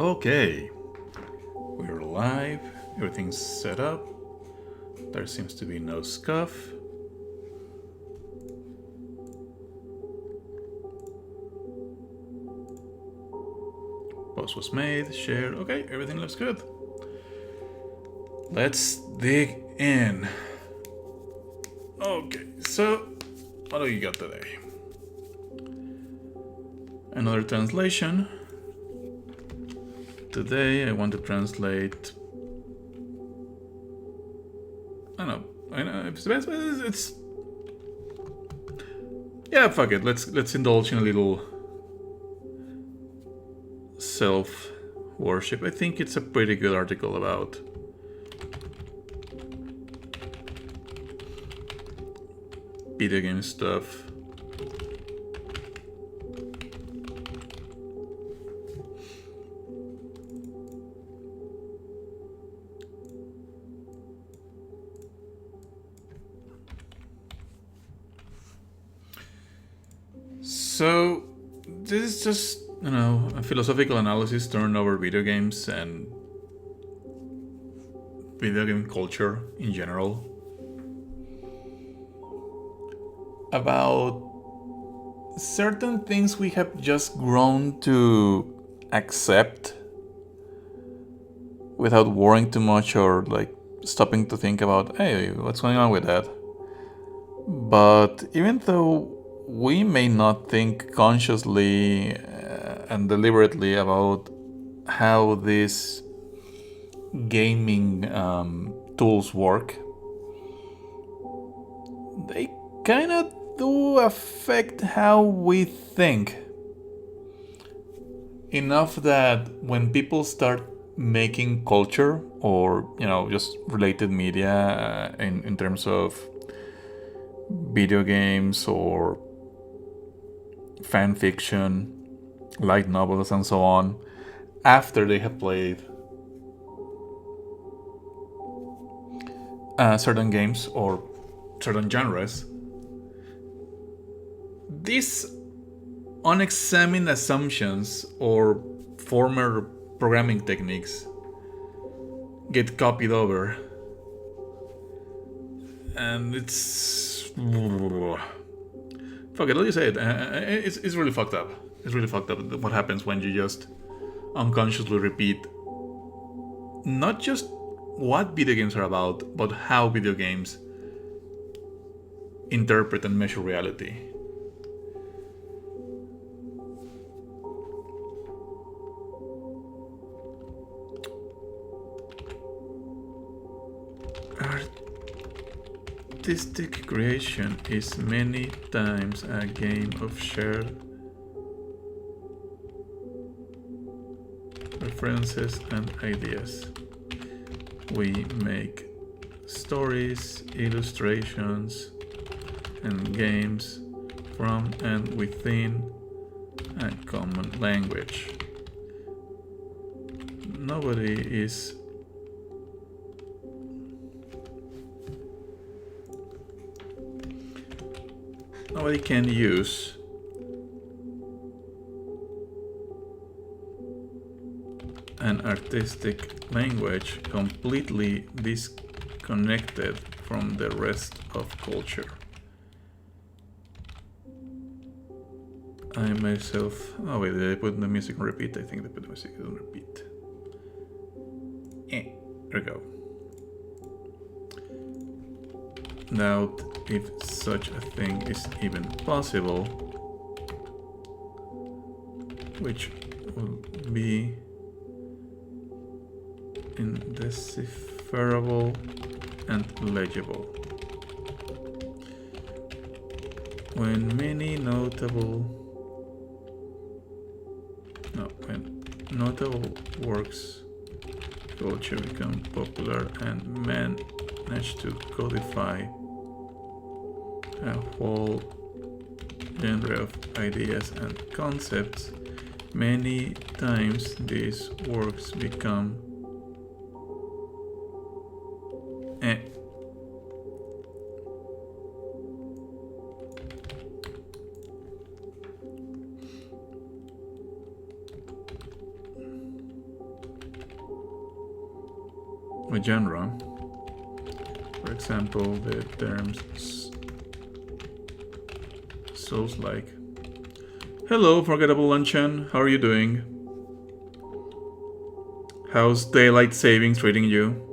Okay, we're live. Everything's set up. There seems to be no scuff. Post was made, shared. Okay, everything looks good. Let's dig in. Okay, so what do you got today? Another translation. Today I want to translate. I know it's the best, but it's yeah. Fuck it. Let's indulge in a little self worship. I think it's a pretty good article about video game stuff. So this is just, a philosophical analysis turned over video games and video game culture in general. About certain things we have just grown to accept without worrying too much or like stopping to think about, hey, what's going on with that? But even though we may not think consciously and deliberately about how these gaming tools work, they kind of do affect how we think. Enough that when people start making culture or, just related media in terms of video games or fan fiction, light novels, and so on, after they have played certain games or certain genres, these unexamined assumptions or former programming techniques get copied over. And it's fuck it, let me say it. It's really fucked up. It's really fucked up what happens when you just unconsciously repeat not just what video games are about, but how video games interpret and measure reality. Artistic creation is many times a game of shared references and ideas. We make stories, illustrations, and games from and within a common language. Nobody can use an artistic language completely disconnected from the rest of culture. I myself... Oh wait, did I put the music on repeat? I think they put the music on repeat. There we go. Doubt if such a thing is even possible, which will be indecipherable and legible. When notable works culture become popular and manage to codify a whole genre of ideas and concepts, many times these works become a genre. For example, the terms souls like. Hello, forgettable luncheon. How are you doing? How's daylight savings treating you?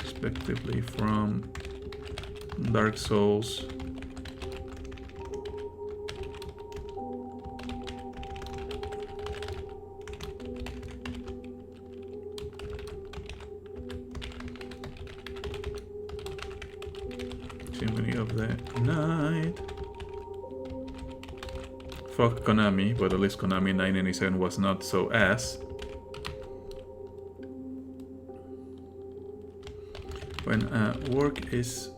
Respectively from Dark Souls. Symphony of the Night. Fuck Konami, but at least Konami 997 was not so ass. When a work is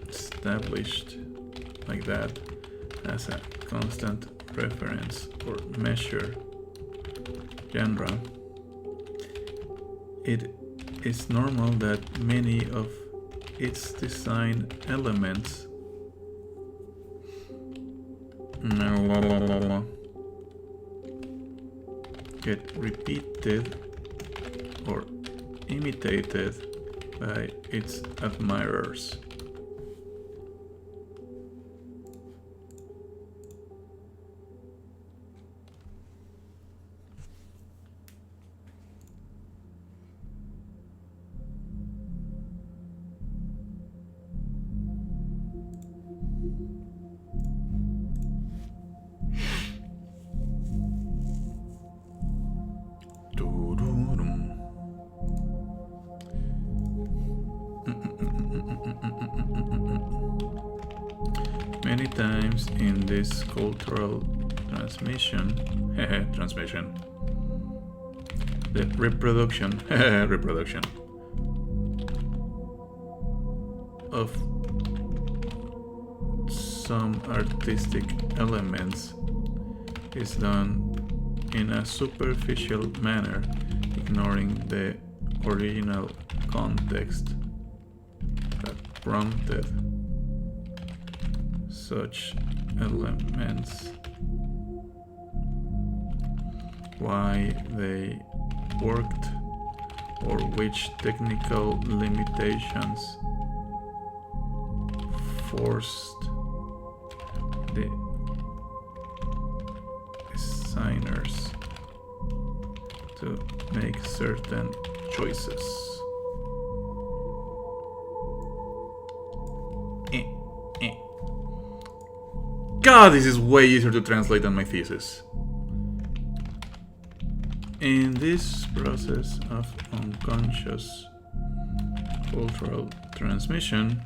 established like that as a constant reference or measure genre, it is normal that many of its design elements get repeated or imitated by its admirers. Many times in this cultural transmission, the reproduction, of some artistic elements is done in a superficial manner, ignoring the original context that prompted such elements, why they worked, or which technical limitations forced the designers to make certain choices. God, this is way easier to translate than my thesis. In this process of unconscious cultural transmission,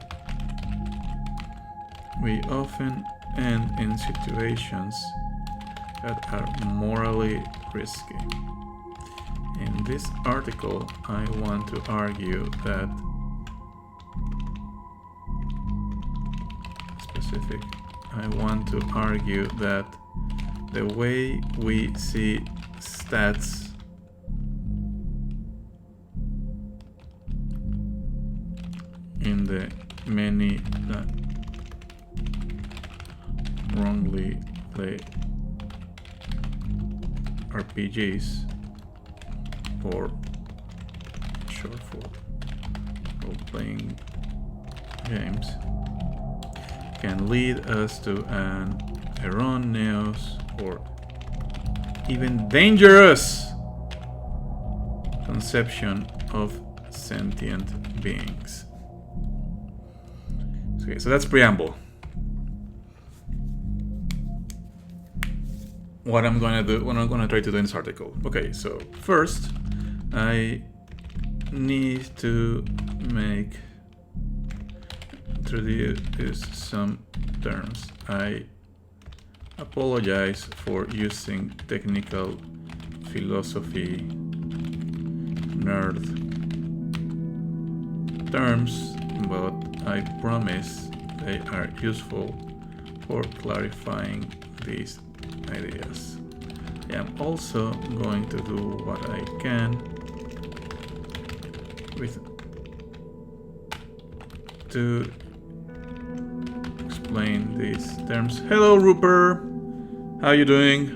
we often end in situations that are morally risky. In this article, I want to argue that the way we see stats in the many that wrongly play RPGs, or short for role-playing games, can lead us to an erroneous or even dangerous conception of sentient beings. Okay, so that's preamble. What I'm gonna try to do in this article. Okay, so first I need to introduce some terms. I apologize for using technical philosophy nerd terms, but I promise they are useful for clarifying these ideas. I am also going to do what I can to explain these terms. Hello, Rupert. How you doing?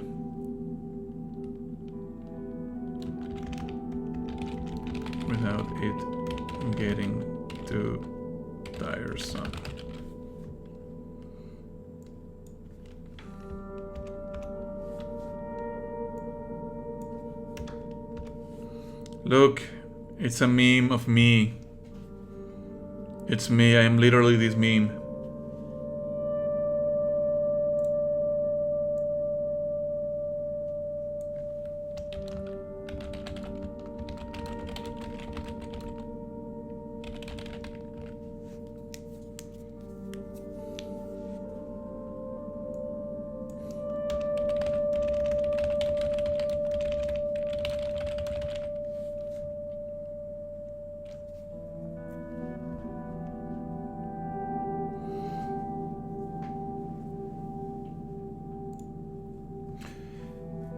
Without it getting too tiresome. Look, it's a meme of me. It's me, I am literally this meme.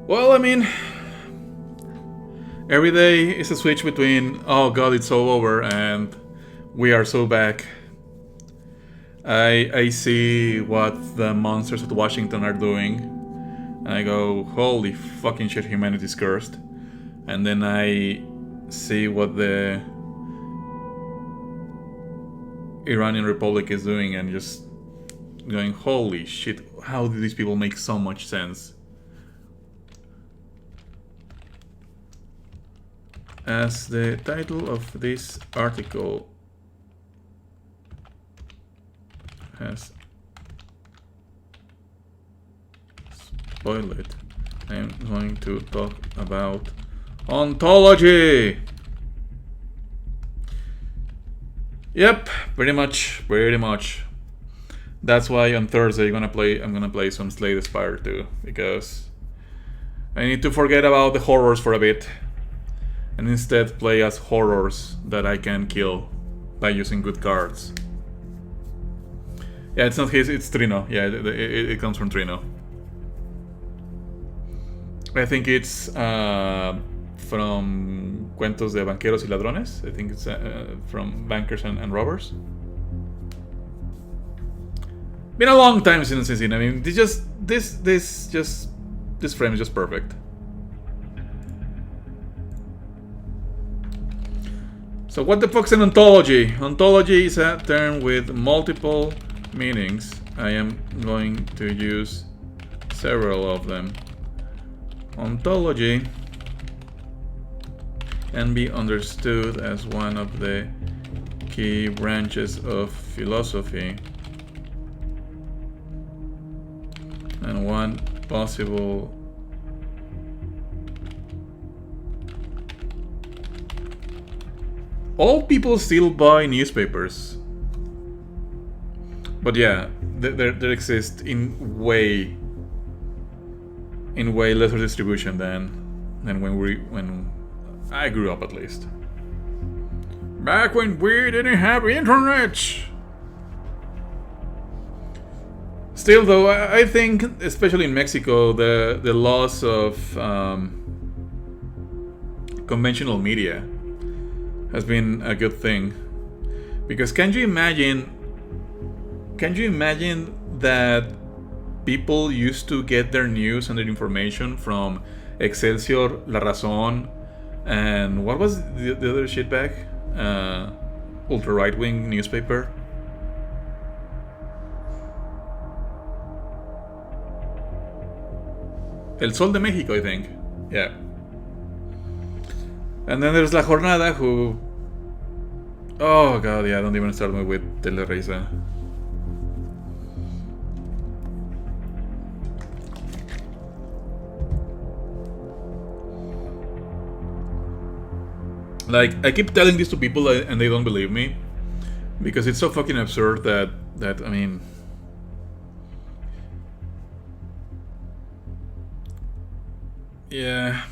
Well, I mean, every day is a switch between, oh god, it's so over, and we are so back. I see what the monsters of Washington are doing, and I go, holy fucking shit, humanity's cursed. And then I see what the Iranian Republic is doing, and just going, holy shit, how do these people make so much sense? As the title of this article has spoiled it, I am going to talk about ontology. Yep, pretty much. That's why on Thursday I'm gonna play some Slay Spire 2, because I need to forget about the horrors for a bit and instead play as horrors that I can kill by using good cards. Yeah, it's not his, it's Trino. Yeah, it comes from Trino. I think it's from Cuentos de Banqueros y Ladrones. I think it's from Bankers and Robbers. Been a long time since I've seen. I mean, this frame is just perfect. So what the fuck's an ontology? Ontology is a term with multiple meanings. I am going to use several of them. Ontology can be understood as one of the key branches of philosophy and one possible all people still buy newspapers, but yeah, there exists in way lesser distribution than when I grew up, at least. Back when we didn't have internet. Still, though, I think, especially in Mexico, the loss of conventional media has been a good thing, because can you imagine that people used to get their news and their information from Excelsior, La Razón, and what was the other shitbag? Ultra right-wing newspaper. El Sol de México, I think. Yeah. And then there's La Jornada, who... Oh god, yeah, don't even start me with Televisa. Like, I keep telling this to people and they don't believe me, because it's so fucking absurd that I mean... Yeah...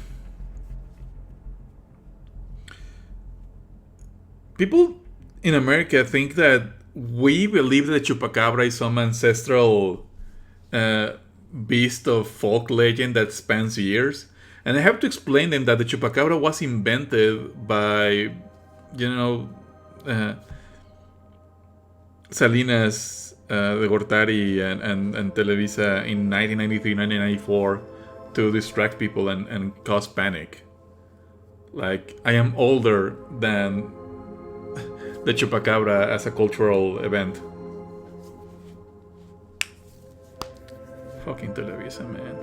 People in America think that we believe that Chupacabra is some ancestral beast of folk legend that spans years. And I have to explain them that the Chupacabra was invented by, Salinas de Gortari and Televisa in 1993, 1994 to distract people and cause panic. Like, I am older than the Chupacabra as a cultural event. Fucking Televisa, man.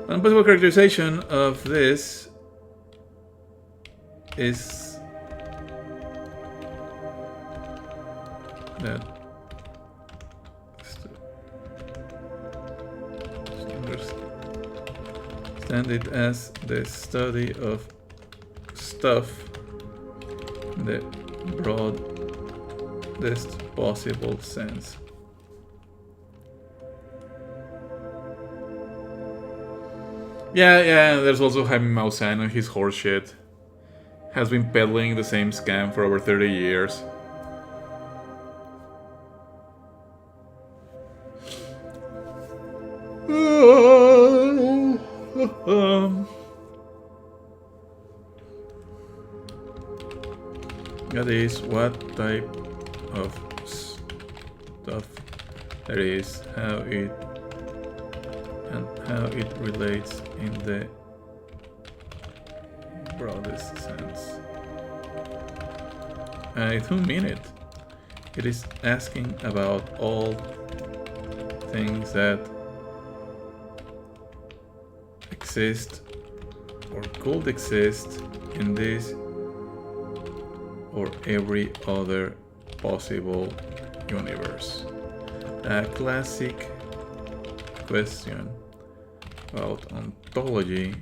One possible characterization of this is that understand it as the study of stuff in the broadest possible sense. Yeah, there's also Jaime Maussan and his horseshit. Has been peddling the same scam for over 30 years. That is what type of stuff there is, how it relates in the broadest sense. I do mean it. It is asking about all things that exist or could exist in this or every other possible universe. A classic question about ontology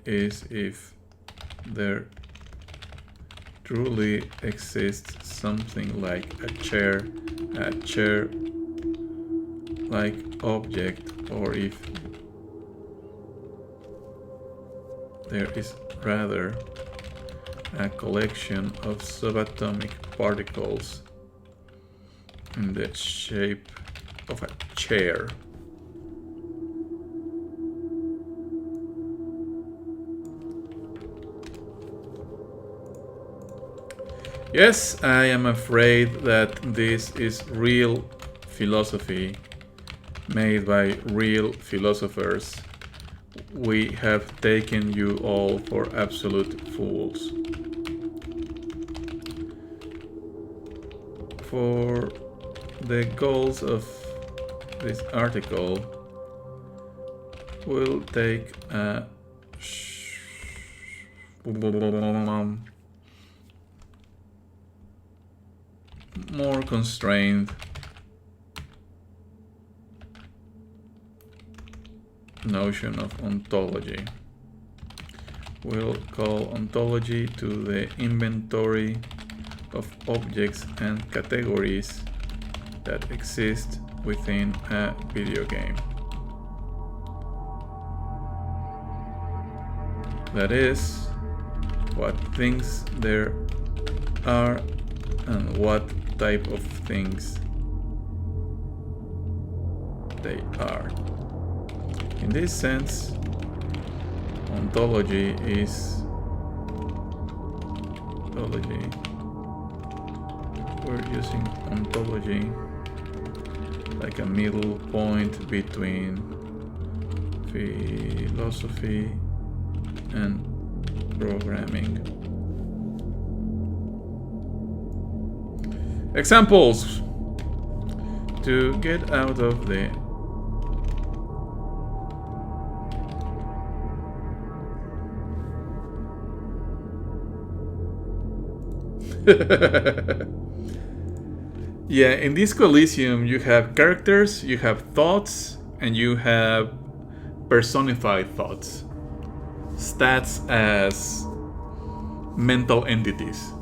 is if there truly exists something like a chair-like object, or if there is rather a collection of subatomic particles in the shape of a chair. Yes, I am afraid that this is real philosophy made by real philosophers. We have taken you all for absolute fools. For the goals of this article, we'll take a more constrained notion of ontology. We'll call ontology to the inventory of objects and categories that exist within a video game. That is, what things there are and what type of things they are. In this sense, ontology is we're using ontology like a middle point between philosophy and programming. Examples to get out of the yeah, in this Coliseum you have characters, you have thoughts, and you have personified thoughts. Stats as mental entities.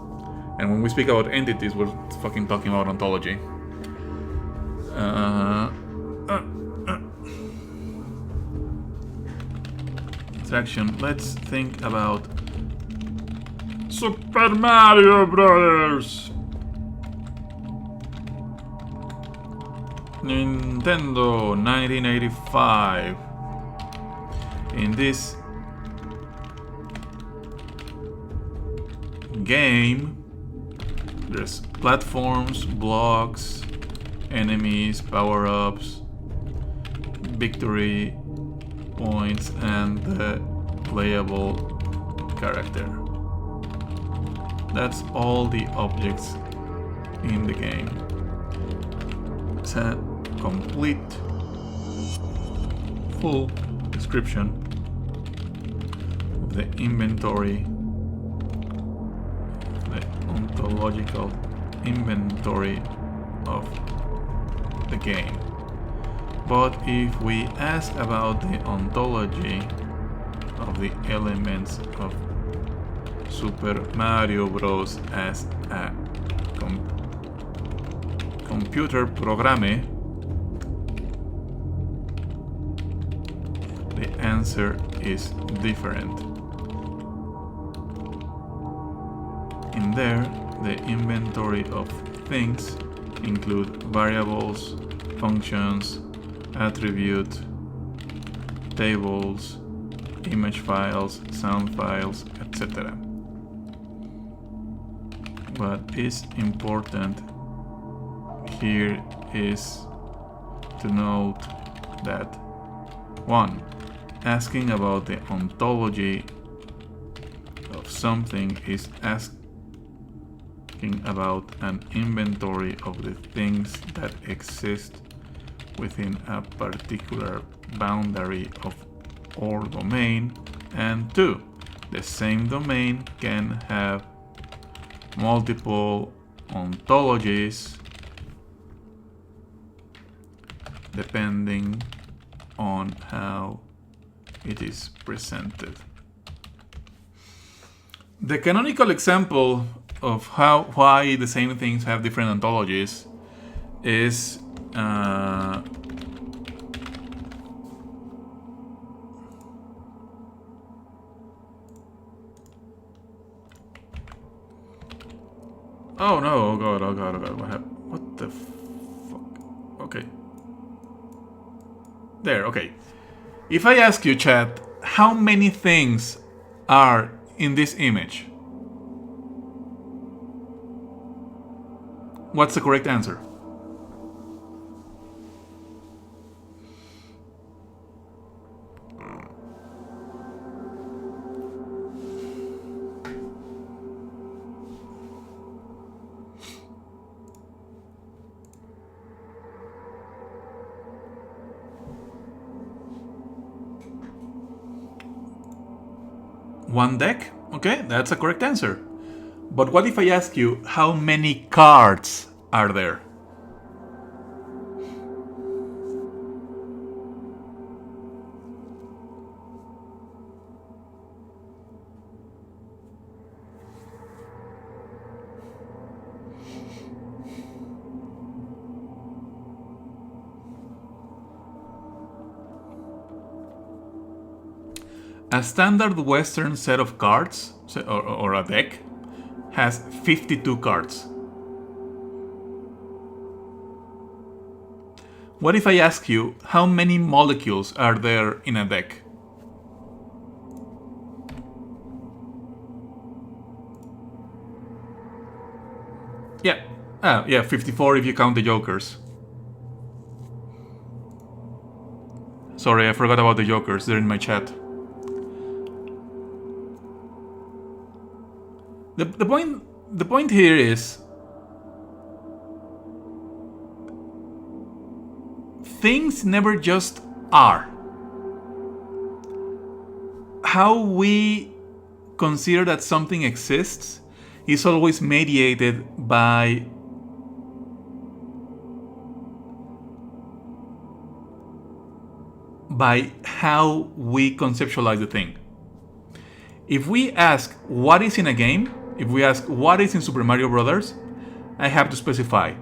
And when we speak about entities, we're fucking talking about ontology. Abstraction. Let's think about Super Mario Brothers. Nintendo 1985. In this game, there's platforms, blocks, enemies, power-ups, victory points, and the playable character. That's all the objects in the game. It's a complete, full description of the inventory, the ontological inventory of the game. But if we ask about the ontology of the elements of Super Mario Bros. As a computer program, the answer is different. In there, the inventory of things include variables, functions, attributes, tables, image files, sound files, etc. What is important here is to note that 1. Asking about the ontology of something is asking about an inventory of the things that exist within a particular boundary of or domain, and 2. The same domain can have multiple ontologies depending on how it is presented. The canonical example of why the same things have different ontologies is oh no, oh god, what happened? What the fuck? Okay. There, okay. If I ask you, chat, how many things are in this image? What's the correct answer? One deck? Okay, that's a correct answer. But what if I ask you how many cards are there? A standard Western set of cards, or a deck, has 52 cards. What if I ask you how many molecules are there in a deck? Yeah, 54 if you count the jokers. Sorry, I forgot about the jokers, they're in my chat. The point here is things never just are. How we consider that something exists is always mediated by how we conceptualize the thing. If we ask what is in a game, if we ask what is in Super Mario Brothers, I have to specify.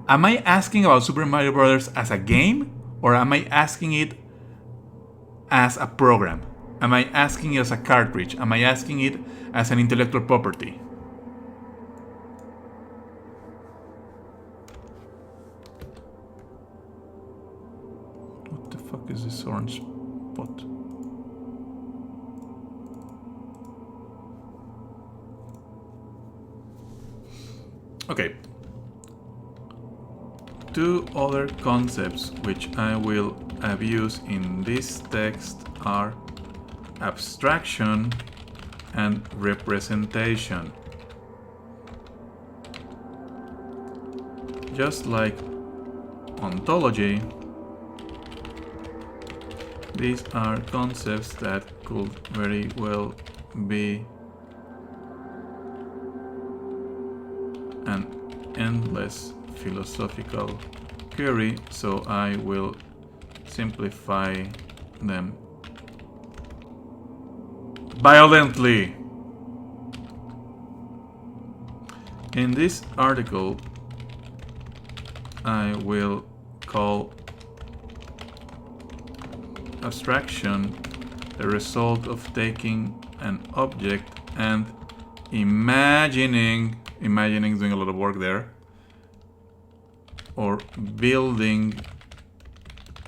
Am I asking about Super Mario Brothers as a game, or am I asking it as a program? Am I asking it as a cartridge? Am I asking it as an intellectual property? What the fuck is this orange spot? Okay. Two other concepts which I will abuse in this text are abstraction and representation. Just like ontology, these are concepts that could very well be an endless philosophical query, so I will simplify them violently. In this article, I will call abstraction the result of taking an object and imagining is doing a lot of work there, or building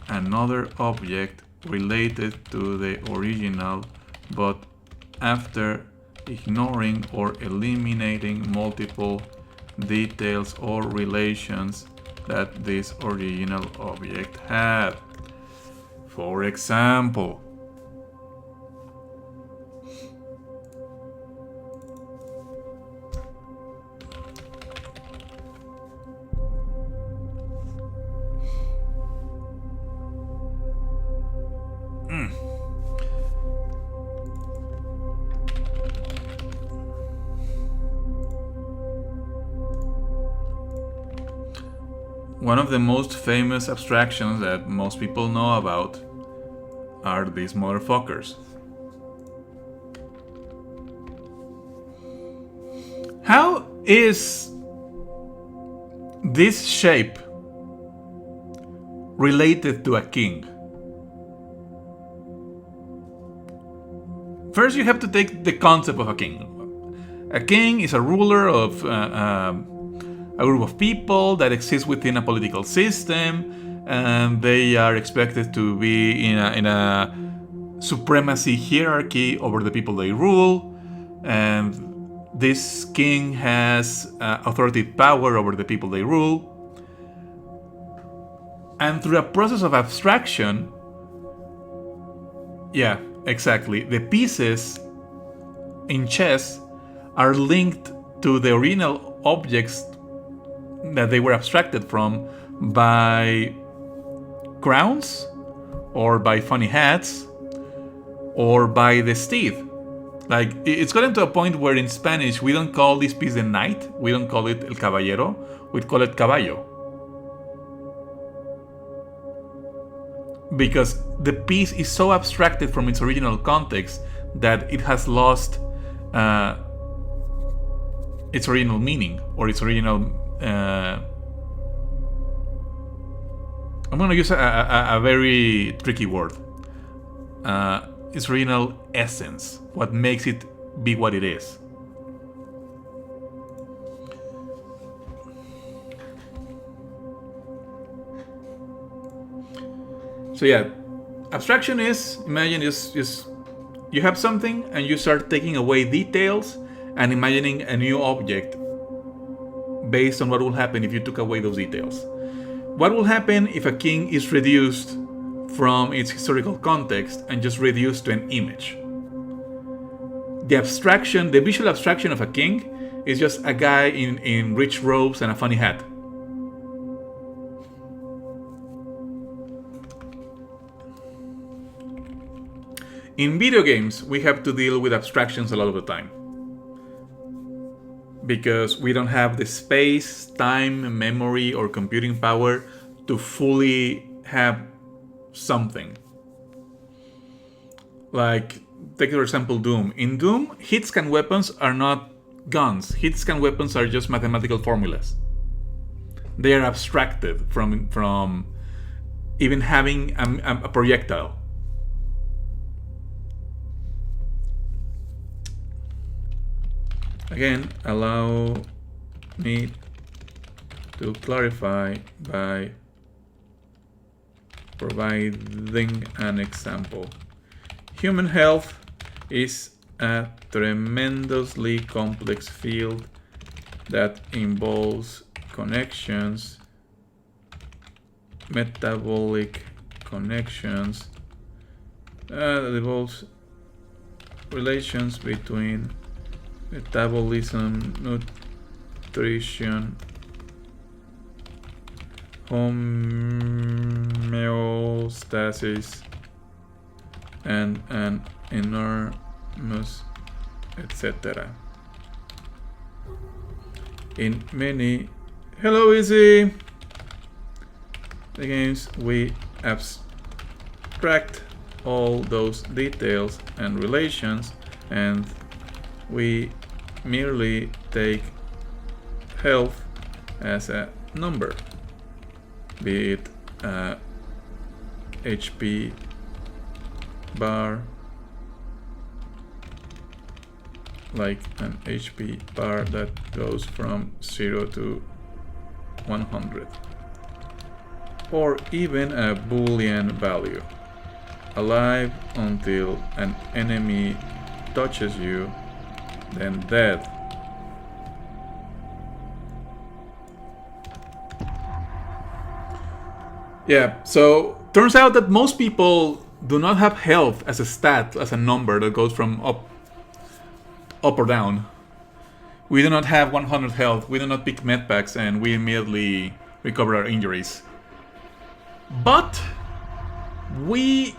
another object related to the original, but after ignoring or eliminating multiple details or relations that this original object had. For example, one of the most famous abstractions that most people know about are these motherfuckers. How is this shape related to a king? First, you have to take the concept of a king. A king is a ruler of a group of people that exists within a political system, and they are expected to be in a supremacy hierarchy over the people they rule, and this king has authoritative power over the people they rule. And through a process of abstraction, yeah, exactly, the pieces in chess are linked to the original objects that they were abstracted from by crowns, or by funny hats, or by the steed. Like, it's gotten to a point where in Spanish we don't call this piece the knight, we don't call it el caballero, we call it caballo. Because the piece is so abstracted from its original context that it has lost its original meaning, or its original... I'm going to use a very tricky word. Its original essence, what makes it be what it is. So yeah, abstraction is, imagine is you have something and you start taking away details and imagining a new object based on what will happen if you took away those details. What will happen if a king is reduced from its historical context and just reduced to an image? The abstraction, the visual abstraction of a king is just a guy in rich robes and a funny hat. In video games, we have to deal with abstractions a lot of the time, because we don't have the space, time, memory, or computing power to fully have something. Like, take for example Doom. In Doom, hit-scan weapons are not guns. Hit-scan weapons are just mathematical formulas. They are abstracted from even having a projectile. Again, allow me to clarify by providing an example. Human health is a tremendously complex field that involves connections, metabolic connections, that involves relations between metabolism, nutrition, homeostasis, and an enormous etc. In many hello easy the games we abstract all those details and relations, and we merely take health as a number, be it a HP bar, like an HP bar that goes from 0 to 100, or even a Boolean value, alive until an enemy touches you, then dead. Yeah, so turns out that most people do not have health as a stat, as a number that goes from up or down. We do not have 100 health, we do not pick medpacks, and we immediately recover our injuries. But we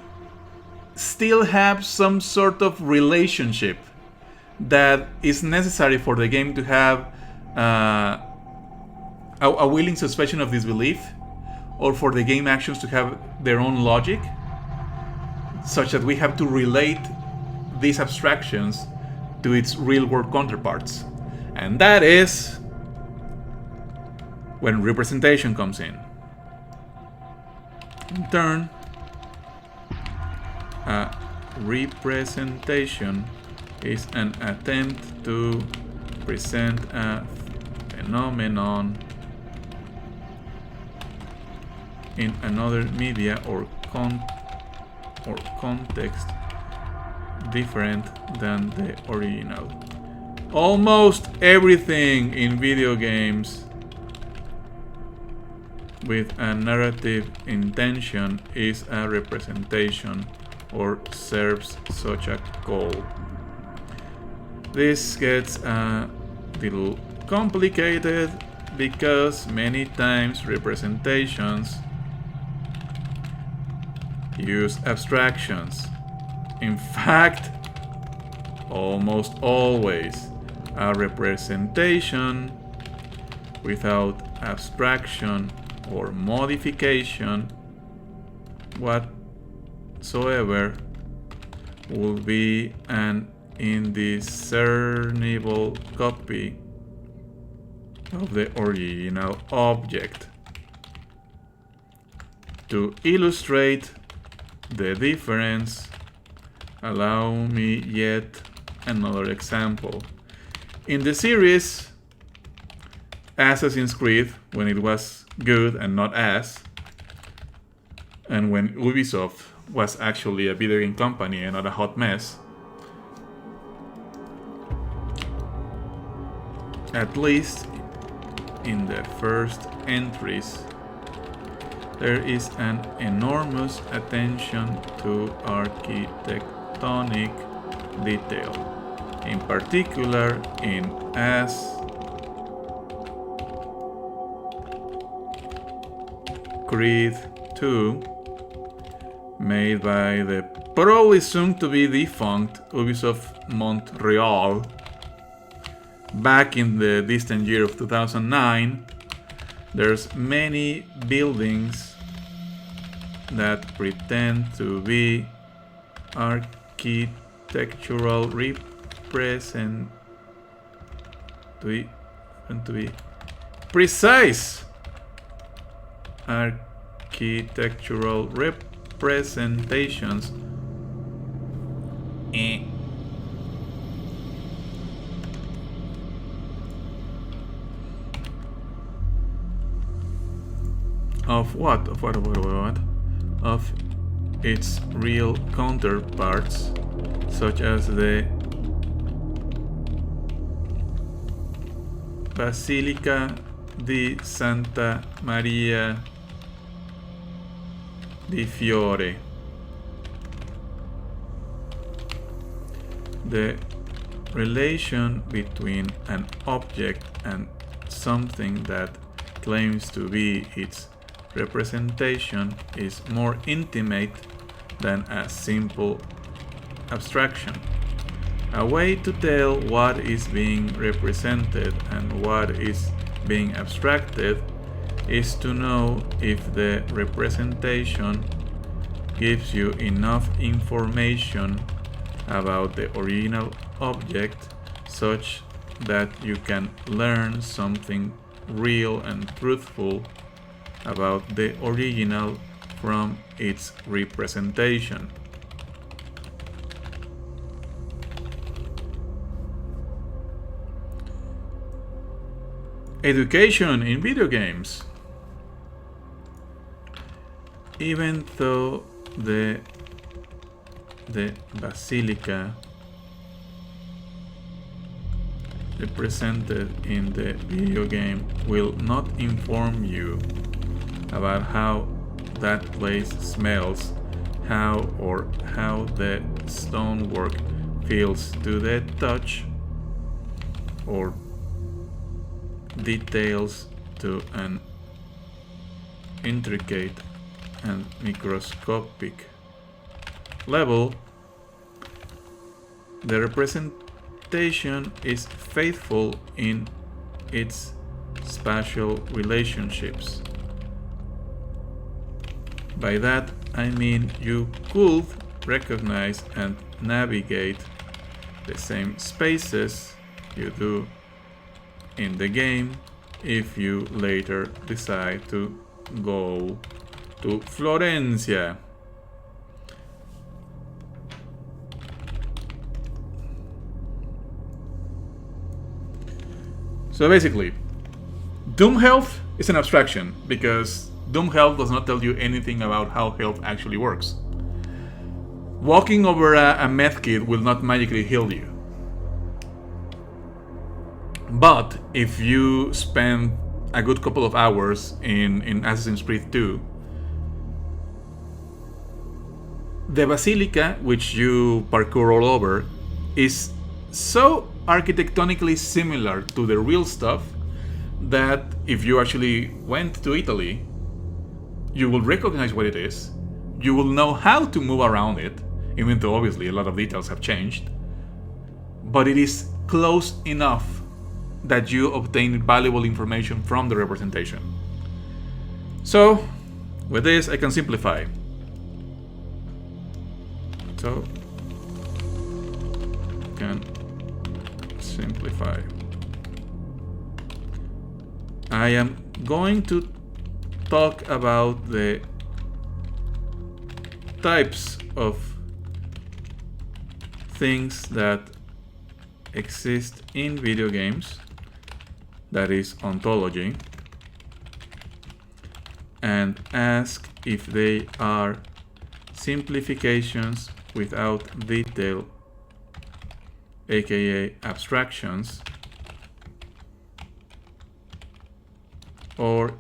still have some sort of relationship that is necessary for the game to have a willing suspension of disbelief, or for the game actions to have their own logic, such that we have to relate these abstractions to its real-world counterparts. And that is when representation comes in. In turn, a representation is an attempt to present a phenomenon in another media or context different than the original. Almost everything in video games with a narrative intention is a representation or serves such a goal. This gets a little complicated because many times representations use abstractions. In fact, almost always, a representation without abstraction or modification whatsoever will be an indiscernible copy of the original object. To illustrate the difference, allow me yet another example. In the series Assassin's Creed, when it was good and not ass, and when Ubisoft was actually a video game company and not a hot mess, at least in the first entries, there is an enormous attention to architectonic detail, in particular in Creed 2, made by the probably soon to be defunct Ubisoft Montreal back in the distant year of 2009. There's many buildings that pretend to be architectural precise architectural representations of what? Of its real counterparts, such as the Basilica di Santa Maria di Fiore. The relation between an object and something that claims to be its representation is more intimate than a simple abstraction. A way to tell what is being represented and what is being abstracted is to know if the representation gives you enough information about the original object such that you can learn something real and truthful about the original from its representation. Education in video games. Even though the basilica represented in the video game will not inform you about how that place smells, how the stonework feels to the touch, or details to an intricate and microscopic level. The representation is faithful in its spatial relationships. By that I mean you could recognize and navigate the same spaces you do in the game if you later decide to go to Florencia. So basically, Doom Health is an abstraction because Doom Health does not tell you anything about how health actually works. Walking over a meth kit will not magically heal you. But if you spend a good couple of hours in Assassin's Creed 2, the Basilica, which you parkour all over, is so architectonically similar to the real stuff that if you actually went to Italy, you will recognize what it is, you will know how to move around it, even though obviously a lot of details have changed, but it is close enough that you obtain valuable information from the representation. So, with this I can simplify. So, can simplify. I am going to talk about the types of things that exist in video games, that is ontology, and ask if they are simplifications without detail, aka abstractions, or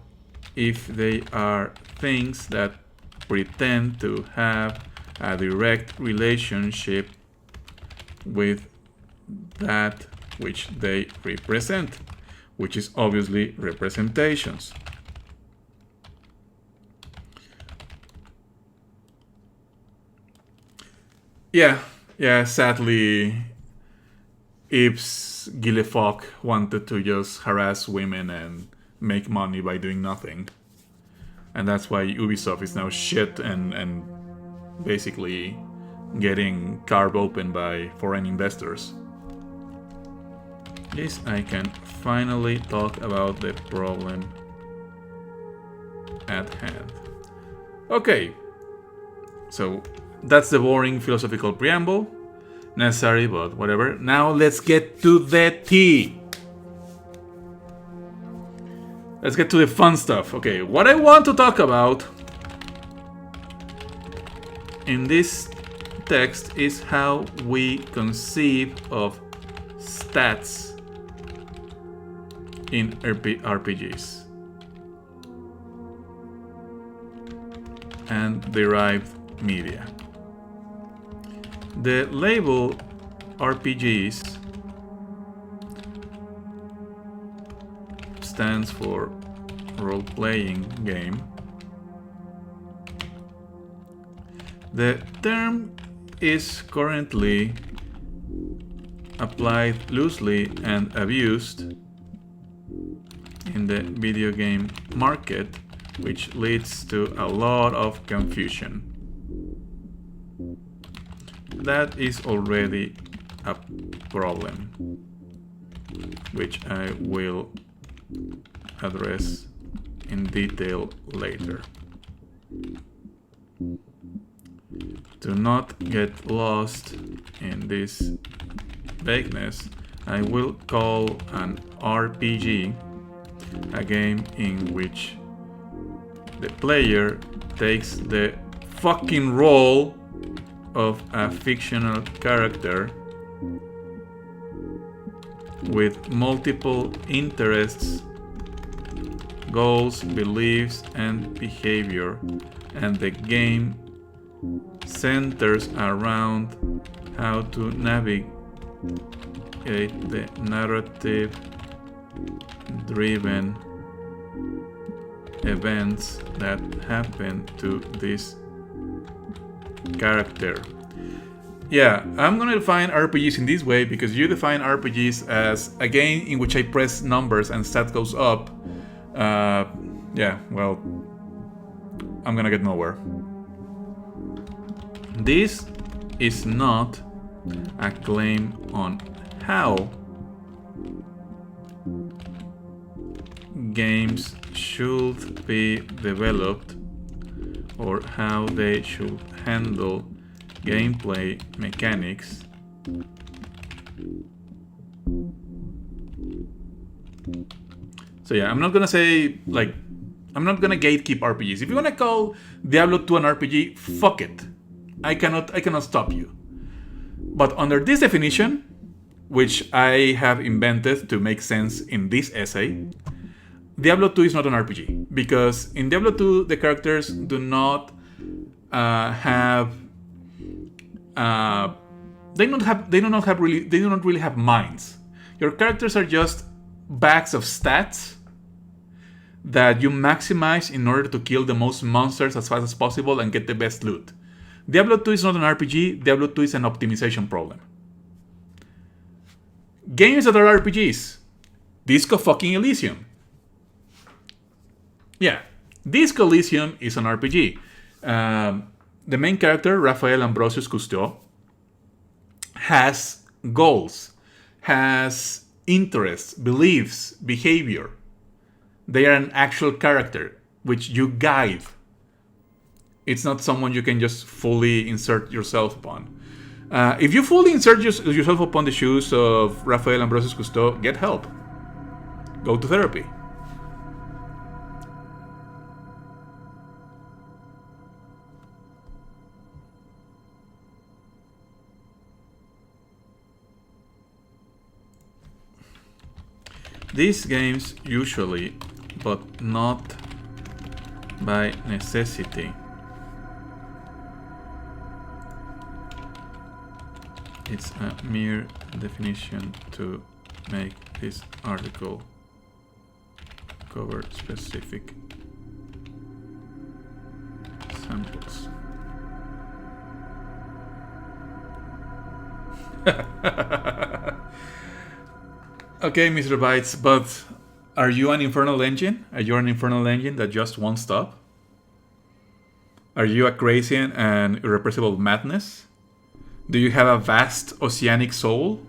if they are things that pretend to have a direct relationship with that which they represent, which is obviously representations. Yeah, sadly, Yves Guillefoc wanted to just harass women and make money by doing nothing. And that's why Ubisoft is now shit and basically getting carved open by foreign investors. Yes, I can finally talk about the problem at hand. Okay, so that's the boring philosophical preamble. Necessary, but whatever. Now let's get to the tea. Let's get to the fun stuff. Okay, what I want to talk about in this text is how we conceive of stats in RPGs and derived media. The label RPGs stands for role-playing game. The term is currently applied loosely and abused in the video game market, which leads to a lot of confusion. That is already a problem, which I will address in detail later. To not get lost in this vagueness, I will call an RPG a game in which the player takes the fucking role of a fictional character with multiple interests, goals, beliefs, and behavior, and the game centers around how to navigate the narrative-driven events that happen to this character. Yeah, I'm gonna define RPGs in this way because you define RPGs as a game in which I press numbers and stat goes up. Yeah, well, I'm gonna get nowhere. This is not a claim on how games should be developed or how they should handle gameplay mechanics. So yeah, I'm not gonna say, like, I'm not gonna gatekeep RPGs. If you wanna call Diablo 2 an RPG, fuck it. I cannot stop you. But under this definition, which I have invented to make sense in this essay, Diablo 2 is not an RPG, because in Diablo 2 the characters do not have they do not really have minds. Your characters are just bags of stats that you maximize in order to kill the most monsters as fast as possible and get the best loot. Diablo 2 is not an RPG, Diablo 2 is an optimization problem. Games that are RPGs. Disco fucking Elysium. Yeah, Disco Elysium is an RPG. The main character, Raphael Ambrosius Cousteau, has goals, has interests, beliefs, behavior. They are an actual character, which you guide. It's not someone you can just fully insert yourself upon. If you fully insert yourself upon the shoes of Raphael Ambrosius Cousteau, get help. Go to therapy. These games usually, but not by necessity, it's a mere definition to make this article cover specific samples. Okay, Mr. Bytes, but are you an infernal engine? Are you an infernal engine that just won't stop? Are you a crazy and irrepressible madness? Do you have a vast oceanic soul?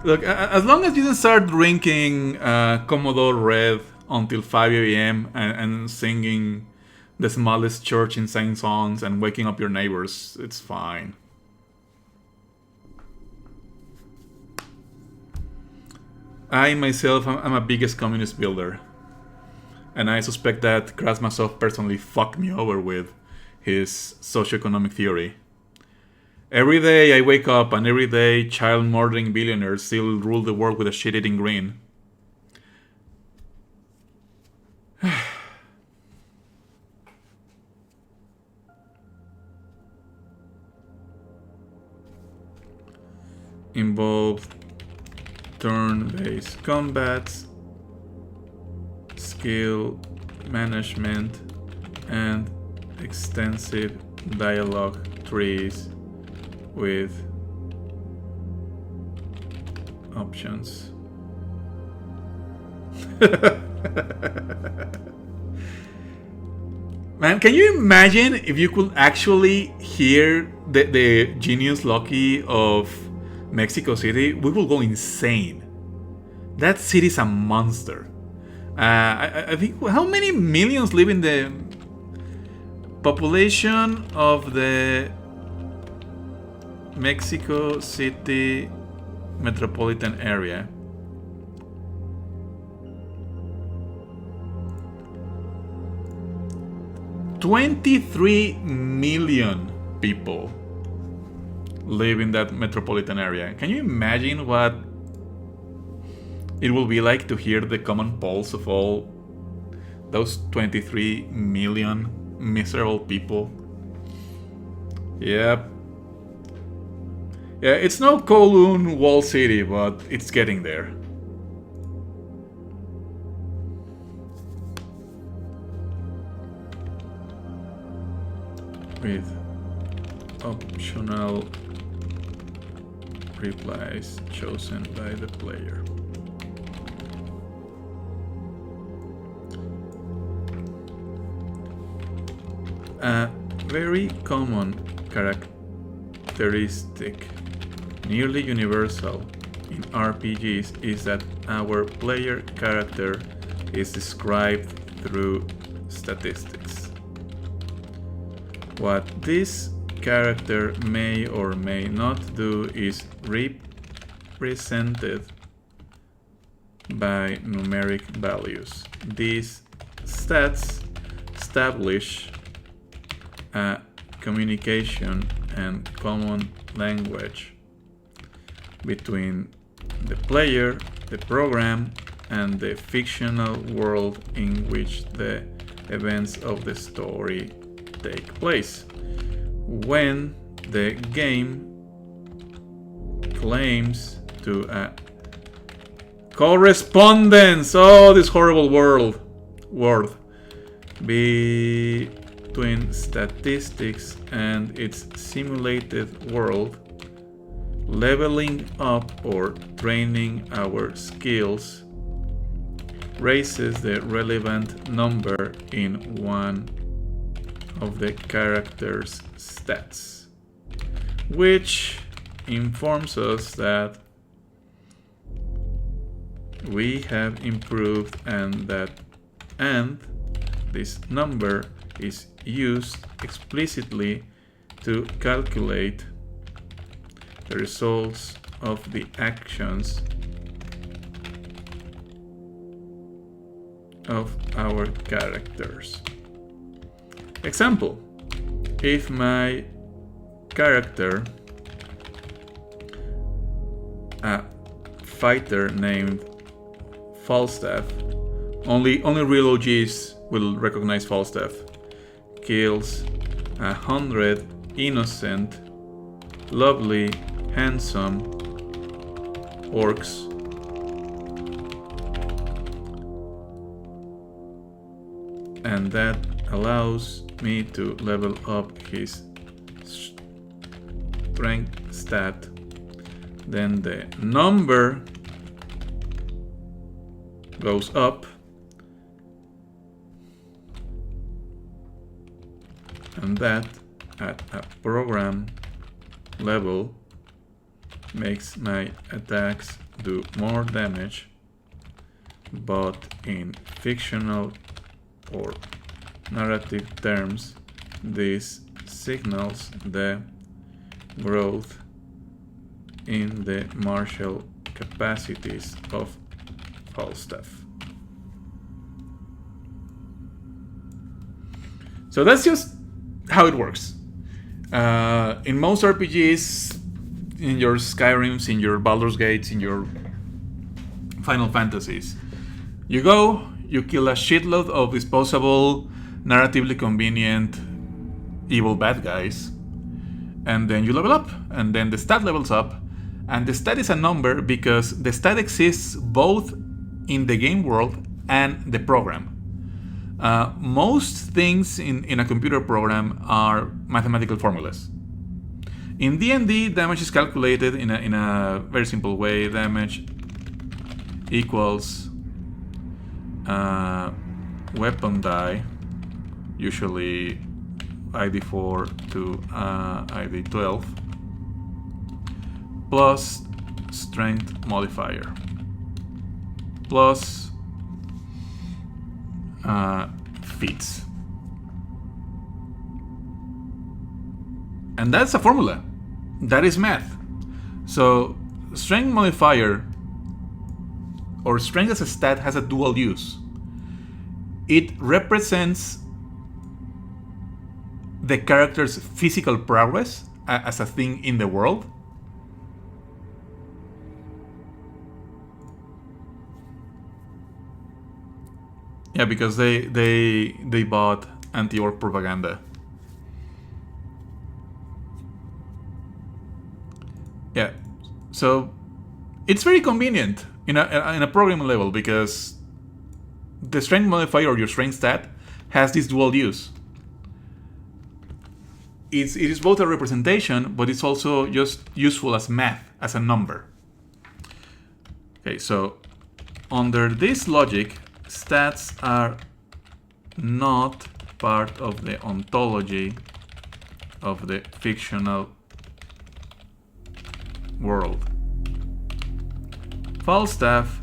Look, as long as you don't start drinking Commodore Red until 5 a.m. and singing the smallest church in Saint Songs and waking up your neighbors. It's fine. I myself am a biggest communist builder. And I suspect that Krasmasov personally fucked me over with his socioeconomic theory. Every day I wake up and every day child murdering billionaires still rule the world with a shit-eating grin. Involved turn-based combats, skill management, and extensive dialogue trees with options. Man, can you imagine if you could actually hear the genius Loki of Mexico City? We will go insane. That city's a monster. I think, how many millions live in the population of the Mexico City metropolitan area? $23 million people live in that metropolitan area. Can you imagine what it will be like to hear the common pulse of all those 23 million miserable people? Yep. Yeah, it's no Kowloon Wall City, but it's getting there. With optional replies chosen by the player. A very common characteristic, nearly universal in RPGs, is that our player character is described through statistics. What this character may or may not do is represented by numeric values. These stats establish a communication and common language between the player, the program, and the fictional world in which the events of the story take place. When the game claims to a correspondence, this horrible word between statistics and its simulated world, leveling up or training our skills raises the relevant number in one of the character's stats, which informs us that we have improved and this number is used explicitly to calculate the results of the actions of our characters. Example: if my character, a fighter named Falstaff, only real OGs will recognize Falstaff, kills 100 innocent, lovely, handsome orcs, and that allows me to level up his strength stat, then the number goes up, and that at a program level makes my attacks do more damage, but in fictional or narrative terms, this signals the growth in the martial capacities of Falstaff. So that's just how it works. In most RPGs, in your Skyrims, in your Baldur's Gates, in your Final Fantasies, you go, you kill a shitload of disposable, narratively convenient, evil bad guys, and then you level up, and then the stat levels up, and the stat is a number because the stat exists both in the game world and the program. Most things in a computer program are mathematical formulas. In D&D, damage is calculated in a very simple way. Damage equals weapon die, usually ID4 to ID12, plus strength modifier, plus feats. And that's a formula. That is math. So strength modifier, or strength as a stat, has a dual use. It represents the character's physical progress as a thing in the world. Yeah, because they bought anti-orc propaganda. Yeah, so it's very convenient in a programming level because the strength modifier or your strength stat has this dual use. It is both a representation, but it's also just useful as math, as a number. Okay, so under this logic, stats are not part of the ontology of the fictional world. Falstaff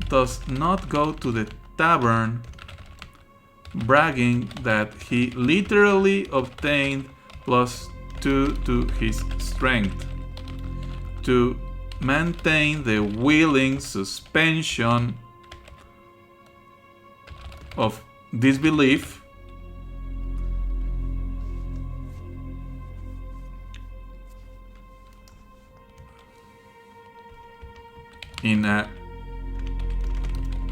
does not go to the tavern bragging that he literally obtained +2 to his strength to maintain the willing suspension of disbelief in a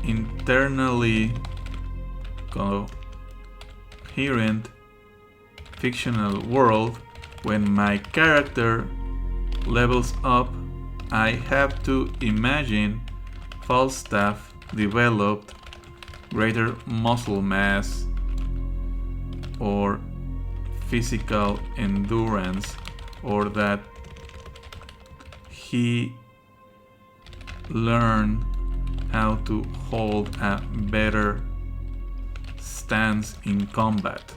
internally coherent fictional world. When my character levels up, I have to imagine Falstaff developed greater muscle mass or physical endurance, or that he learned how to hold a better stance in combat.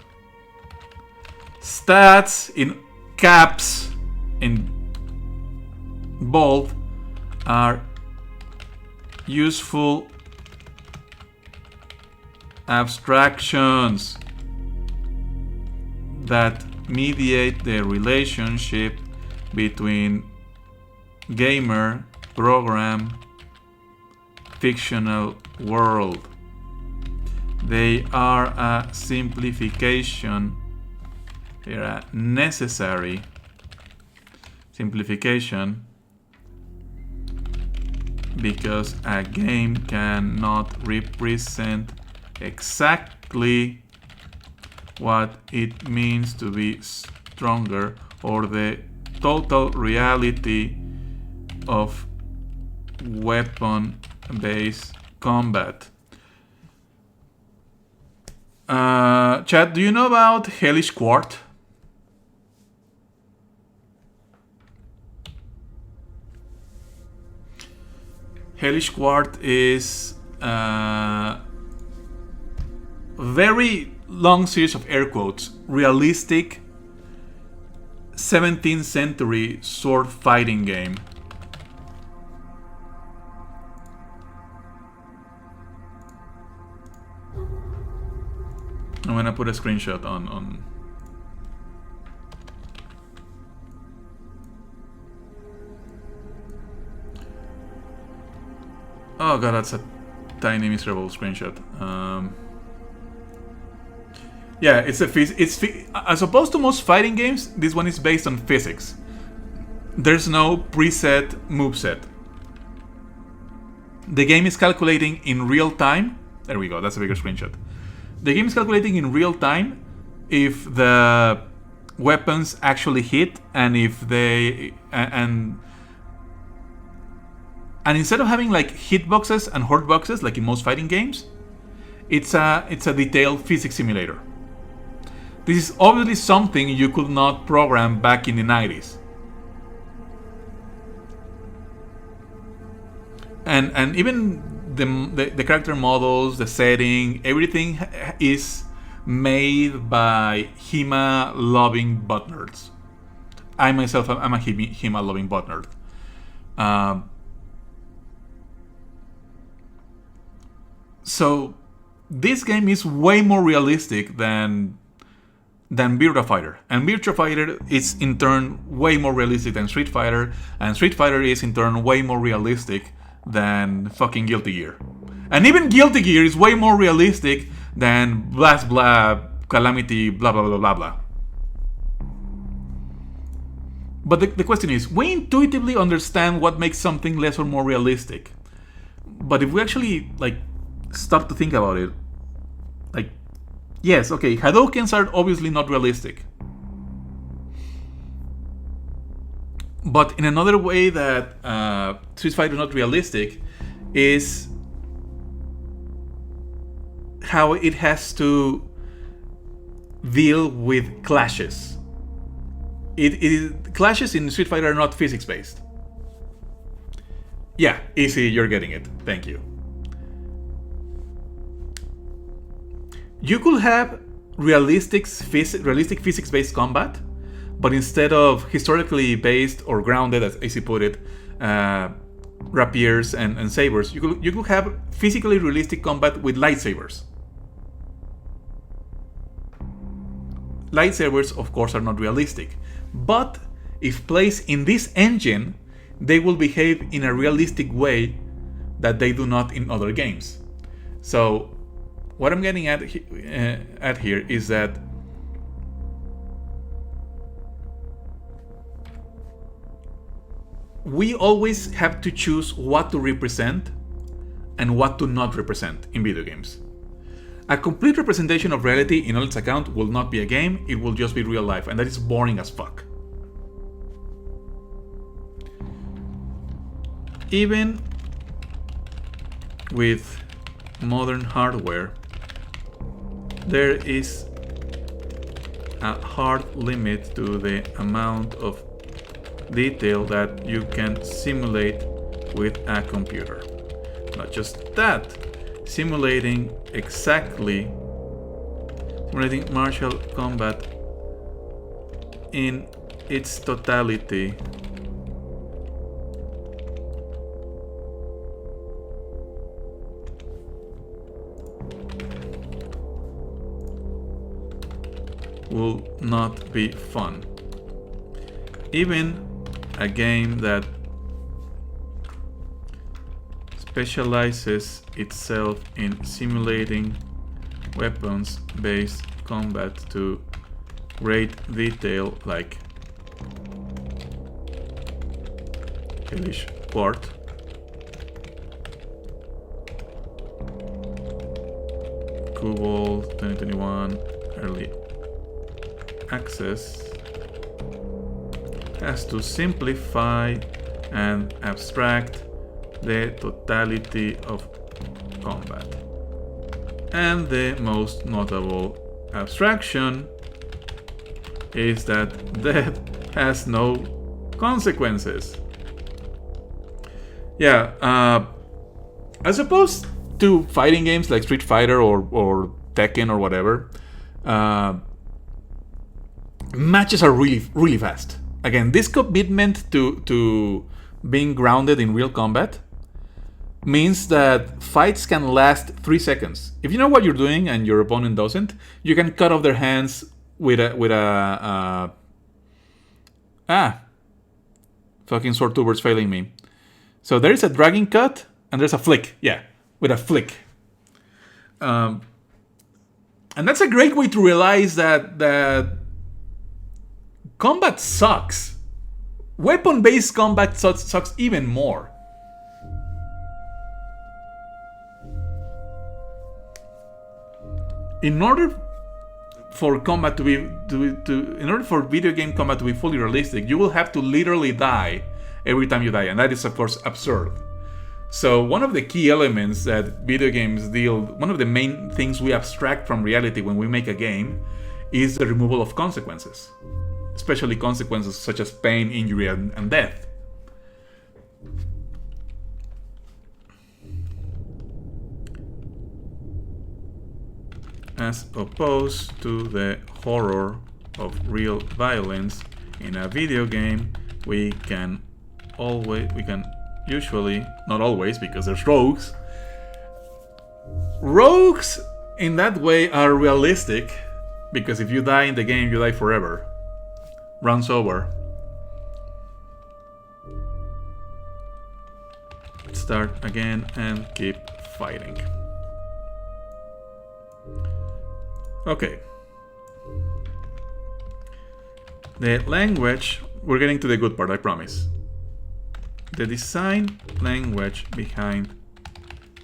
Stats in caps in bold are useful abstractions that mediate the relationship between gamer, program, fictional world. They are a simplification. They're a necessary simplification because a game cannot represent exactly what it means to be stronger or the total reality of weapon-based combat. Chat, do you know about Hellish Quart? Hellish Quart is a very long series of air quotes, realistic 17th century sword fighting game. I'm gonna put a screenshot on. Oh god, that's a tiny miserable screenshot. Yeah, it's as opposed to most fighting games, this one is based on physics. There's no preset moveset. The game is calculating in real time. There we go, that's a bigger screenshot. The game is calculating in real time if the weapons actually hit, and if they and instead of having like hitboxes and hurt boxes like in most fighting games, it's a detailed physics simulator. This is obviously something you could not program back in the 90s. And even the character models, the setting, everything is made by HEMA loving butt nerds. I myself, I'm a HEMA loving butt nerd. So this game is way more realistic than Virtua Fighter, and Virtua Fighter is in turn way more realistic than Street Fighter, and Street Fighter is in turn way more realistic than fucking Guilty Gear, and even Guilty Gear is way more realistic than Blast Blah, Calamity, blah blah blah blah blah. But the question is, we intuitively understand what makes something less or more realistic, but if we actually like stop to think about it, like, yes, okay, Hadoukens are obviously not realistic. But in another way that Street Fighter is not realistic is how it has to deal with clashes. Clashes in Street Fighter are not physics based. Yeah, easy, you're getting it. Thank you. You could have realistic physics-based combat, but instead of historically based or grounded, as AC put it, rapiers and sabers, you could have physically realistic combat with lightsabers. Lightsabers, of course, are not realistic, but if placed in this engine, they will behave in a realistic way that they do not in other games. So what I'm getting at here is that we always have to choose what to represent and what to not represent in video games. A complete representation of reality in all its account will not be a game, it will just be real life, and that is boring as fuck. Even with modern hardware, there is a hard limit to the amount of detail that you can simulate with a computer. Not just that, simulating martial combat in its totality will not be fun. Even a game that specializes itself in simulating weapons-based combat to great detail, like Hellish Quart, Kubol 2021 early access, has to simplify and abstract the totality of combat. And the most notable abstraction is that death has no consequences. Yeah, as opposed to fighting games like Street Fighter or Tekken or whatever, matches are really fast. Again, this commitment to being grounded in real combat means that fights can last 3 seconds. If you know what you're doing and your opponent doesn't, you can cut off their hands with a fucking sword tuber's failing me. So there is a dragging cut and there's a flick. Yeah, with a flick. And that's a great way to realize that combat sucks. Weapon-based combat sucks even more. In order for combat to be in order for video game combat to be fully realistic, you will have to literally die every time you die, and that is of course absurd. So one of the key elements that video games deal, one of the main things we abstract from reality when we make a game, is the removal of consequences, especially consequences such as pain, injury, and death. As opposed to the horror of real violence in a video game, we can usually, not always because there's rogues. Rogues in that way are realistic because if you die in the game, you die forever. Runs over. Start again and keep fighting. Okay. The language, we're getting to the good part, I promise. The design language behind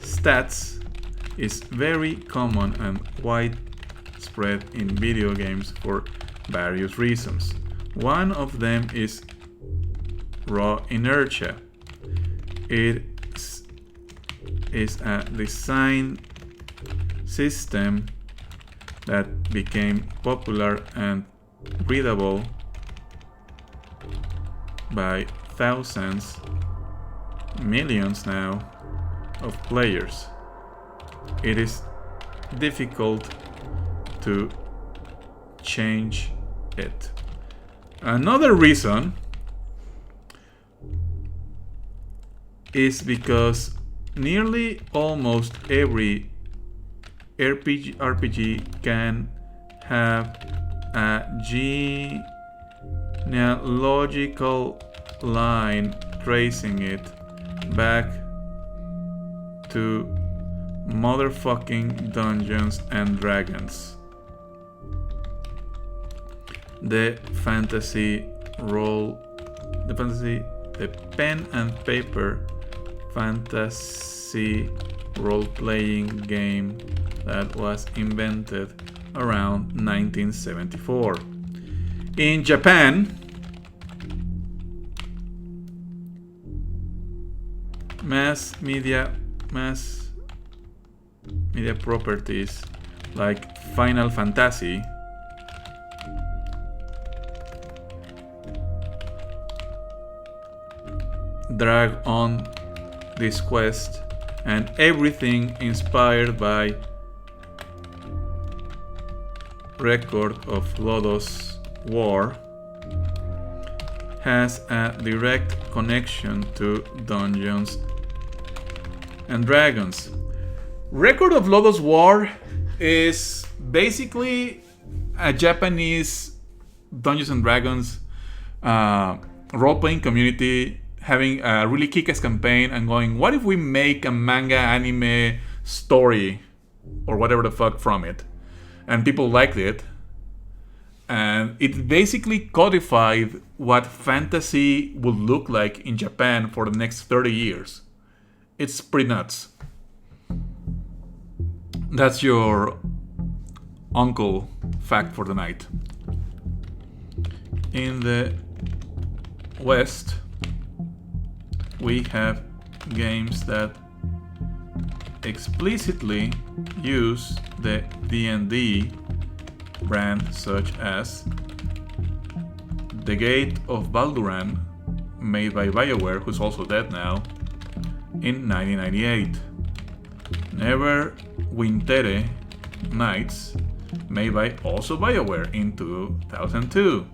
stats is very common and widespread in video games for various reasons. One of them is raw inertia. It is a design system that became popular and readable by thousands, millions now, of players. It is difficult to change it. Another reason is because nearly almost every RPG can have a genealogical line tracing it back to motherfucking Dungeons and Dragons. The pen and paper fantasy role-playing game that was invented around 1974. In Japan, mass media properties like Final Fantasy drag on this quest, and everything inspired by Record of Lodoss War has a direct connection to Dungeons and Dragons. Record of Lodoss War is basically a Japanese Dungeons and Dragons role-playing community having a really kick-ass campaign and going, what if we make a manga anime story or whatever the fuck from it? And people liked it. And it basically codified what fantasy would look like in Japan for the next 30 years. It's pretty nuts. That's your uncle fact for the night. In the West, we have games that explicitly use the D&D brand, such as The Gate of Balduran, made by BioWare, who's also dead now, in 1998. Neverwinter Nights, made by also BioWare in 2002.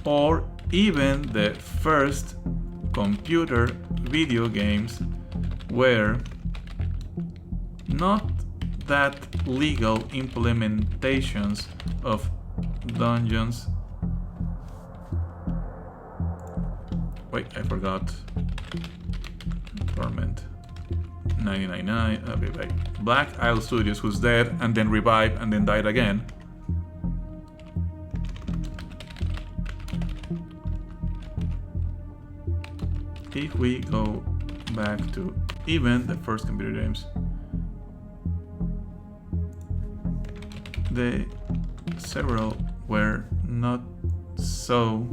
Or even the first computer video games were not that legal implementations of Dungeons. Wait, I forgot. Torment 999. Okay, right. Black Isle Studios, who's dead and then revived and then died again. If we go back to even the first computer games, the several were not so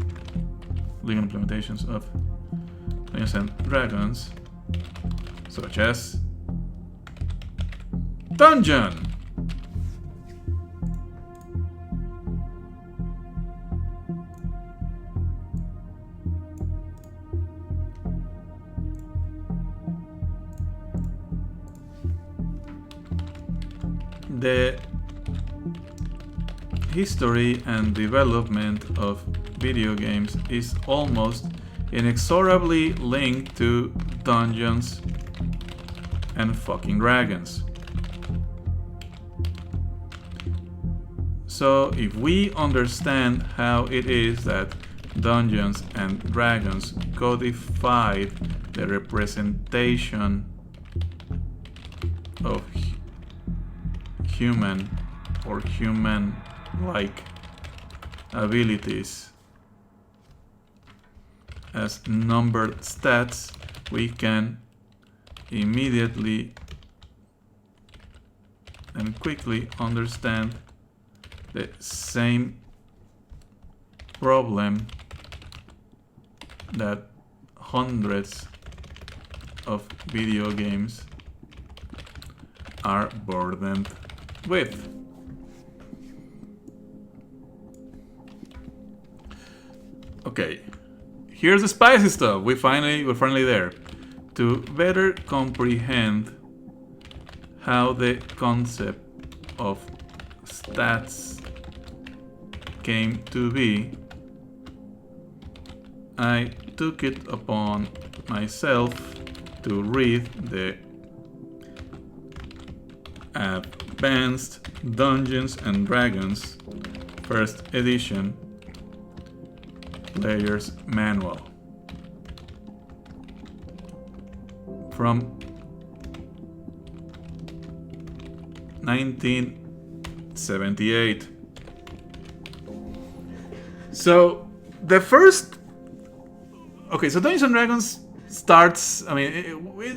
legal implementations of Dungeons and Dragons, such as Dungeon. The history and development of video games is almost inexorably linked to Dungeons and fucking Dragons. So if we understand how it is that Dungeons and Dragons codified the representation of human or human-like abilities as numbered stats, we can immediately and quickly understand the same problem that hundreds of video games are burdened with. Okay, here's the spicy stuff. We're finally there. To better comprehend how the concept of stats came to be, I took it upon myself to read the Advanced Dungeons and Dragons First Edition Player's Manual from 1978. So the first, okay, so Dungeons and Dragons starts, I mean,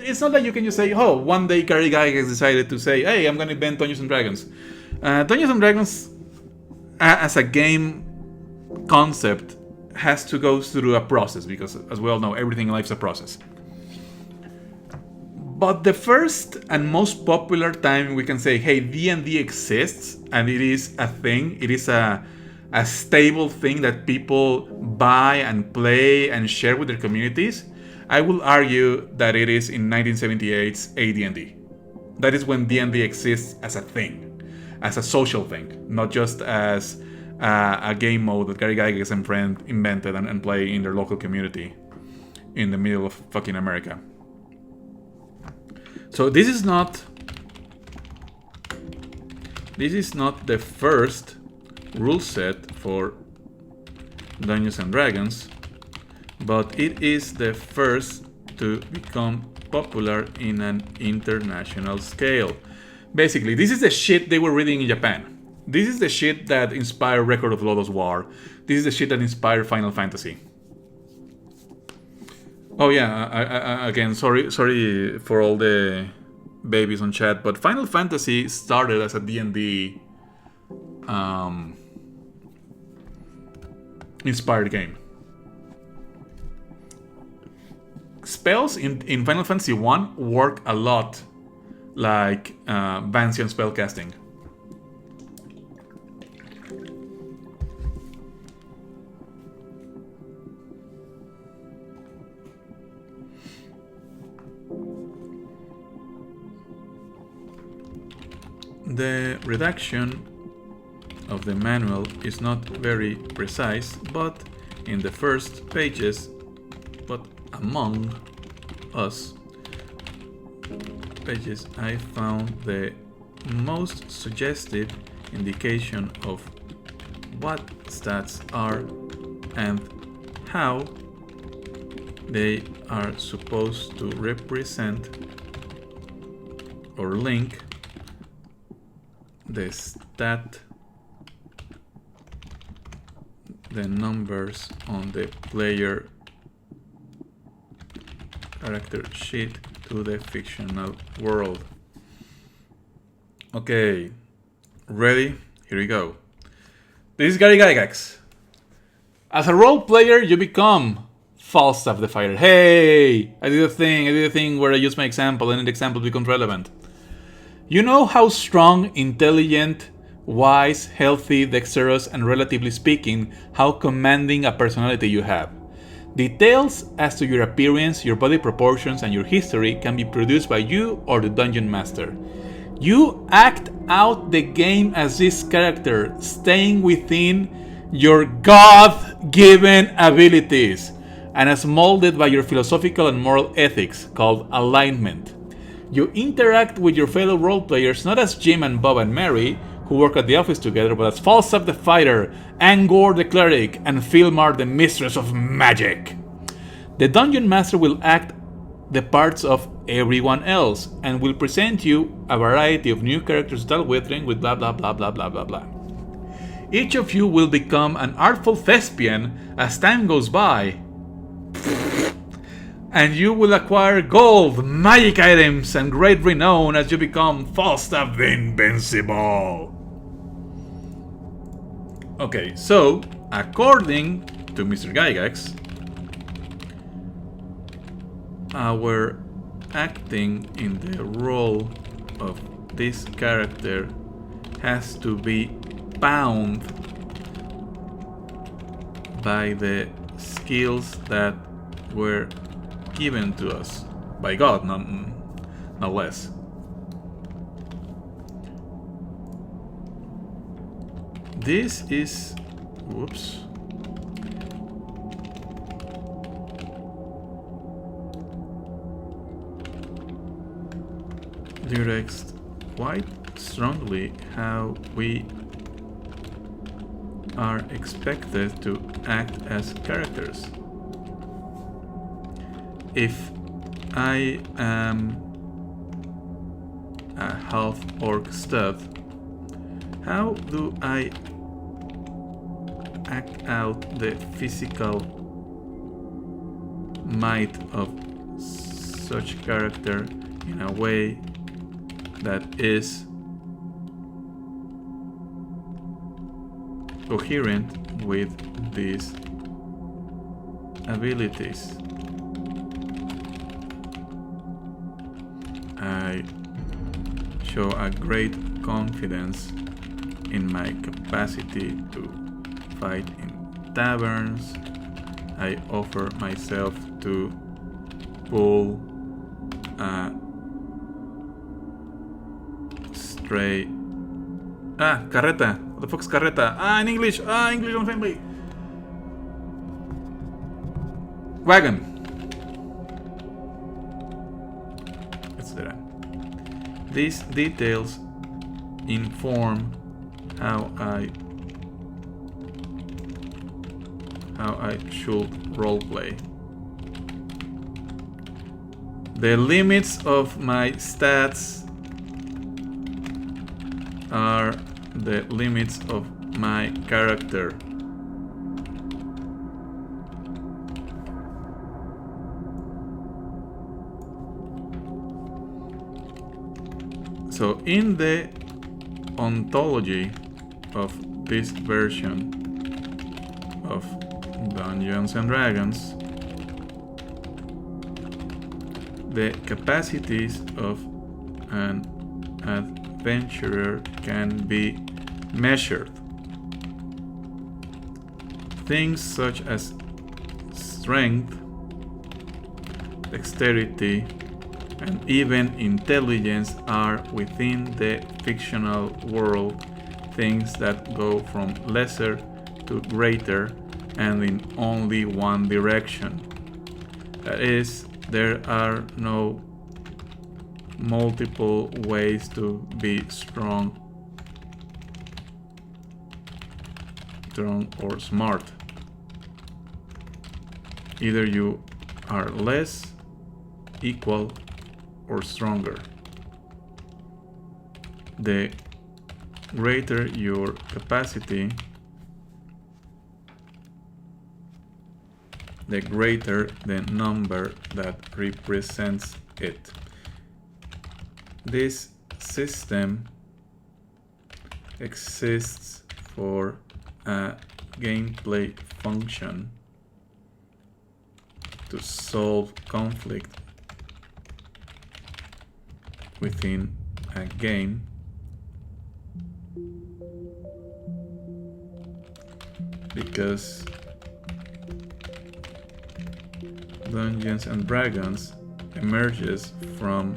it's not like you can just say, oh, one day Gary Gygax decided to say, hey, I'm going to invent Dungeons and Dragons. Dungeons and Dragons as a game concept has to go through a process, because as we all know, everything in life is a process. But the first and most popular time we can say, hey, D&D exists and it is a thing, it is a stable thing that people buy and play and share with their communities, I will argue that it is in 1978's AD&D. That is when D&D exists as a thing, as a social thing, not just as a game mode that Gary Gygax and friend invented and play in their local community in the middle of fucking America. So this is not the first rule set for Dungeons and Dragons, but it is the first to become popular in an international scale. Basically, this is the shit they were reading in Japan. This is the shit that inspired Record of Lodoss War. This is the shit that inspired Final Fantasy. Oh yeah, I again, sorry for all the babies on chat, but Final Fantasy started as a D&D inspired game. Spells in Final Fantasy 1 work a lot like Vancian spellcasting. The redaction of the manual is not very precise, but in the first pages, but among us, pages I found the most suggestive indication of what stats are and how they are supposed to represent or link the stat, the numbers on the player character sheet to the fictional world. Okay, ready? Here we go. This is Gary Gygax. As a role player, you become Falstaff the Fighter. Hey, I did a thing where I use my example and the example becomes relevant. You know how strong, intelligent, wise, healthy, dexterous, and relatively speaking, how commanding a personality you have. Details as to your appearance, your body proportions, and your history can be produced by you or the dungeon master. You act out the game as this character, staying within your God-given abilities, and as molded by your philosophical and moral ethics, called alignment. You interact with your fellow role players not as Jim and Bob and Mary, who work at the office together, but as Falstaff the Fighter, Angor the Cleric, and Philmar the Mistress of Magic. The Dungeon Master will act the parts of everyone else, and will present you a variety of new characters to deal with blah blah blah blah blah blah blah. Each of you will become an artful thespian as time goes by, and you will acquire gold, magic items, and great renown as you become Falstaff the Invincible. Okay, so, according to Mr. Gygax, our acting in the role of this character has to be bound by the skills that were given to us by God, no less. This is, whoops, directs quite strongly how we are expected to act as characters. If I am a half-orc stud, how do I act out the physical might of such character in a way that is coherent with these abilities? I show a great confidence in my capacity to fight in taverns. I offer myself to pull a stray... carreta. What the fuck's carreta? In English. English unfriendly. Wagon. Etc. These details inform how I should roleplay. The limits of my stats are the limits of my character. So in the ontology of this version of Dungeons and Dragons, the capacities of an adventurer can be measured. Things such as strength, dexterity, and even intelligence are within the fictional world things that go from lesser to greater and in only one direction. That is, there are no multiple ways to be strong or smart. Either you are less, equal, or stronger. The greater your capacity, the greater the number that represents it. This system exists for a gameplay function to solve conflict within a game because Dungeons and Dragons emerges from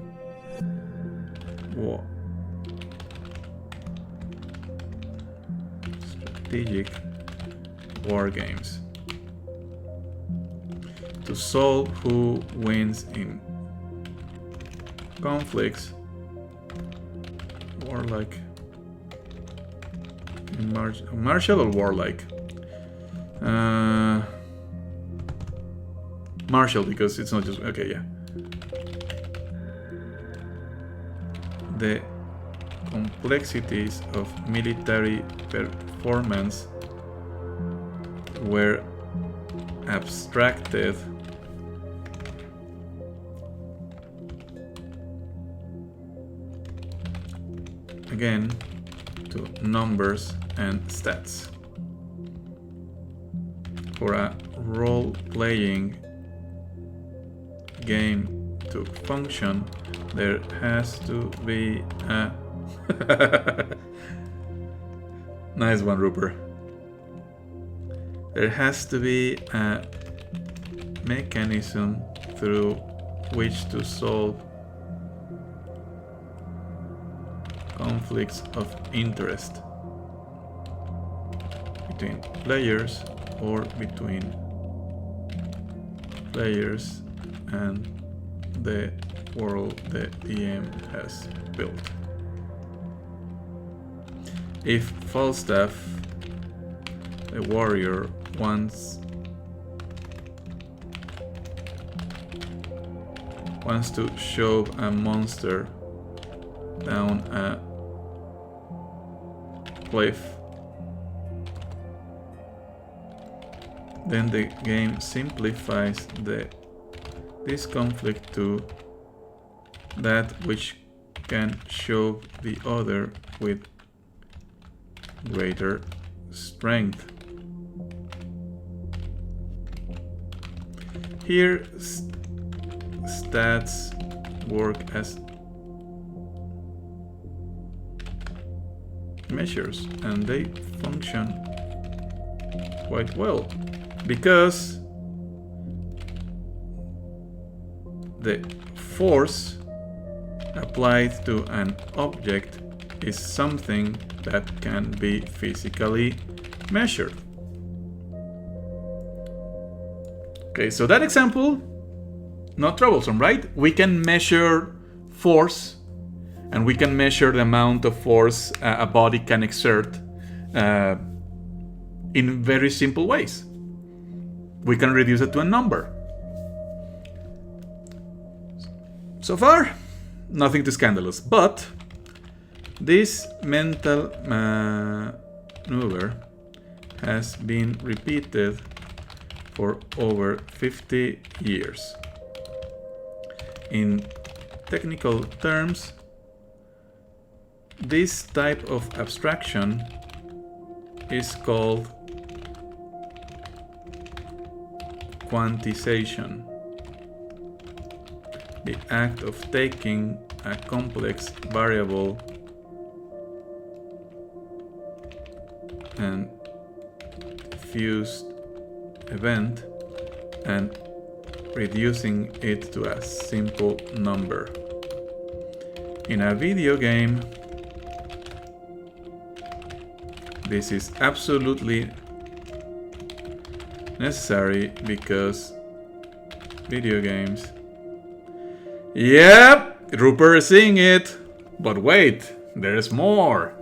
strategic war games to solve who wins in conflicts, warlike, martial or warlike. Martial, because it's not just okay. Yeah, the complexities of military performance were abstracted again to numbers and stats. For a role-playing game to function, there has to be a nice one, Rupert. There has to be a mechanism through which to solve conflicts of interest between players or between players and the world the DM has built. If Falstaff, the warrior, wants to shove a monster down a cliff, then the game simplifies this conflict to that which can shove the other with greater strength. Here, stats work as measures, and they function quite well because the force applied to an object is something that can be physically measured. Okay, so that example, not troublesome, right? We can measure force, and we can measure the amount of force a body can exert in very simple ways. We can reduce it to a number. So far, nothing too scandalous, but this mental maneuver has been repeated for over 50 years. In technical terms, this type of abstraction is called quantization, the act of taking a complex variable and fused event and reducing it to a simple number. In a video game, this is absolutely necessary because video games, yep, Rupert is seeing it, but wait, there's more.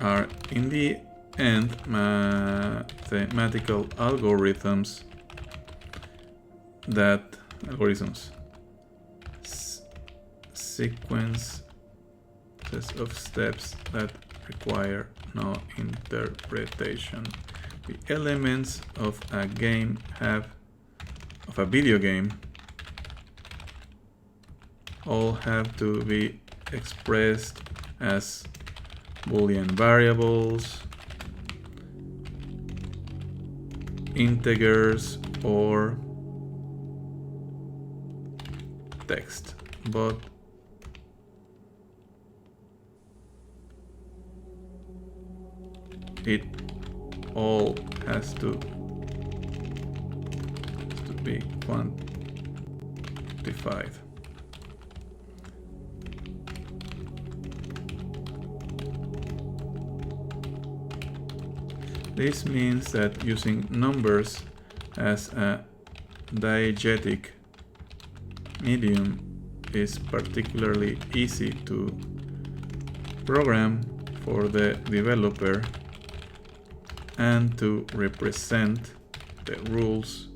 Are in the end mathematical algorithms sequences of steps that require no interpretation. The elements of a video game all have to be expressed as Boolean variables, integers, or text, but it all has to be quantified. This means that using numbers as a diegetic medium is particularly easy to program for the developer and to represent the rules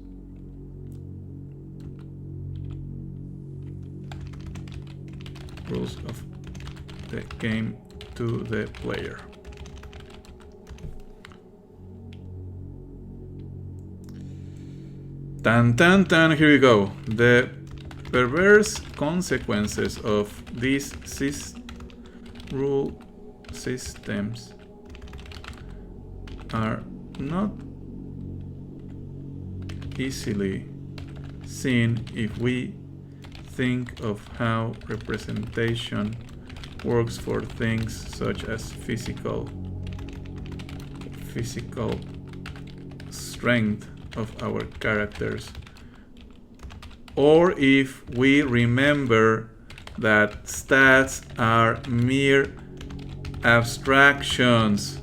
of the game to the player. Tan tan tan, here we go. The perverse consequences of these rule systems are not easily seen if we think of how representation works for things such as physical strength of our characters, or if we remember that stats are mere abstractions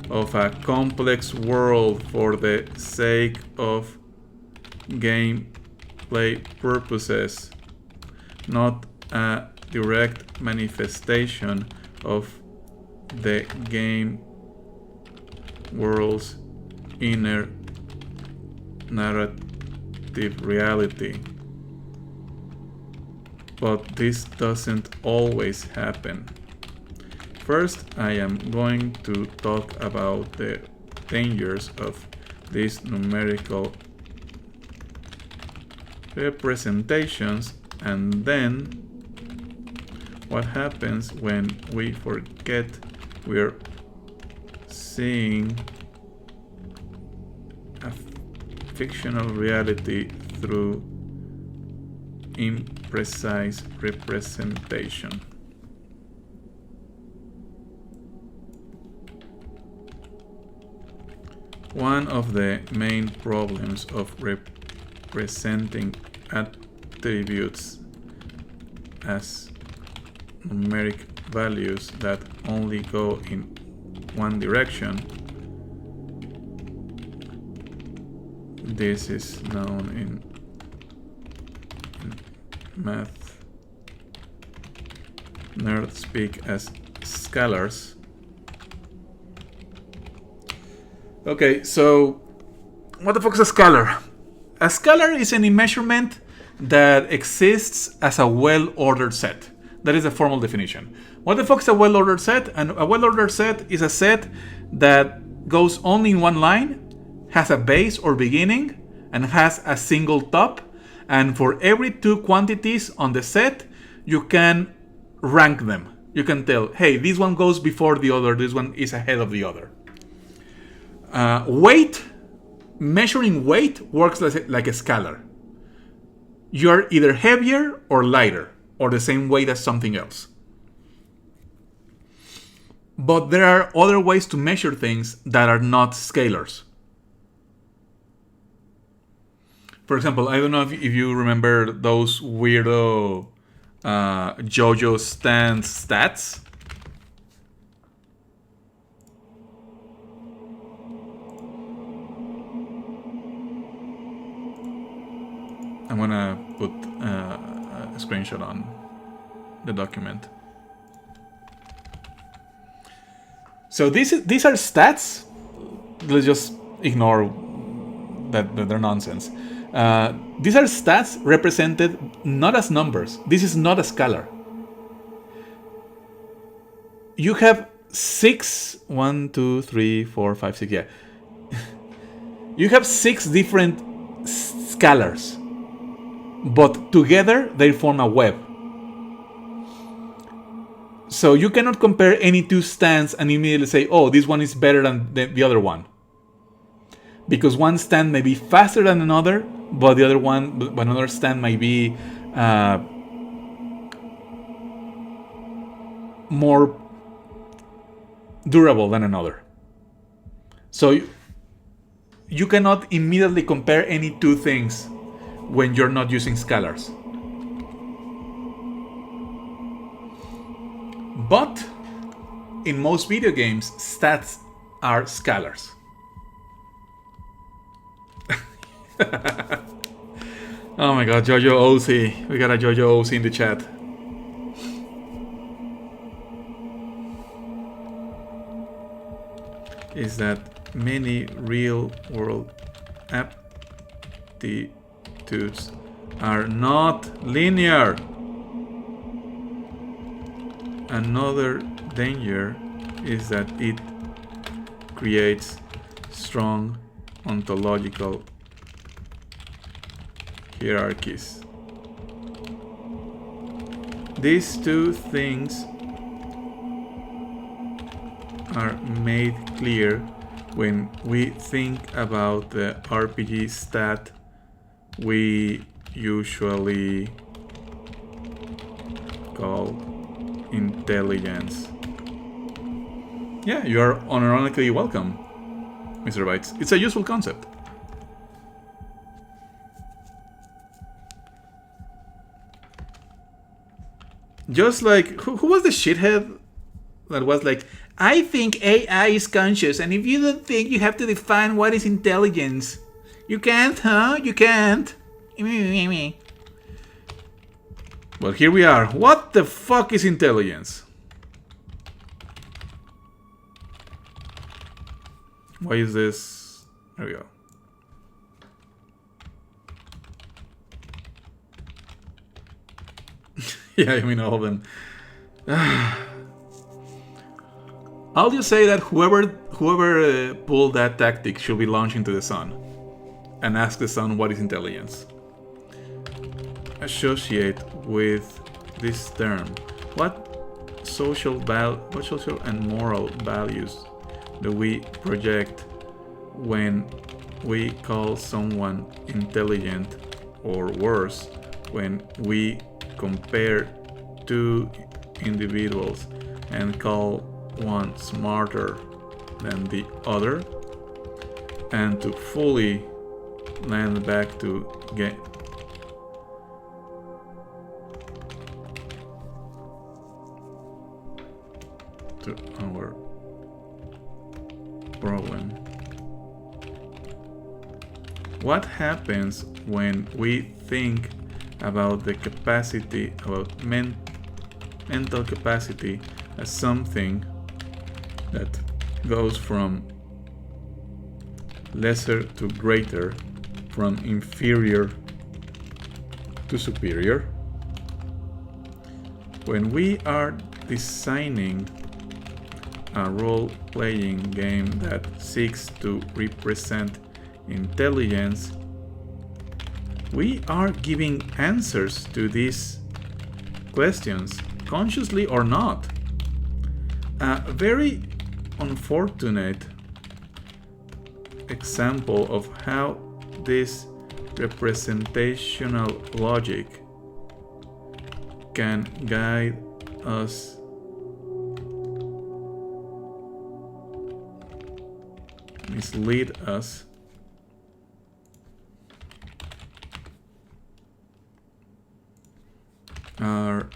of a complex world for the sake of gameplay purposes, not a direct manifestation of the game world's inner narrative reality. But this doesn't always happen. First, I am going to talk about the dangers of these numerical representations, and then what happens when we forget we're seeing a fictional reality through imprecise representation. One of the main problems of representing attributes as numeric values that only go in one direction, this is known in math nerd speak as scalars. Okay, so what the fuck is a scalar? A scalar is any measurement that exists as a well-ordered set. That is a formal definition. What the fuck is a well-ordered set? And a well-ordered set is a set that goes only in one line, has a base or beginning, and has a single top. And for every two quantities on the set, you can rank them. You can tell, hey, this one goes before the other, this one is ahead of the other. Weight, measuring weight works like a scalar. You're either heavier or lighter, or the same weight as something else. But there are other ways to measure things that are not scalars. For example, I don't know if you remember those weirdo JoJo stance stats. I'm gonna put a screenshot on the document. So these are stats. Let's just ignore that they're nonsense. These are stats represented not as numbers. This is not a scalar. You have 6, 1, 2, 3, 4, 5, 6. Yeah. You have 6 different scalars, but together they form a web. So you cannot compare any two stands and immediately say, oh, this one is better than the other one. Because one stand may be faster than another, but the other one, but another stand might be more durable than another. So you cannot immediately compare any two things when you're not using scalars. But in most video games, stats are scalars. Oh my god, Jojo OC. We got a Jojo OC in the chat. Is that many real-world aptitudes are not linear. Another danger is that it creates strong ontological hierarchies. These two things are made clear when we think about the RPG stat we usually call intelligence. Yeah, you are unironically welcome, Mr. Bytes. It's a useful concept. Just like, who was the shithead that was like, I think AI is conscious, and if you don't think, you have to define what is intelligence. You can't, huh? You can't. Well, here we are. What the fuck is intelligence? Why is this? There we go. Yeah, I mean all of them. I'll just say that whoever pulled that tactic should be launched into the sun and ask the sun what is intelligence. Associate with this term. What social and moral values do we project when we call someone intelligent, or worse, when we compare two individuals and call one smarter than the other? And to fully land back to get to our problem. What happens when we think about the capacity, about mental capacity, as something that goes from lesser to greater, from inferior to superior? When we are designing a role-playing game that seeks to represent intelligence, we are giving answers to these questions, consciously or not. A very unfortunate example of how this representational logic can guide us mislead us are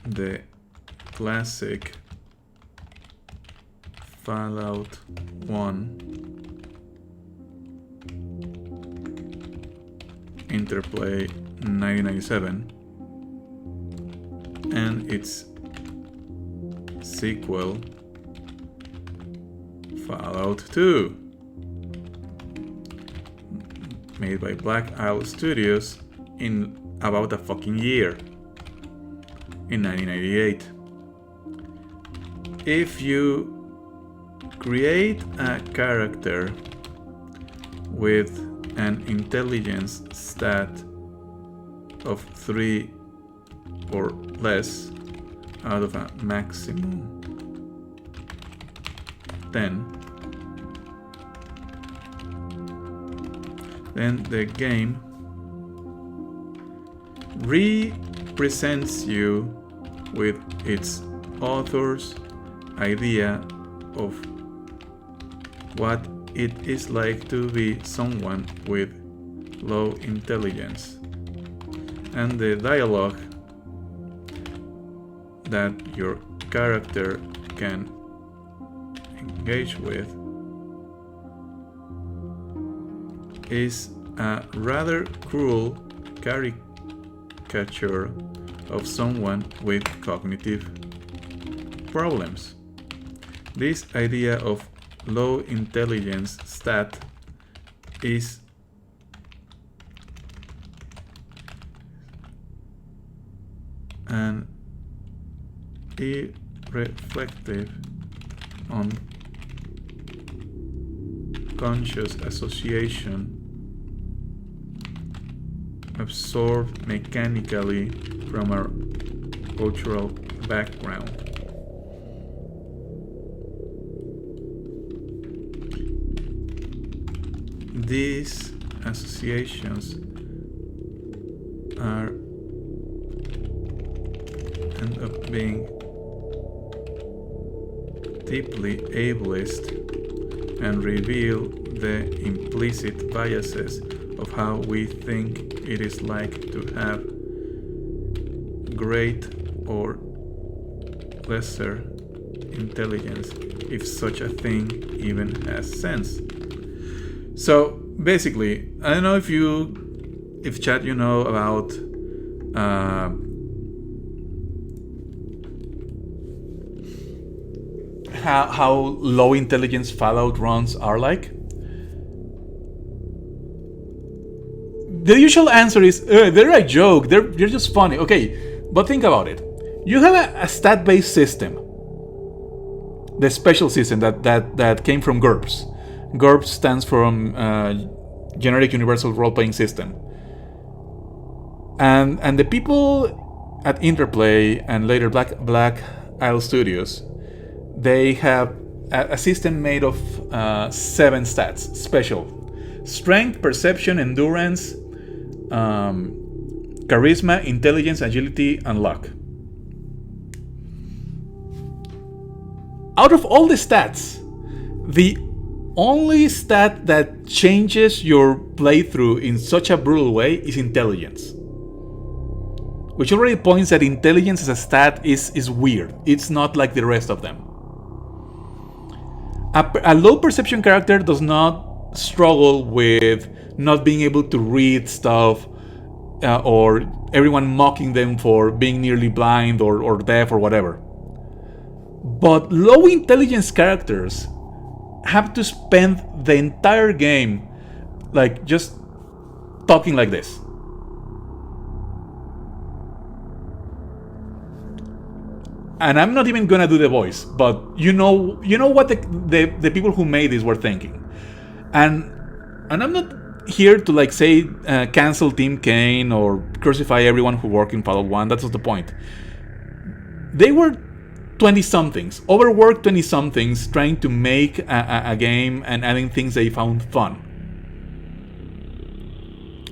the classic Fallout 1 Interplay 1997 and its sequel Fallout 2, made by F.A.T.A.L Studios in about a fucking year, in 1998. If you create a character with an intelligence stat of 3 or less out of a maximum 10, then the game represents you with its author's idea of what it is like to be someone with low intelligence, and the dialogue that your character can engage with is a rather cruel caricature of someone with cognitive problems. This idea of low intelligence stat is an irreflective on conscious association absorbed mechanically from our cultural background. These associations end up being deeply ableist and reveal the implicit biases of how we think it is like to have great or lesser intelligence, if such a thing even has sense. So basically, I don't know if chat, you know about how low intelligence Fallout runs are like. The usual answer is they're a joke. They're just funny. Okay, but think about it. You have a stat-based system, the special system that came from GURPS. GURPS stands for Generic Universal Role-Playing System. And the people at Interplay and later F.A.T.A.L Studios, they have a system made of 7 stats, special: strength, perception, endurance, charisma, intelligence, agility, and luck. Out of all the stats, the only stat that changes your playthrough in such a brutal way is intelligence. Which already points that intelligence as a stat is weird. It's not like the rest of them. A low perception character does not struggle with not being able to read stuff, or everyone mocking them for being nearly blind or deaf or whatever. But low intelligence characters have to spend the entire game like just talking like this. And I'm not even gonna do the voice, but you know what the people who made this were thinking. And I'm not here to like say cancel Team Kane or crucify everyone who worked in Fallout 1. That's not the point. They were 20-somethings, overworked 20-somethings, trying to make a game and adding things they found fun.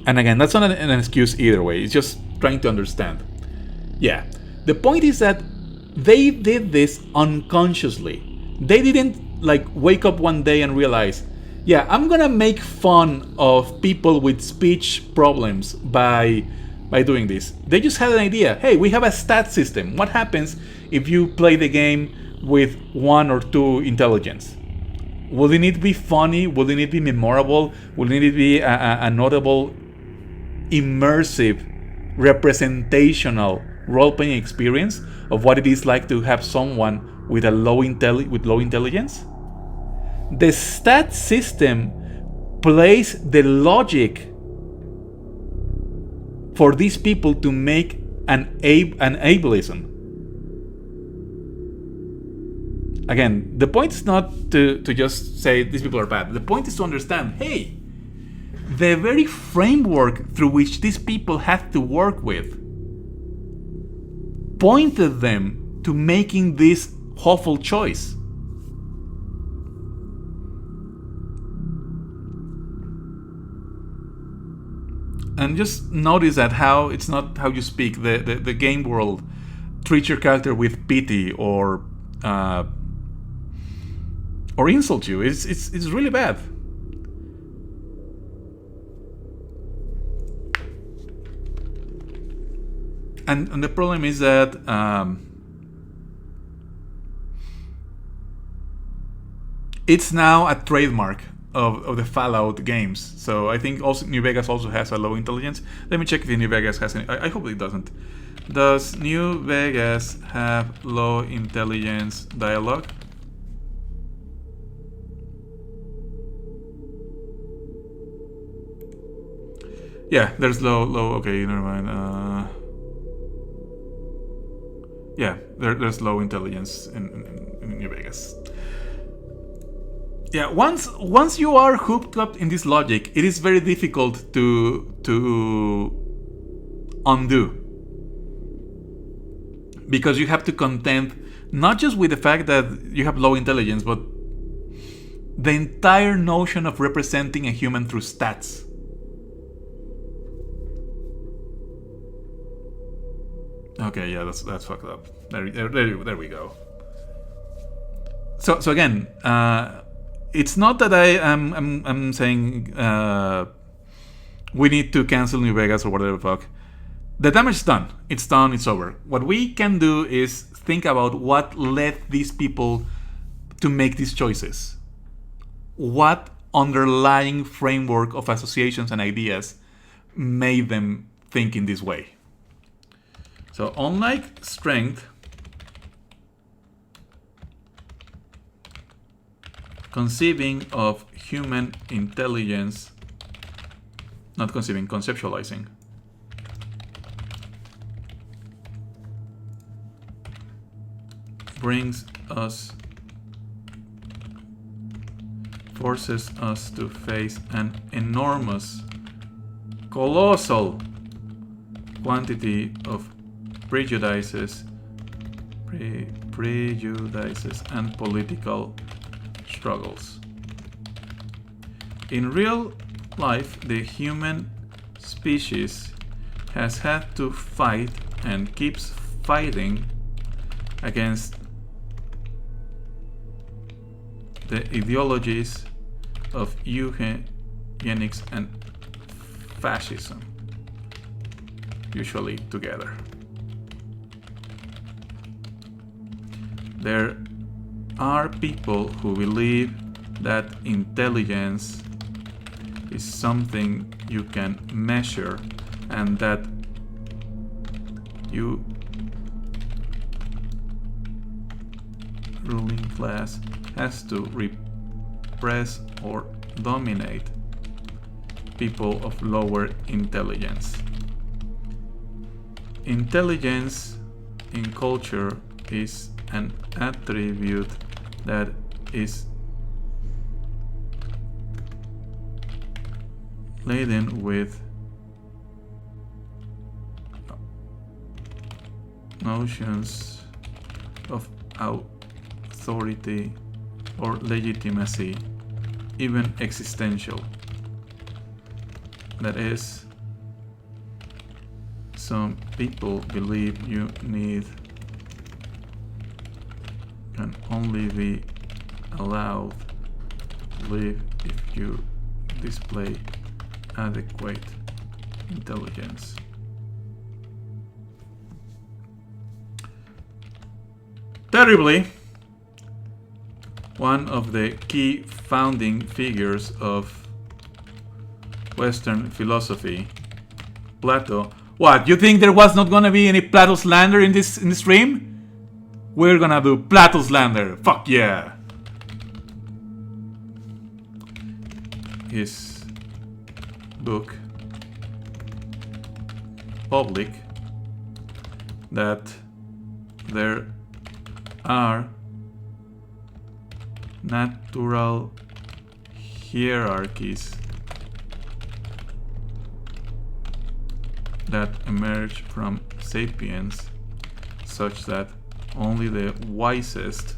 And again, that's not an excuse either way. It's just trying to understand. Yeah, the point is that they did this unconsciously. They didn't like wake up one day and realize, yeah, I'm gonna make fun of people with speech problems by doing this. They just had an idea. Hey, we have a stat system. What happens if you play the game with 1 or 2 intelligence? Will it need to be funny? Will it need to be memorable? Will it need to be a notable immersive, representational role-playing experience of what it is like to have someone with low intelligence. The stat system plays the logic for these people to make an ableism. Again, the point is not to just say these people are bad. The point is to understand, hey, the very framework through which these people had to work with pointed them to making this awful choice. And just notice that how it's not how you speak. The game world treats your character with pity or insult you. It's really bad. And the problem is that it's now a trademark of the Fallout games. So I think also New Vegas also has a low intelligence. Let me check if New Vegas has any. I hope it doesn't. Does New Vegas have low intelligence dialogue? Yeah, there's low. Okay, never mind. Yeah, there's low intelligence in New Vegas. Yeah, once you are hooked up in this logic, it is very difficult to undo, because you have to contend not just with the fact that you have low intelligence, but the entire notion of representing a human through stats. Okay, yeah, that's fucked up. There we go. So again, it's not that I'm saying we need to cancel New Vegas or whatever the fuck. The damage is done. It's done. It's over. What we can do is think about what led these people to make these choices. What underlying framework of associations and ideas made them think in this way. So unlike strength, conceiving of human intelligence, not conceiving, conceptualizing, forces us to face an enormous, colossal quantity of prejudices and political struggles. In real life, the human species has had to fight and keeps fighting against the ideologies of eugenics and fascism, usually together. There are people who believe that intelligence is something you can measure and that you ruling class has to repress or dominate people of lower intelligence. Intelligence in culture is an attribute that is laden with notions of authority or legitimacy, even existential. That is, some people believe you need can only be allowed to live if you display adequate intelligence. Terribly, one of the key founding figures of Western philosophy, Plato. What? You think there was not gonna be any Plato slander in this stream? We're gonna do Plato slander. Fuck yeah. His book public that there are natural hierarchies that emerge from sapiens, such that only the wisest,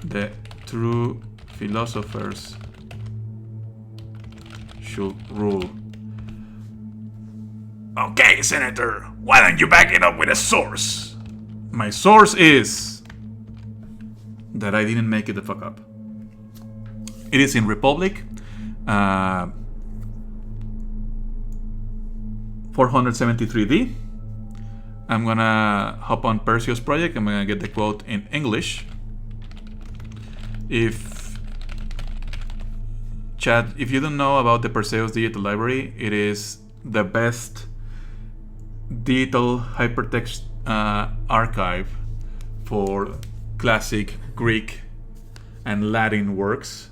the true philosophers, should rule. Okay, Senator, why don't you back it up with a source? My source is that I didn't make it the fuck up. It is in Republic 473D. I'm gonna hop on Perseus project. I'm gonna get the quote in English. If you don't know about the Perseus digital library, it is the best digital hypertext archive for classic Greek and Latin works.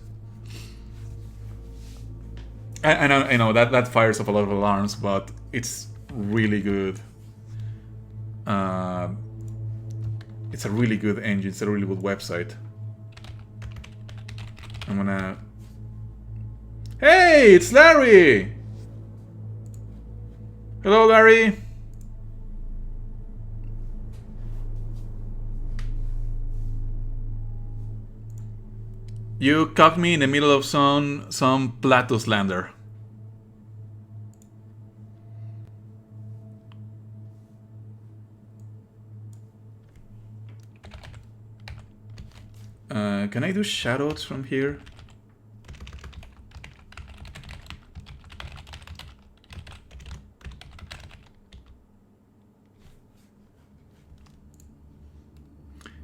I know that fires off a lot of alarms, but it's really good. It's a really good engine. It's a really good website. I'm gonna... Hey, it's Larry! Hello, Larry. You caught me in the middle of some Plato slander. Can I do shoutouts from here?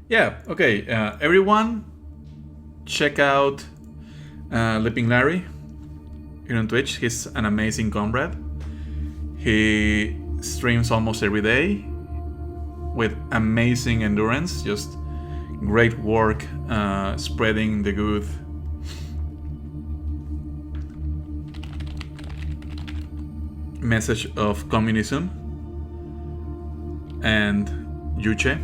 Yeah, okay. Everyone, check out Leaping Larry here on Twitch. He's an amazing comrade. He streams almost every day with amazing endurance. Just great work spreading the good message of communism and Yuche.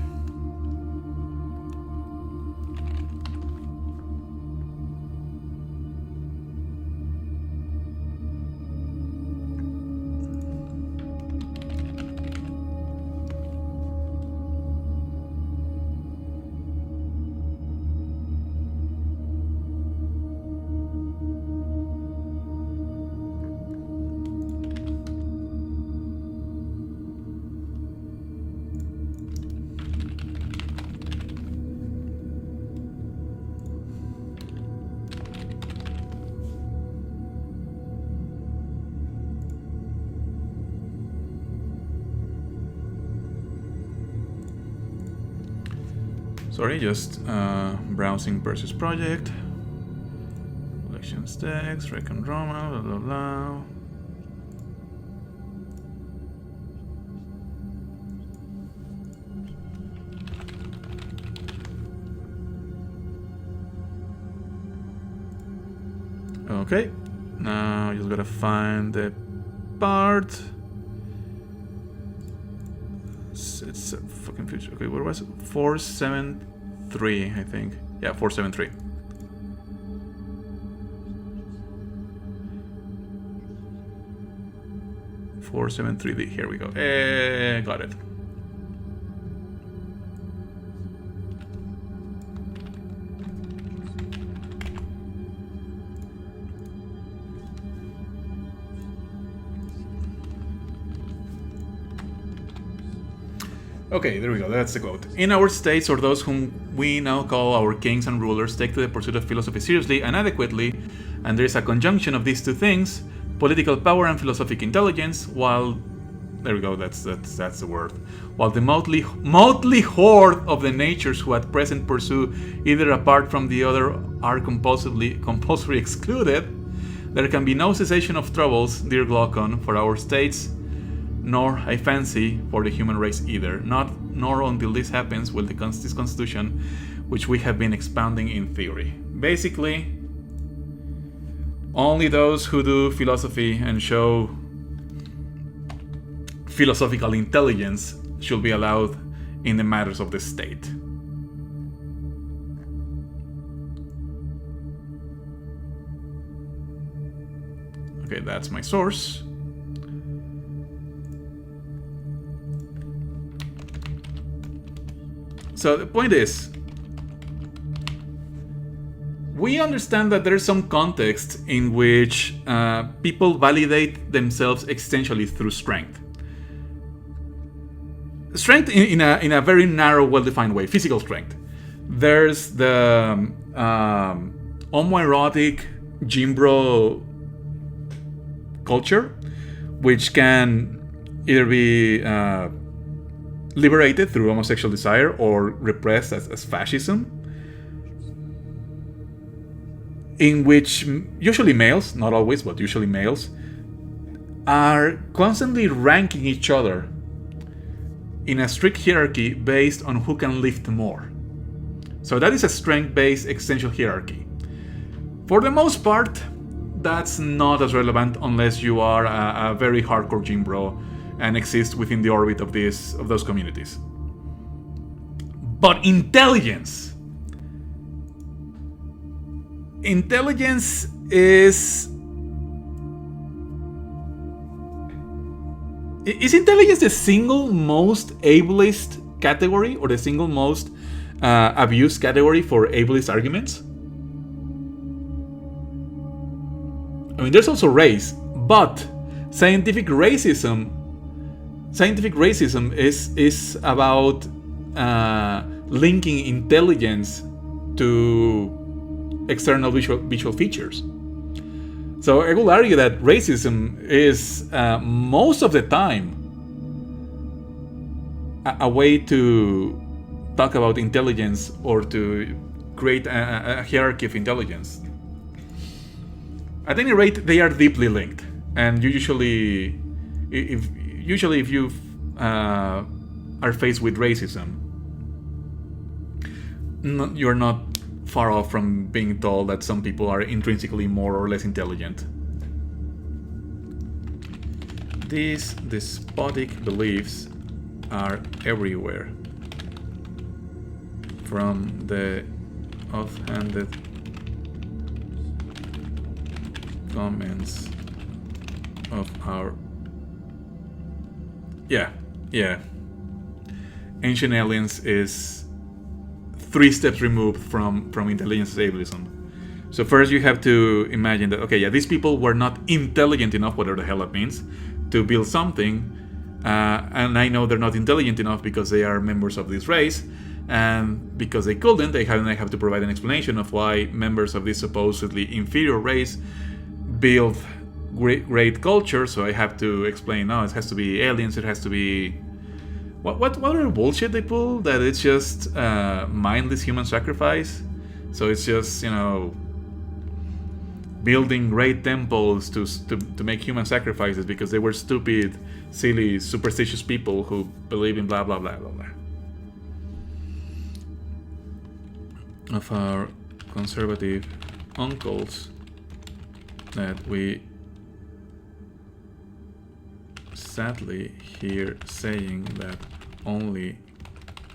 Sorry, just browsing Perseus project. Collections text, Recon Roma, blah blah blah. Okay, now just gotta find the part. It's a fucking future. Okay, where was it? 473, I think. Yeah, 473. Here we go. Got it. Okay, there we go, that's the quote. In our states, or those whom we now call our kings and rulers, take to the pursuit of philosophy seriously and adequately, and there is a conjunction of these two things, political power and philosophic intelligence, while... There we go, that's the word. While the motley horde of the natures who at present pursue either apart from the other are compulsory excluded, There can be no cessation of troubles, dear Glaucon, for our states, nor, I fancy, for the human race either. Nor until this happens will this constitution, which we have been expounding in theory. Basically, only those who do philosophy and show philosophical intelligence should be allowed in the matters of the state. Okay, that's my source. So the point is, we understand that there's some context in which people validate themselves existentially through strength. Strength in a very narrow, well-defined way, physical strength. There's the homoerotic gym bro culture, which can either be liberated through homosexual desire or repressed as fascism, in which usually males, not always, but usually males, are constantly ranking each other in a strict hierarchy based on who can lift more. So that is a strength-based existential hierarchy. For the most part, that's not as relevant unless you are a very hardcore gym bro and exist within the orbit of those communities. But intelligence is intelligence the single most ableist category, or the single most abused category for ableist arguments? I mean, there's also race, but scientific racism is about linking intelligence to external visual features. So I will argue that racism is most of the time a way to talk about intelligence or to create a hierarchy of intelligence. At any rate, they are deeply linked, and you usually if you are faced with racism, you're not far off from being told that some people are intrinsically more or less intelligent. These despotic beliefs are everywhere, from the offhanded comments of our Ancient Aliens is 3 steps removed from intelligence ableism. So first you have to imagine that, these people were not intelligent enough, whatever the hell that means, to build something, and I know they're not intelligent enough because they are members of this race, and because they couldn't, I have to provide an explanation of why members of this supposedly inferior race build great culture. So I have to explain, no, it has to be aliens, it has to be what other bullshit they pull, that it's just mindless human sacrifice. So it's just, building great temples to make human sacrifices because they were stupid, silly, superstitious people who believe in blah blah blah blah blah. Of our conservative uncles that we sadly hear saying that only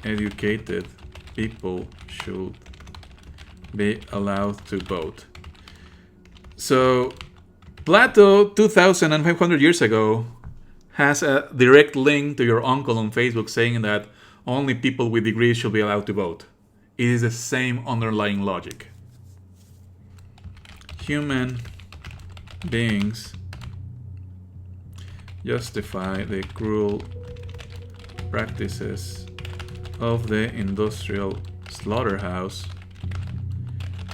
educated people should be allowed to vote. So Plato 2,500 years ago has a direct link to your uncle on Facebook saying that only people with degrees should be allowed to vote. It is the same underlying logic. Human beings justify the cruel practices of the industrial slaughterhouse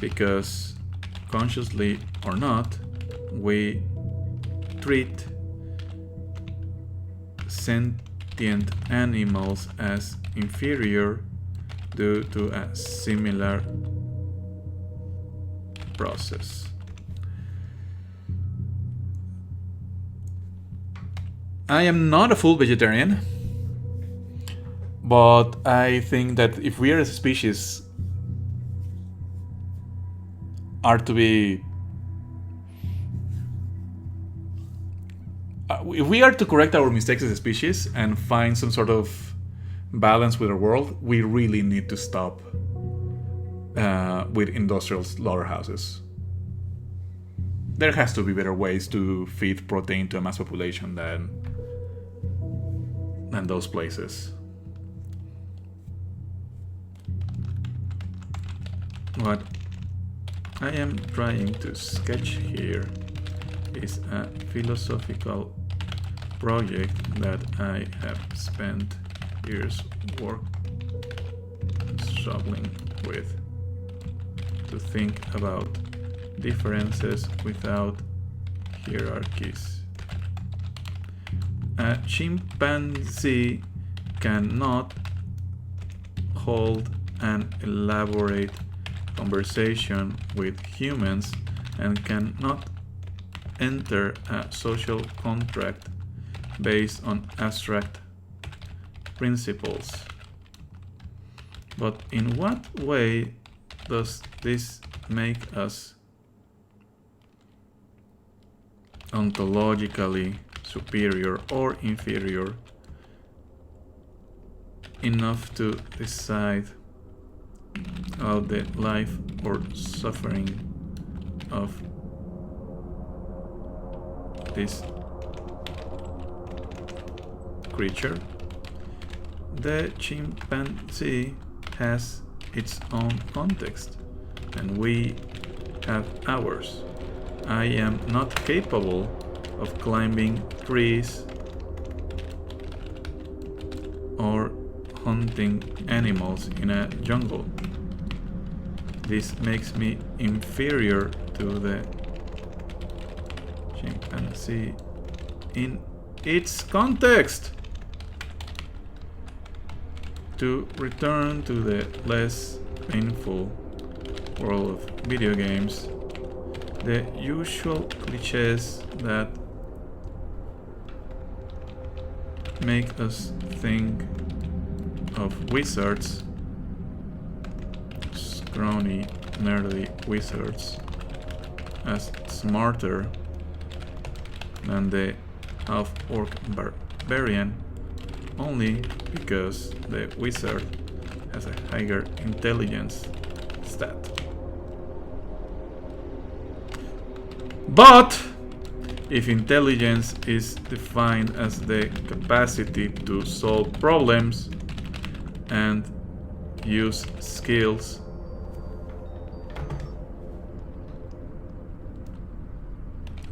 because, consciously or not, we treat sentient animals as inferior due to a similar process. I am not a full vegetarian, but I think that if we as a species are to be, if we are to correct our mistakes as a species and find some sort of balance with our world, we really need to stop with industrial slaughterhouses. There has to be better ways to feed protein to a mass population than those places. What I am trying to sketch here is a philosophical project that I have spent years struggling with, to think about differences without hierarchies. A chimpanzee cannot hold an elaborate conversation with humans and cannot enter a social contract based on abstract principles. But in what way does this make us ontologically superior or inferior enough to decide about the life or suffering of this creature? The chimpanzee has its own context, and we have ours. I am not capable of climbing trees or hunting animals in a jungle. This makes me inferior to the chimpanzee in its context. To return to the less painful world of video games, the usual cliches that make us think of wizards, scrawny, nerdy wizards, as smarter than the half-orc barbarian, only because the wizard has a higher intelligence stat. But if intelligence is defined as the capacity to solve problems and use skills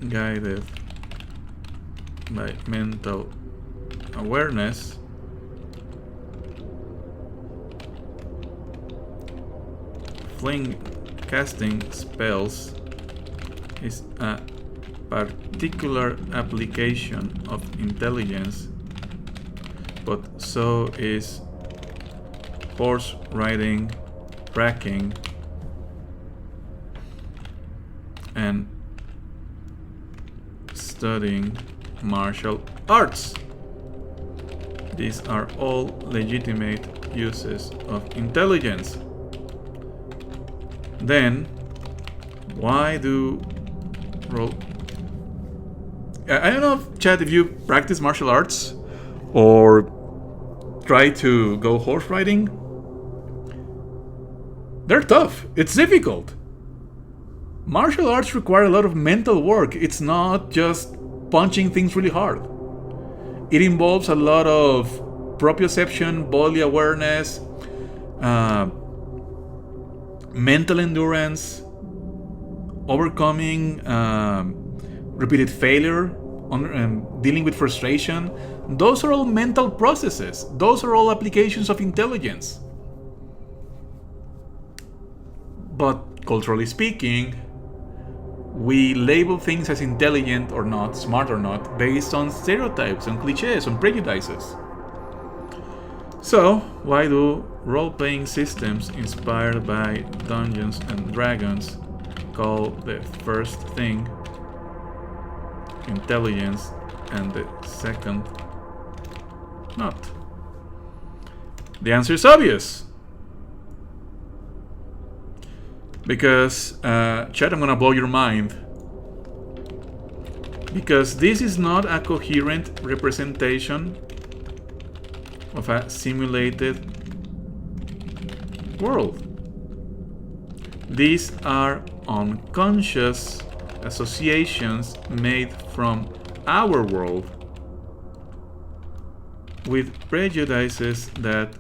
guided by mental awareness, casting spells is a particular application of intelligence, but so is horse riding, tracking, and studying martial arts. These are all legitimate uses of intelligence. Then, why do I don't know, Chad, if you practice martial arts or try to go horse riding. They're tough. It's difficult. Martial arts require a lot of mental work. It's not just punching things really hard. It involves a lot of proprioception, bodily awareness, mental endurance, overcoming repeated failure, dealing with frustration. Those are all mental processes. Those are all applications of intelligence. But culturally speaking, we label things as intelligent or not, smart or not, based on stereotypes, on cliches, on prejudices. So, why do role-playing systems inspired by Dungeons and Dragons call the first thing intelligence and the second not? The answer is obvious. Because, chat, I'm gonna blow your mind. Because this is not a coherent representation of a simulated world. These are unconscious associations made from our world with prejudices that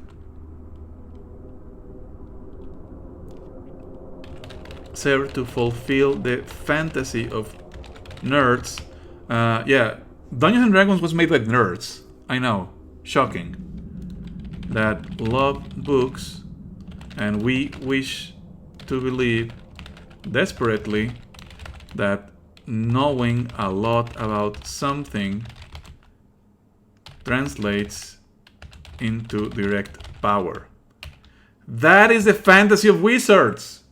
serve to fulfill the fantasy of nerds. Yeah, Dungeons and Dragons was made by nerds. I know, shocking. That love books, and we wish to believe desperately that knowing a lot about something translates into direct power. That is the fantasy of wizards.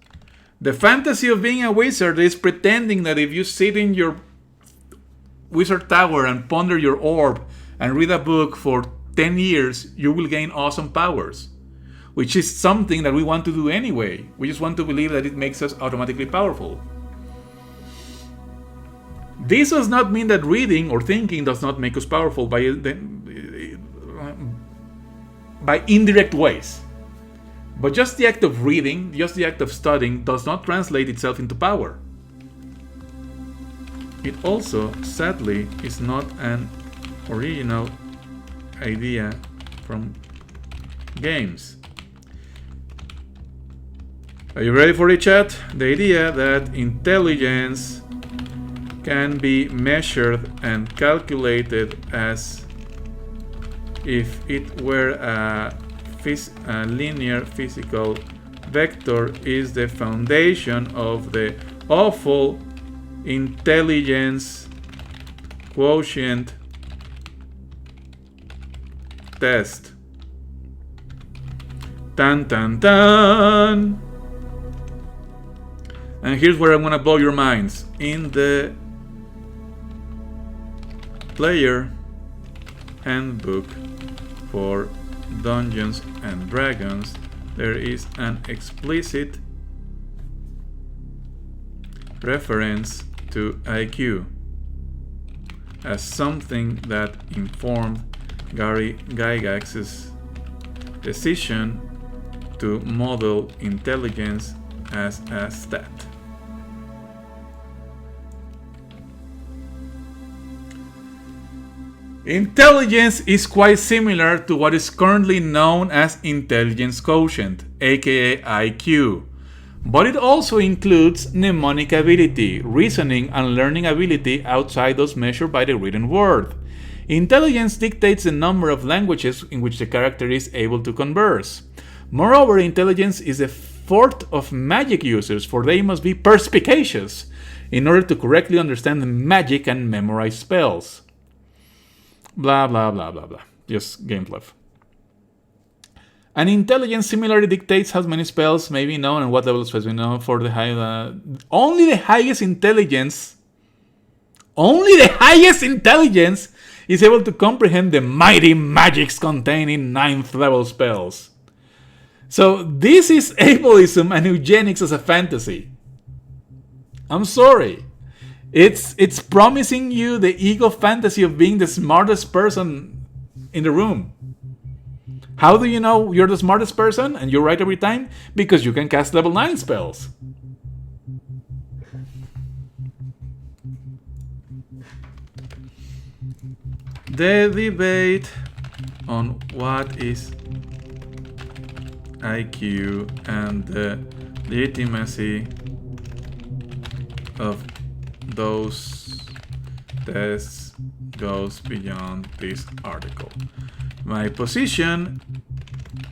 The fantasy of being a wizard is pretending that if you sit in your wizard tower and ponder your orb and read a book for 10 years, you will gain awesome powers. Which is something that we want to do anyway. We just want to believe that it makes us automatically powerful. This does not mean that reading or thinking does not make us powerful by indirect ways. But just the act of reading, just the act of studying, does not translate itself into power. It also, sadly, is not an original idea from games. Are you ready for it, chat? The idea that intelligence can be measured and calculated as if it were a linear physical vector is the foundation of the awful intelligence quotient test. Tan tan tan! And here's where I'm gonna blow your minds. In the player handbook for Dungeons and Dragons, there is an explicit reference to IQ as something that informed Gary Gygax's decision to model intelligence as a stat. Intelligence is quite similar to what is currently known as intelligence quotient, aka IQ, but it also includes mnemonic ability, reasoning, and learning ability outside those measured by the written word. Intelligence dictates the number of languages in which the character is able to converse. Moreover, intelligence is a forte of magic users, for they must be perspicacious in order to correctly understand magic and memorize spells. Blah, blah, blah, blah, blah. Just game fluff. And intelligence similarly dictates how many spells may be known and what level of spells we know for the high... only the highest intelligence is able to comprehend the mighty magics contained in 9th level spells. So this is ableism and eugenics as a fantasy. I'm sorry. It's promising you the ego fantasy of being the smartest person in the room. How do you know you're the smartest person and you're right every time? Because you can cast level 9 spells. The debate on what is IQ and the legitimacy of those tests goes beyond this article. My position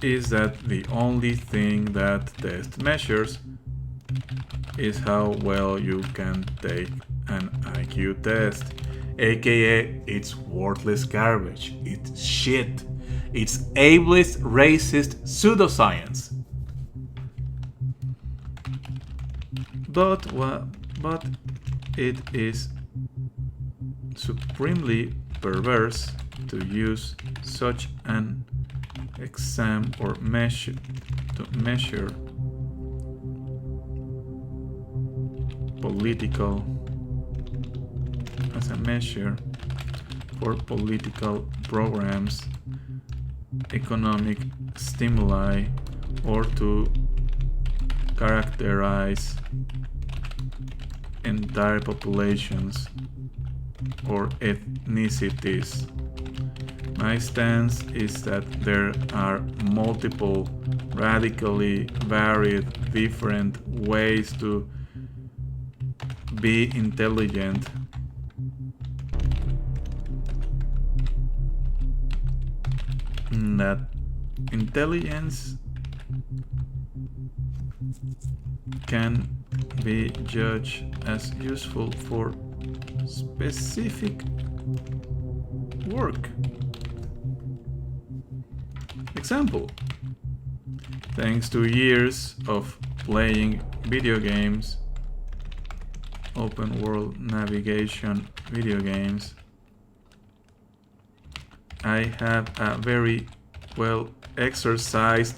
is that the only thing that test measures is how well you can take an IQ test, aka it's worthless garbage, it's shit, it's ableist, racist pseudoscience. But it is supremely perverse to use such an exam or measure to measure political as a measure for political programs, economic stimuli, or to characterize entire populations or ethnicities. My stance is that there are multiple radically varied different ways to be intelligent, that intelligence can be judged as useful for specific work. Example: thanks to years of playing video games, open world navigation video games, I have a very well exercised.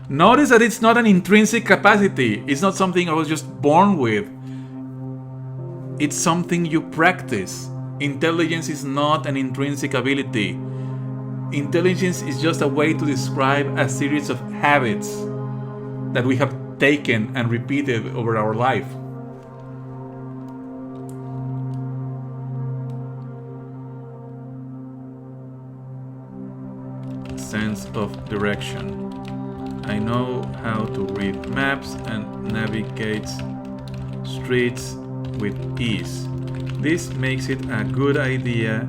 Notice that it's not an intrinsic capacity. It's not something I was just born with. It's something you practice. Intelligence is not an intrinsic ability. Intelligence is just a way to describe a series of habits that we have taken and repeated over our life. Sense of direction. I know how to read maps and navigate streets with ease. This makes it a good idea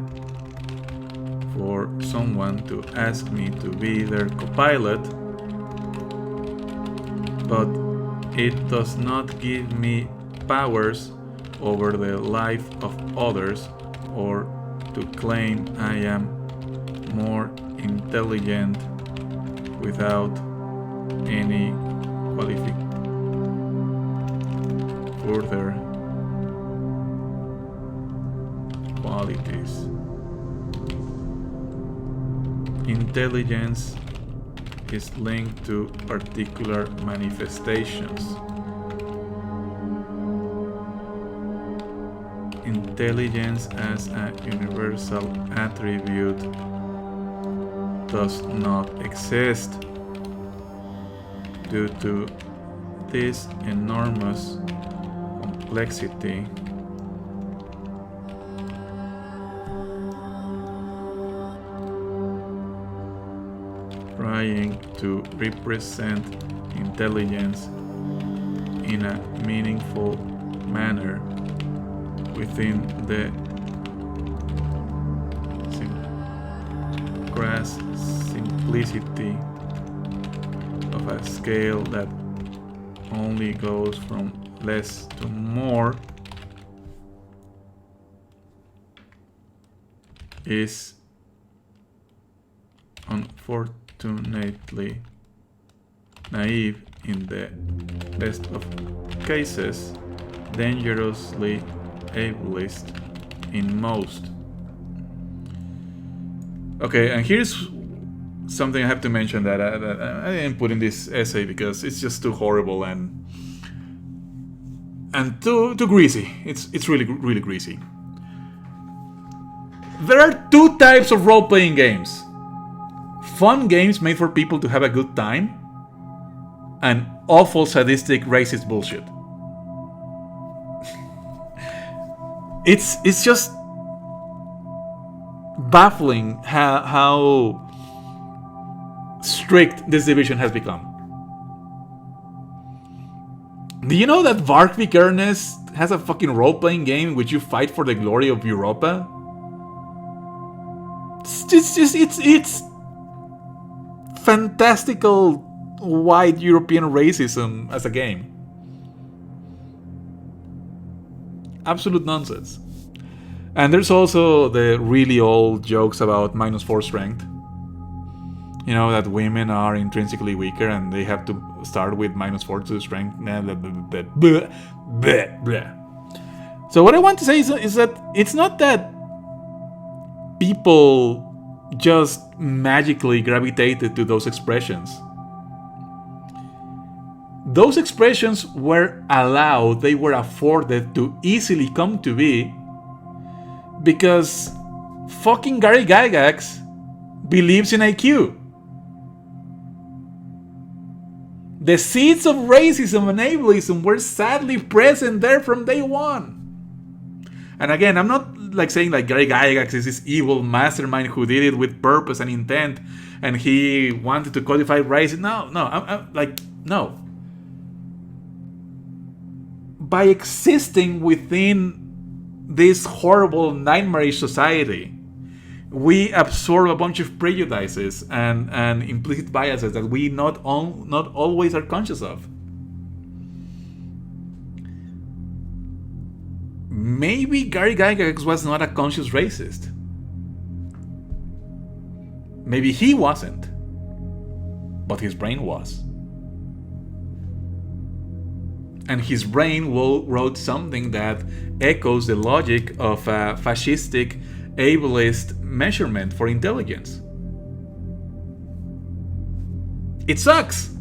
for someone to ask me to be their co-pilot, but it does not give me powers over the life of others or to claim I am more intelligent without any further qualities. Intelligence is linked to particular manifestations. Intelligence as a universal attribute does not exist due to this enormous complexity. Trying to represent intelligence in a meaningful manner within the crass simplicity of a scale that only goes from less to more is unfortunately naive in the best of cases, dangerously ableist in most. Okay, and here's something I have to mention that I didn't put in this essay because it's just too horrible and too greasy. It's really greasy. There are two types of role-playing games: fun games made for people to have a good time, and awful sadistic racist bullshit. It's just baffling how strict this division has become. Do you know that Varkvik Ernest has a fucking role-playing game in which you fight for the glory of Europa? It's fantastical white European racism as a game. Absolute nonsense. And there's also the really old jokes about -4 strength. You know, that women are intrinsically weaker and they have to start with -4 to strength. So what I want to say is that it's not that people just magically gravitated to those expressions. Those expressions were allowed, they were afforded to easily come to be because fucking Gary Gygax believes in IQ. The seeds of racism and ableism were sadly present there from day one. And again, I'm not like saying like Gary Gygax is this evil mastermind who did it with purpose and intent, and he wanted to codify racism. No. By existing within this horrible nightmarish society, we absorb a bunch of prejudices and implicit biases that we not always are conscious of. Maybe Gary Gygax was not a conscious racist. Maybe he wasn't, but his brain was. And his brain wrote something that echoes the logic of a fascistic, ableist measurement for intelligence. It sucks.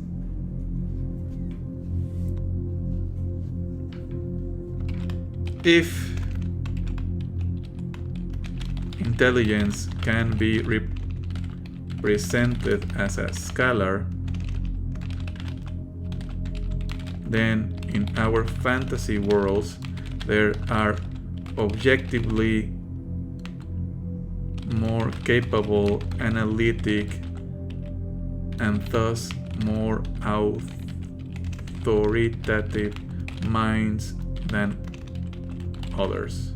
If intelligence can be represented as a scalar, then in our fantasy worlds there are objectively more capable, analytic, and thus more authoritative minds than others.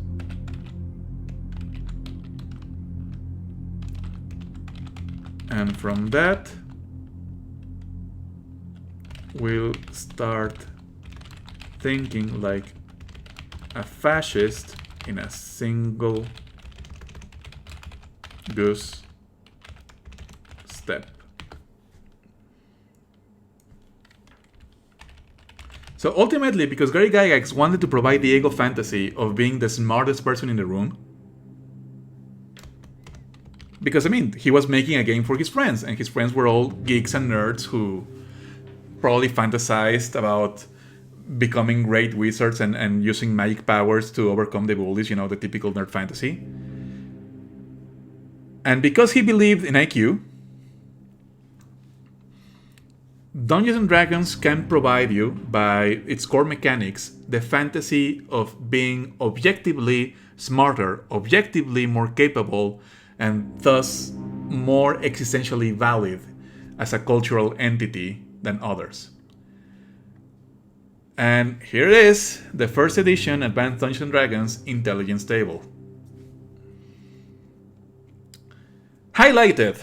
And from that, we'll start thinking like a fascist in a single goose step. So ultimately, because Gary Gygax wanted to provide the ego fantasy of being the smartest person in the room, because I mean, he was making a game for his friends, and his friends were all geeks and nerds who probably fantasized about becoming great wizards and using magic powers to overcome the bullies, the typical nerd fantasy. And because he believed in IQ, Dungeons and Dragons can provide you, by its core mechanics, the fantasy of being objectively smarter, objectively more capable, and thus more existentially valid as a cultural entity than others. And here it is, the first edition Advanced Dungeons and Dragons Intelligence Table. Highlighted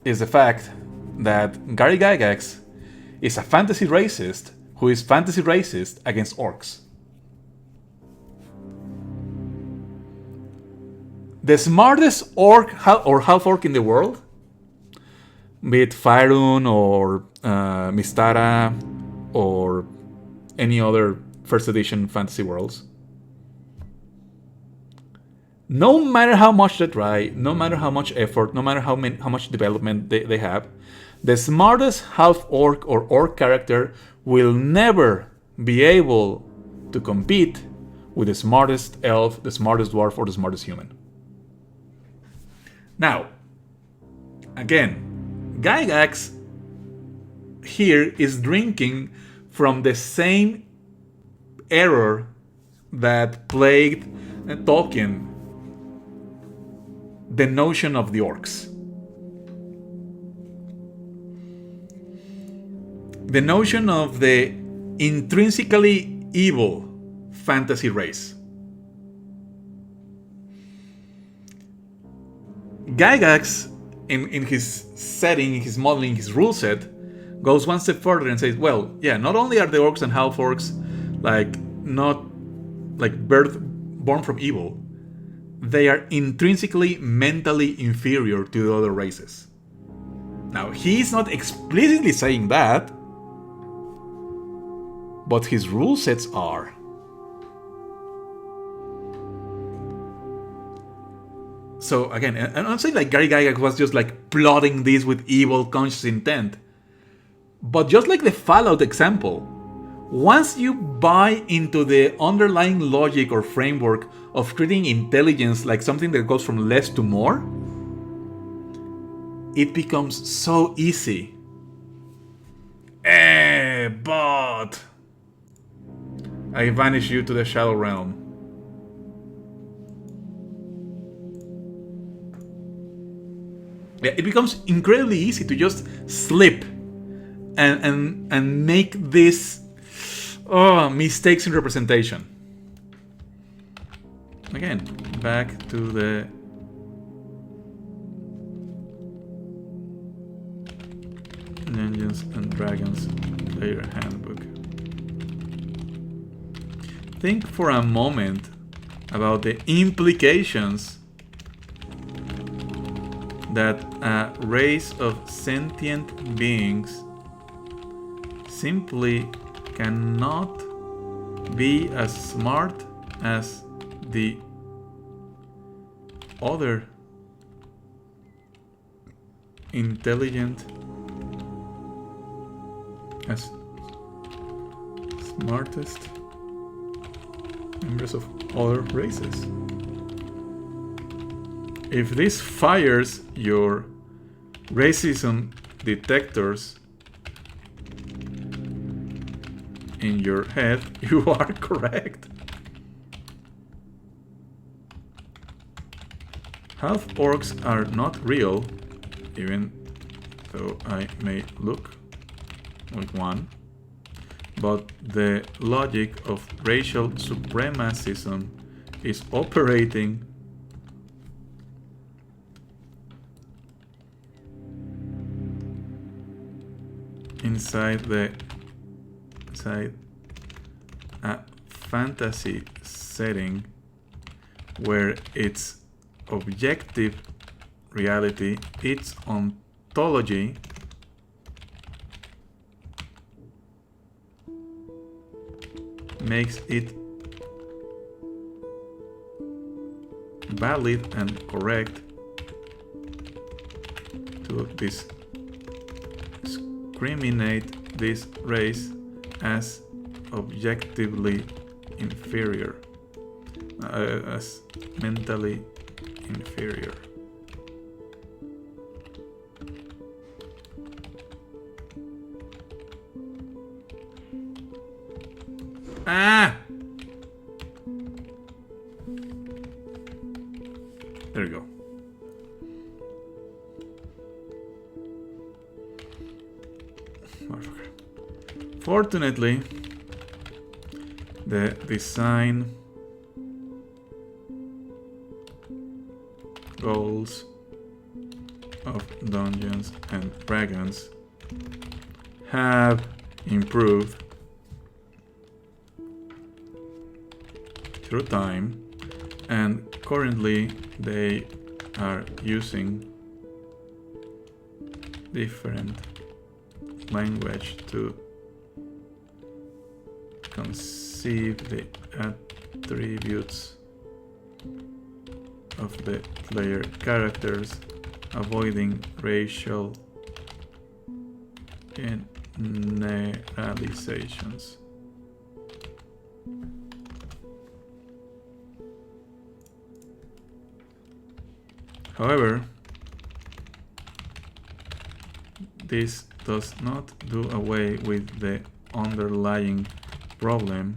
is the fact that Gary Gygax is a fantasy racist who is fantasy racist against orcs. The smartest orc or half-orc in the world, be it Faerun or Mystara or any other first edition fantasy worlds, no matter how much they try, no matter how much effort, no matter how much development they have, the smartest half-orc or orc character will never be able to compete with the smartest elf, the smartest dwarf, or the smartest human. Now, again, Gygax here is drinking from the same error that plagued Tolkien, the notion of the orcs. The notion of the intrinsically evil fantasy race. Gygax, in his setting, in his modeling, his rule set, goes one step further and says, well, yeah, not only are the orcs and half-orcs born from evil, they are intrinsically mentally inferior to the other races. Now, he's not explicitly saying that, but his rule sets are. So again, and I'm saying like Gary Gygax was just like plotting this with evil conscious intent. But just like the Fallout example, once you buy into the underlying logic or framework of treating intelligence like something that goes from less to more, it becomes so easy. But I vanish you to the shadow realm. Yeah, it becomes incredibly easy to just slip and make these mistakes in representation. Again, back to the Dungeons and Dragons player handbook. Think for a moment about the implications that a race of sentient beings simply cannot be as smart as the other intelligent, as smartest members of other races. If this fires your racism detectors in your head, you are correct. Half-orcs are not real, even though I may look like one. But the logic of racial supremacism is operating inside a fantasy setting where its objective reality, its ontology, makes it valid and correct to discriminate this race as objectively inferior, as mentally inferior. There we go. Fortunately, the design goals of Dungeons and Dragons have improved through time, and currently they are using different language to conceive the attributes of the player characters, avoiding racial generalizations. However, this does not do away with the underlying problem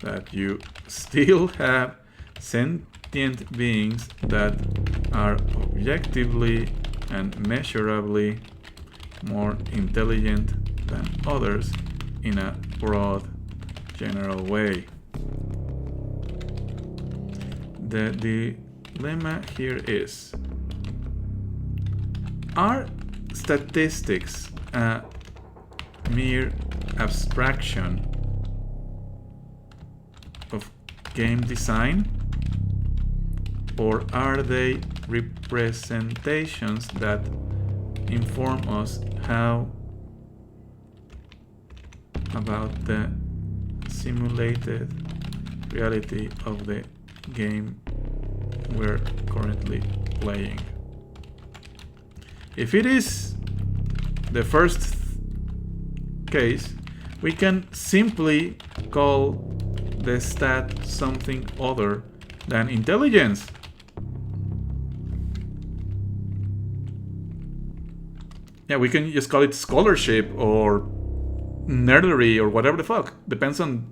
that you still have sentient beings that are objectively and measurably more intelligent than others in a broad, general way. The dilemma here is, are statistics a mere abstraction of game design, or are they representations that inform us how about the simulated reality of the game we're currently playing. If it is the first case, we can simply call the stat something other than intelligence. Yeah, we can just call it scholarship or nerdery or whatever the fuck. Depends on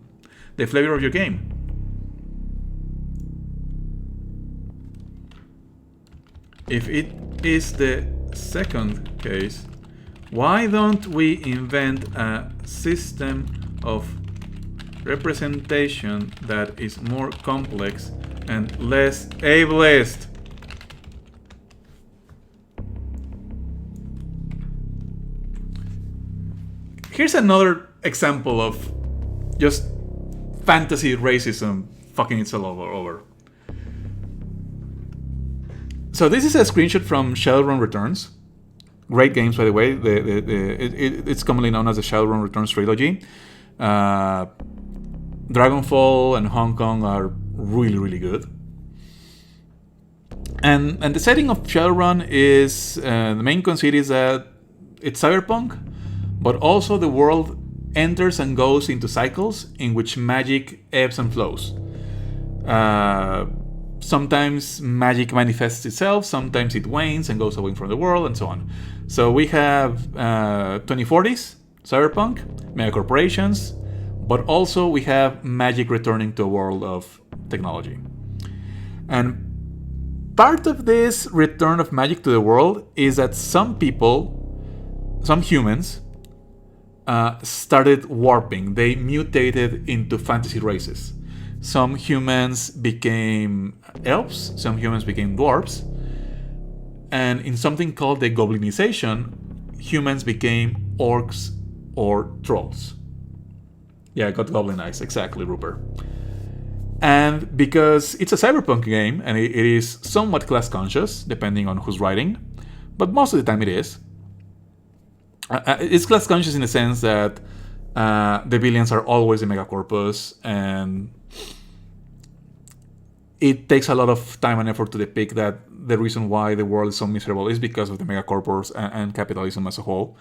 the flavor of your game. If it is the second case, why don't we invent a system of representation that is more complex and less ableist? Here's another example of just fantasy racism fucking itself over. So this is a screenshot from Shadowrun Returns. Great games, by the way. It's commonly known as the Shadowrun Returns trilogy. Dragonfall and Hong Kong are really, really good. And the setting of Shadowrun is the main conceit is that it's cyberpunk, but also the world enters and goes into cycles in which magic ebbs and flows. Sometimes magic manifests itself, sometimes it wanes and goes away from the world, and so on. So we have 2040s, cyberpunk, megacorporations, but also we have magic returning to a world of technology. And part of this return of magic to the world is that some people, some humans, started warping. They mutated into fantasy races. Some humans became elves, some humans became dwarves, and in something called the goblinization, humans became orcs or trolls. Yeah, I got goblinized, exactly, Rupert. And because it's a cyberpunk game, and it is somewhat class conscious, depending on who's writing, but most of the time it is. It's class conscious in the sense that the villains are always a megacorpus, and it takes a lot of time and effort to depict that the reason why the world is so miserable is because of the megacorpus and capitalism as a whole.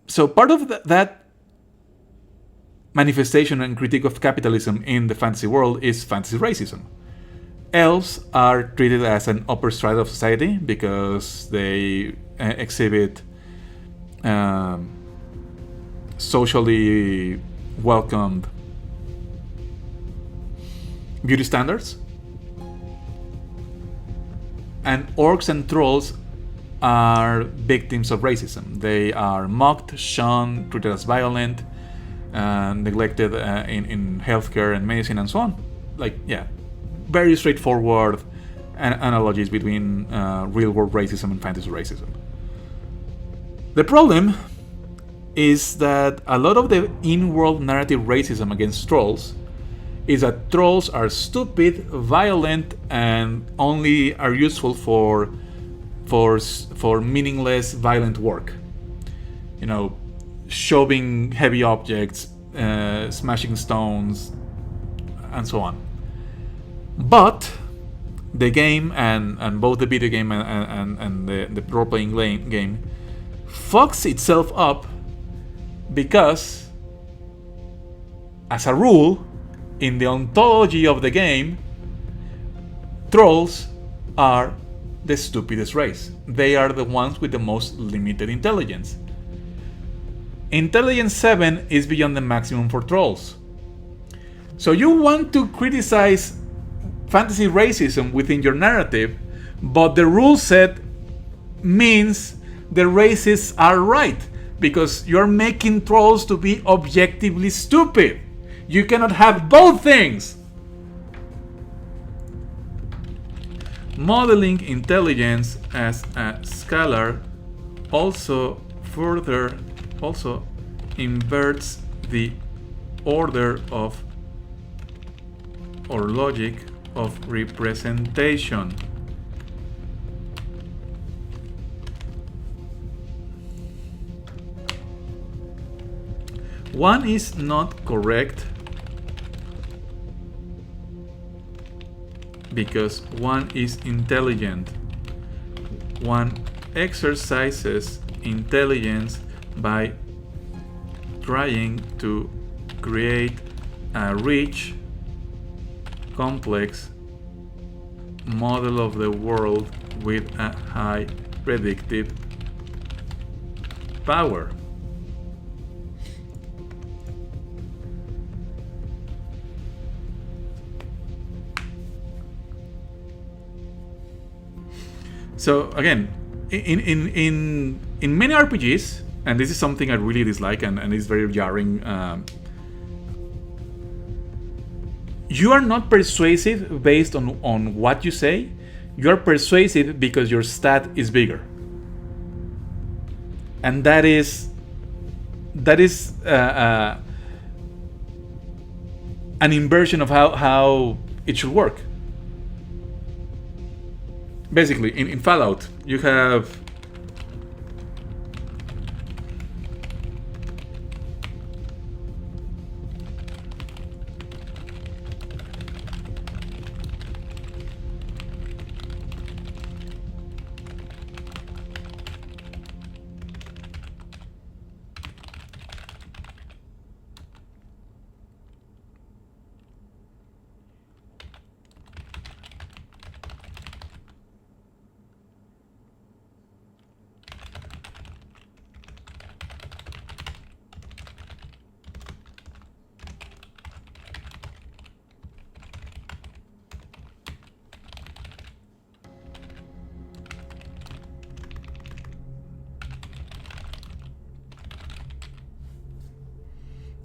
So part of that manifestation and critique of capitalism in the fantasy world is fantasy racism. Elves are treated as an upper strata of society because they exhibit socially welcomed beauty standards. And orcs and trolls are victims of racism. They are mocked, shunned, treated as violent, neglected in healthcare and medicine and so on. Like, yeah, very straightforward analogies between real-world racism and fantasy racism. The problem is that a lot of the in-world narrative racism against trolls is that trolls are stupid, violent, and only are useful for meaningless, violent work. You know, shoving heavy objects, smashing stones, and so on. But the game and both the video game and the role-playing game fucks itself up because, as a rule, in the ontology of the game, trolls are the stupidest race. They are the ones with the most limited intelligence. Intelligence 7 is beyond the maximum for trolls. So you want to criticize fantasy racism within your narrative, but the rule set means the racists are right, because you're making trolls to be objectively stupid. You cannot have both things. Modeling intelligence as a scalar also inverts the order of or logic of representation. One is not correct because one is intelligent. One exercises intelligence by trying to create a rich, complex model of the world with a high predictive power. So again, in many RPGs, and this is something I really dislike and is very jarring, you are not persuasive based on what you say. You are persuasive because your stat is bigger, and that is an inversion of how it should work. Basically, in Fallout, you have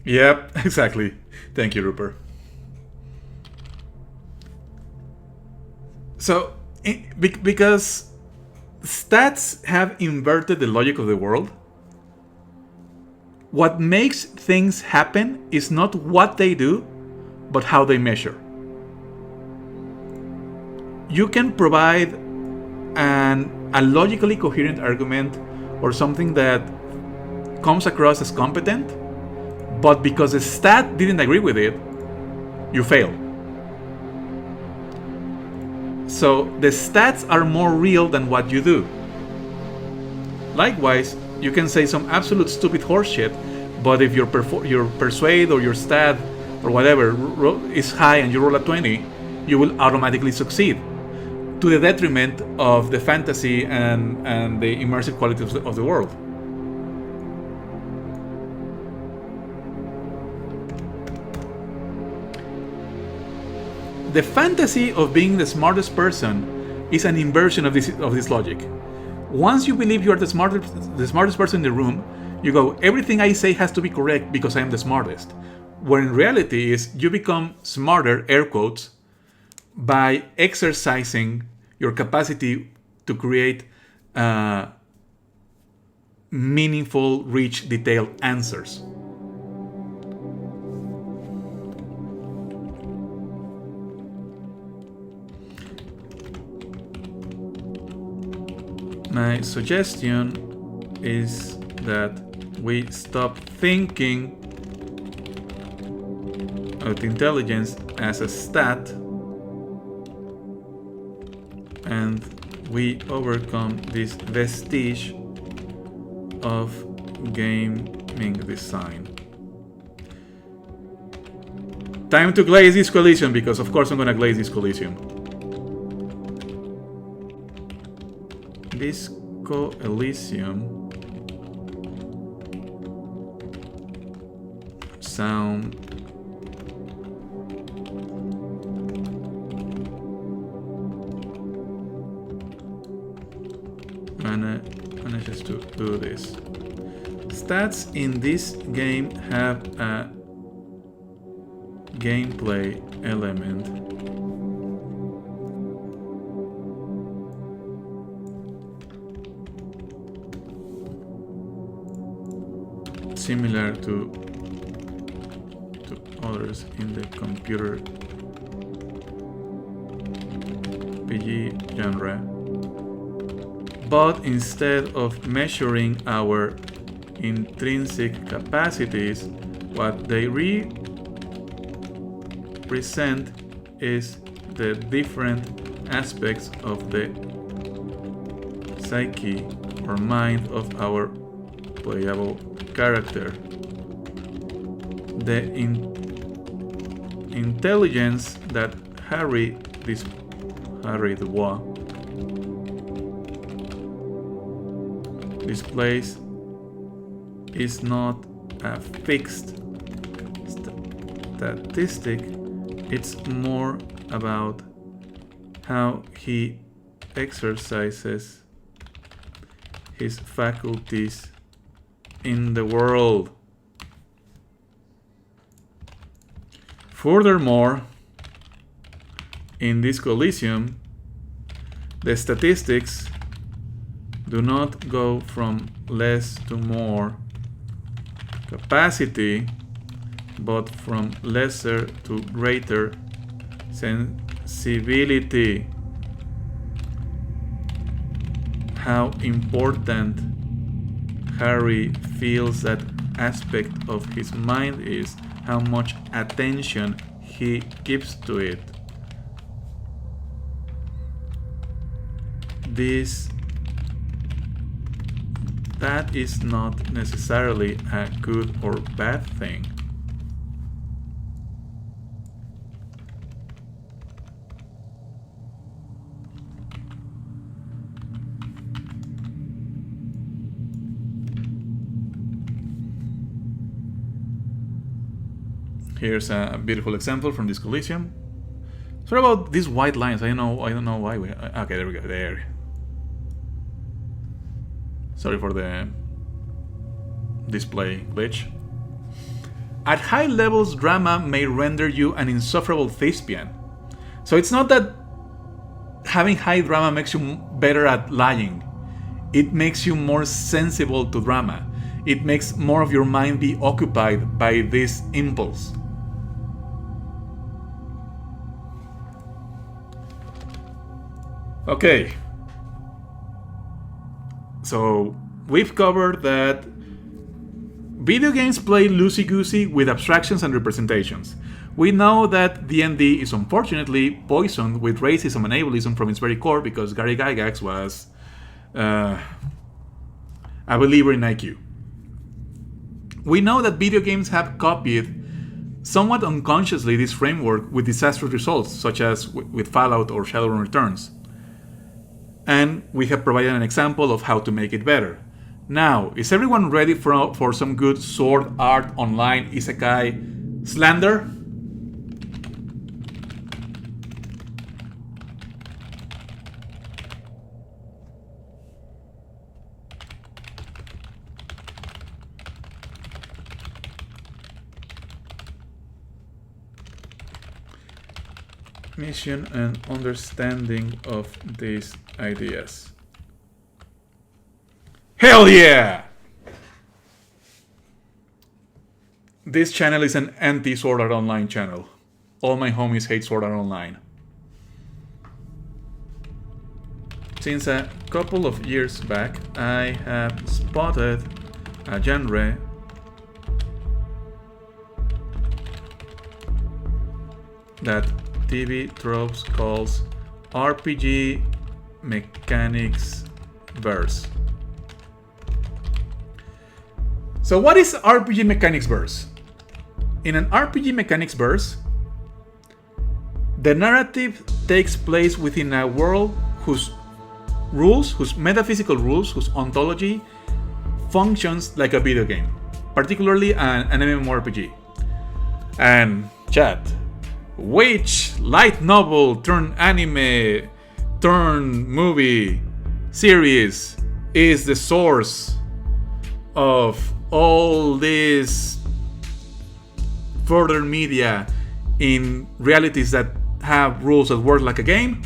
Yep, exactly. Thank you, Rupert. So, because stats have inverted the logic of the world, what makes things happen is not what they do, but how they measure. You can provide a logically coherent argument or something that comes across as competent, but because the stat didn't agree with it, you fail. So the stats are more real than what you do. Likewise, you can say some absolute stupid horseshit, but if your persuade or your stat or whatever is high and you roll a 20, you will automatically succeed, to the detriment of the fantasy and the immersive quality of the world. The fantasy of being the smartest person is an inversion of this logic. Once you believe you are the smartest person in the room, you go, everything I say has to be correct because I am the smartest. Where in reality is you become smarter, air quotes, by exercising your capacity to create meaningful, rich, detailed answers. My suggestion is that we stop thinking of intelligence as a stat and we overcome this vestige of gaming design. Time to glaze this Coliseum, because of course I'm gonna glaze this Coliseum. Disco Elysium sound manages to do this. Stats in this game have a gameplay element similar to others in the computer PG genre, but instead of measuring our intrinsic capacities, what they represent is the different aspects of the psyche or mind of our playable character. The intelligence that Harry Dubois displays is not a fixed statistic, it's more about how he exercises his faculties in the world. Furthermore, in this Coliseum, the statistics do not go from less to more capacity, but from lesser to greater sensibility. How important Harry feels that aspect of his mind is, how much attention he gives to it. That is not necessarily a good or bad thing. Here's a beautiful example from this Coliseum. Sorry about these white lines. I don't know why we. Okay, there we go. There. Sorry for the display glitch. At high levels, drama may render you an insufferable thespian. So it's not that having high drama makes you better at lying. It makes you more sensible to drama. It makes more of your mind be occupied by this impulse. Okay. So we've covered that video games play loosey-goosey with abstractions and representations. We know that D&D is unfortunately poisoned with racism and ableism from its very core because Gary Gygax was a believer in IQ. We know that video games have copied somewhat unconsciously this framework with disastrous results, such as with Fallout or Shadowrun Returns. And we have provided an example of how to make it better. Now, is everyone ready for some good sword art online isekai slander? Mission and understanding of these ideas. Hell yeah! This channel is an anti-Sword Art Online channel. All my homies hate Sword Art Online. Since a couple of years back, I have spotted a genre that TV Tropes calls RPG Mechanics Verse. So what is RPG Mechanics Verse? In an RPG Mechanics Verse, the narrative takes place within a world whose rules, whose metaphysical rules, whose ontology functions like a video game, particularly an MMORPG. And chat, which light novel turned anime turned movie series is the source of all this further media in realities that have rules that work like a game?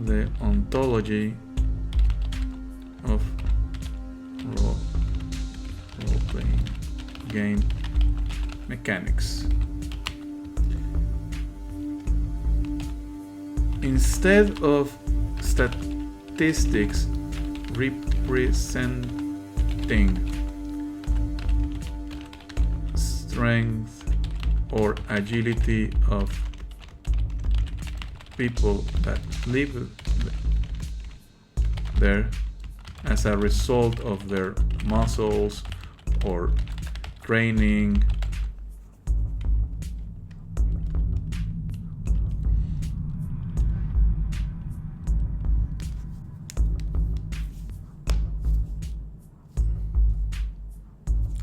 The ontology of role-playing game mechanics. Instead of statistics representing strength or agility of people that live there as a result of their muscles or training.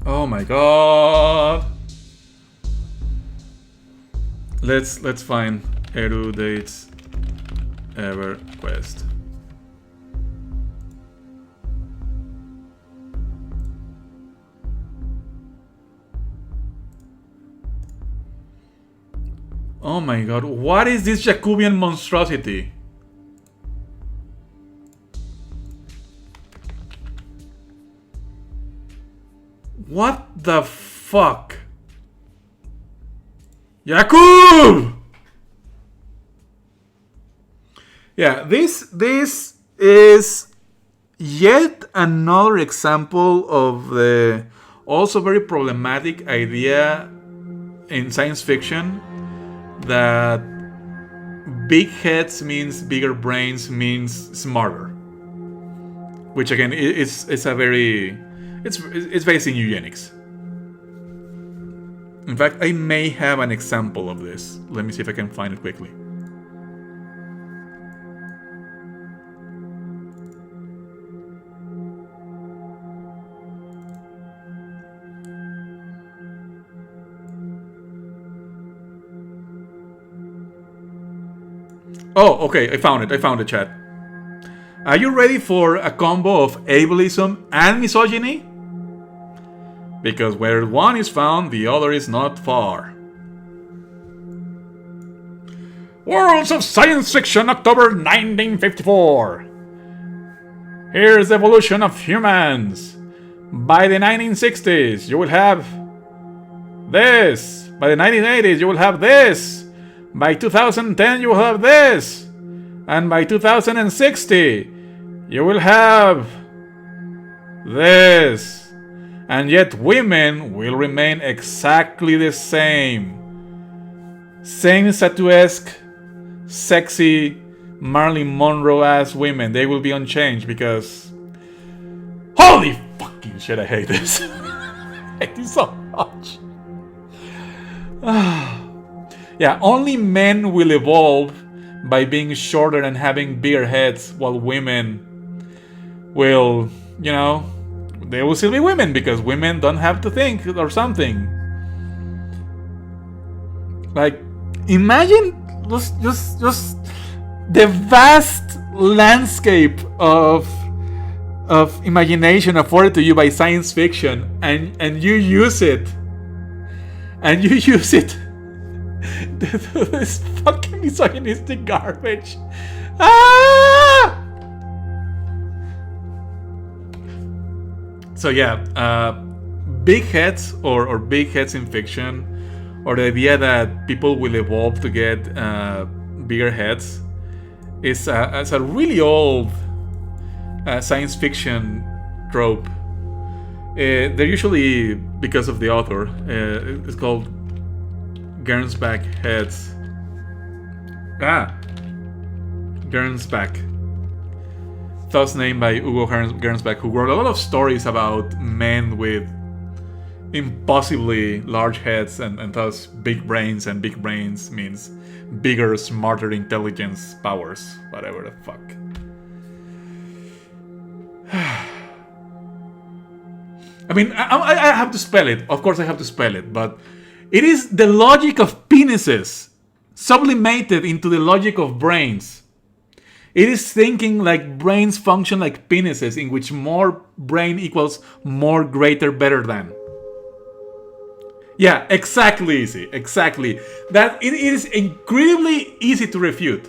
Oh my god. Let's find erudates EverQuest. Oh my god, what is this Jacobian monstrosity? What the fuck? Jakub! Yeah, this is yet another example of the also very problematic idea in science fiction that big heads means bigger brains means smarter, which again it's a very it's based in eugenics. In fact, I may have an example of this. Let me see if I can find it quickly. Oh, okay, I found it, chat. Are you ready for a combo of ableism and misogyny? Because where one is found, the other is not far. Worlds of Science Fiction, October 1954. Here's the evolution of humans. By the 1960s, you will have this. By the 1980s, you will have this. By 2010, you will have this. And by 2060, you will have this. And yet women will remain exactly the same. Same statuesque, sexy, Marilyn Monroe-ass women. They will be unchanged because... Holy fucking shit, I hate this. I hate this so much. Yeah, only men will evolve by being shorter and having bigger heads, while women will, you know, they will still be women because women don't have to think or something. Like, imagine just the vast landscape of imagination afforded to you by science fiction, and you use it. And you use it. This fucking misogynistic garbage. Ah! So yeah, big heads or big heads in fiction, or the idea that people will evolve to get bigger heads, is a really old science fiction trope. They're usually, because of the author, it's called Gernsback heads. Gernsback. Thus named by Hugo Gernsback, who wrote a lot of stories about men with impossibly large heads and thus big brains, and big brains means bigger, smarter intelligence powers, whatever the fuck. I mean, I have to spell it. Of course I have to spell it, but it is the logic of penises sublimated into the logic of brains. It is thinking like brains function like penises, in which more brain equals more, greater, better than. Yeah, exactly, easy. Exactly. That it is incredibly easy to refute.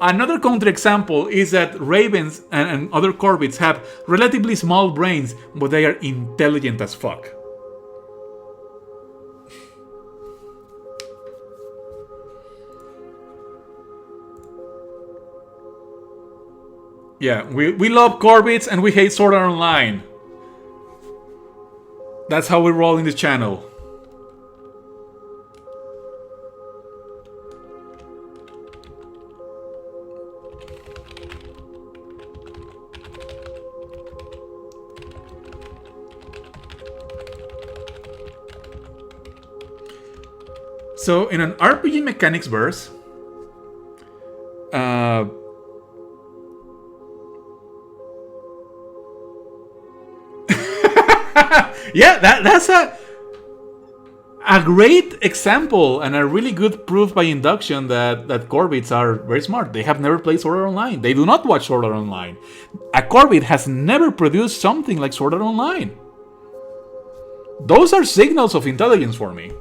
Another counterexample is that ravens and other corvids have relatively small brains, but they are intelligent as fuck. Yeah, we love Corbits and we hate Sword Art Online. That's how we roll in this channel. So in an RPG mechanics verse, yeah, that's a great example and a really good proof by induction that Corbits are very smart. They have never played Sword Art Online. They do not watch Sword Art Online. A Corbit has never produced something like Sword Art Online. Those are signals of intelligence for me.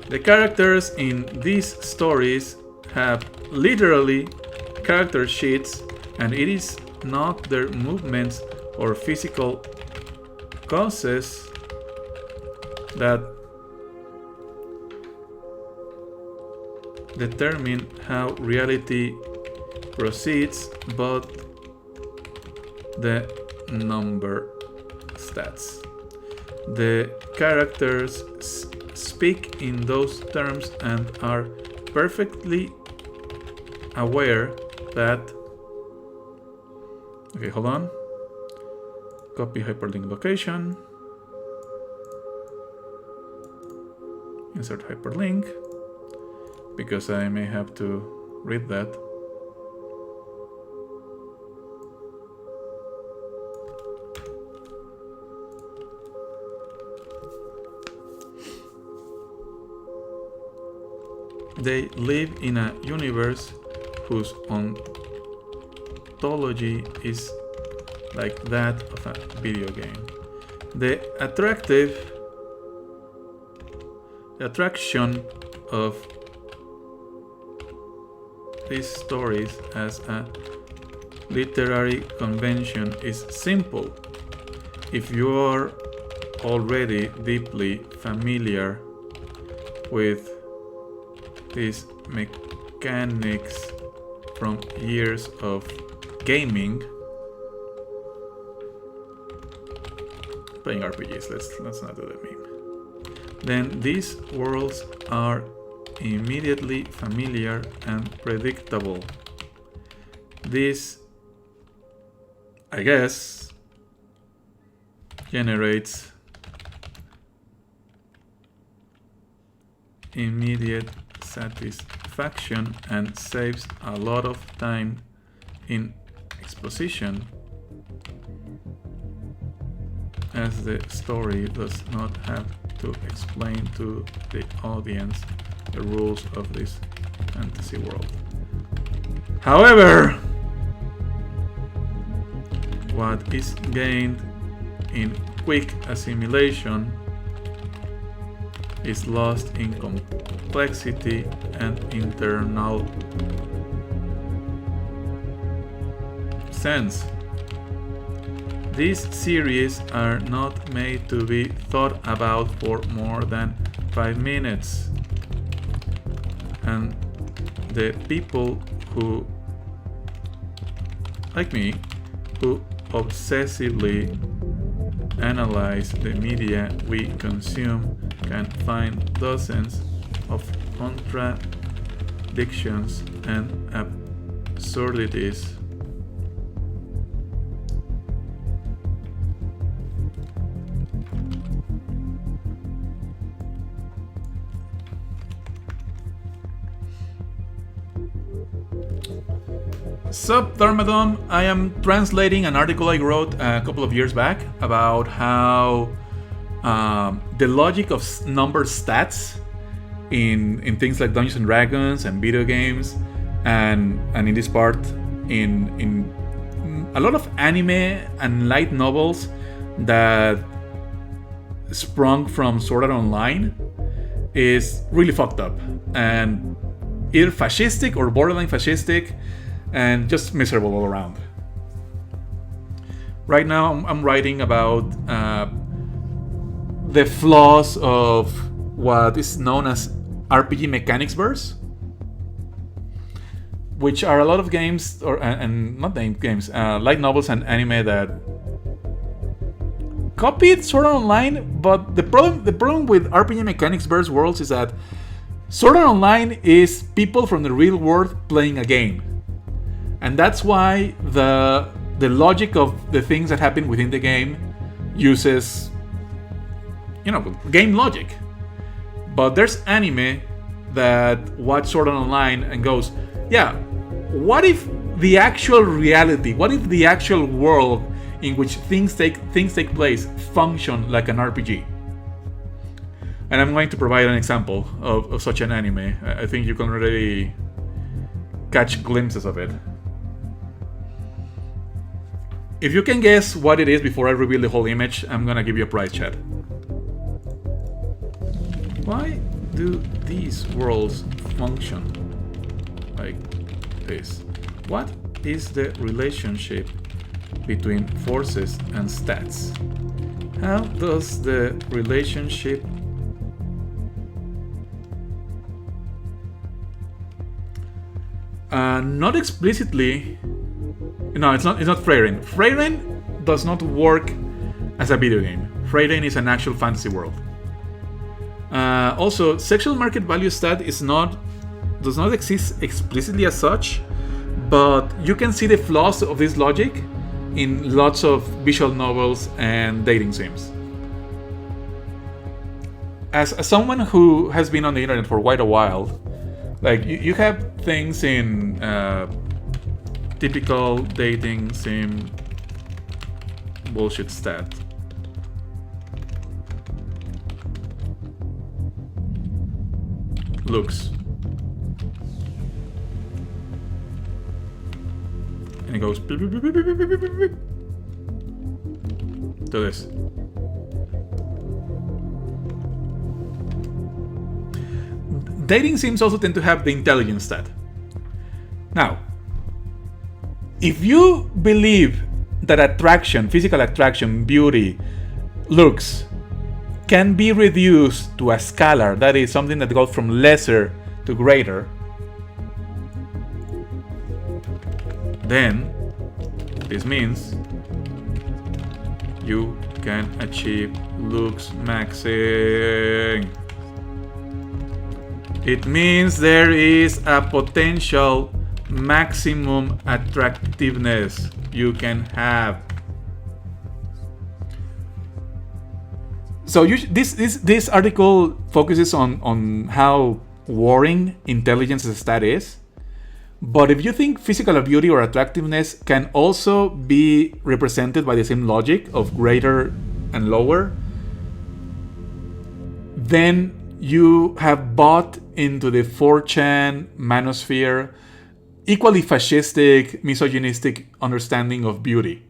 The characters in these stories have literally character sheets, and it is not their movements or physical causes that determine how reality proceeds, but the number stats. The characters speak in those terms and are perfectly aware that... Okay, hold on. Copy hyperlink location. Insert hyperlink, because I may have to read that. They live in a universe whose ontology is like that of a video game. The attraction of these stories as a literary convention is simple. If you are already deeply familiar with these mechanics from years of gaming, playing RPGs, let's not do the meme, then these worlds are immediately familiar and predictable. This, I guess, generates immediate satisfaction and saves a lot of time in exposition, as the story does not have to explain to the audience the rules of this fantasy world. However, what is gained in quick assimilation is lost in complexity and internal sense. These series are not made to be thought about for more than 5 minutes, and the people who, like me, who obsessively analyze the media we consume can find dozens of contradictions and absurdities. Sup, Thermodome. I am translating an article I wrote a couple of years back about how the logic of number stats in things like Dungeons and Dragons and video games, and in this part in a lot of anime and light novels that sprung from Sword Art Online is really fucked up and either fascistic or borderline fascistic and just miserable all around. Right now I'm writing about the flaws of what is known as RPG mechanics verse, which are a lot of games, and not games, light novels and anime that copied Sword Art Online. But the problem with RPG mechanics versus worlds is that Sword Art Online is people from the real world playing a game, and that's why the logic of the things that happen within the game uses, game logic. But there's anime that watch Sword Art Online and goes, yeah, what if the actual reality, what if the actual world in which things take place function like an RPG? And I'm going to provide an example of such an anime. I think you can already catch glimpses of it. If you can guess what it is before I reveal the whole image, I'm gonna give you a prize, chat. Why do these worlds function like this? What is the relationship between forces and stats? How does the relationship not explicitly. No, it's not Freyren. Freyren does not work as a video game. Freyren is an actual fantasy world. Also, sexual market value stat does not exist explicitly as such, but you can see the flaws of this logic in lots of visual novels and dating sims. As someone who has been on the internet for quite a while, like you have things in typical dating sim bullshit stat. Looks. And it goes beep, beep, beep, beep, beep, beep, beep, beep. To this. Dating sims also tend to have the intelligence stat. Now, if you believe that attraction, physical attraction, beauty, looks can be reduced to a scalar, that is something that goes from lesser to greater, then this means you can achieve looks maxing. It means there is a potential maximum attractiveness you can have. So this article focuses on how warring intelligence as a stat is. But if you think physical beauty or attractiveness can also be represented by the same logic of greater and lower, then you have bought into the 4chan manosphere equally fascistic, misogynistic understanding of beauty,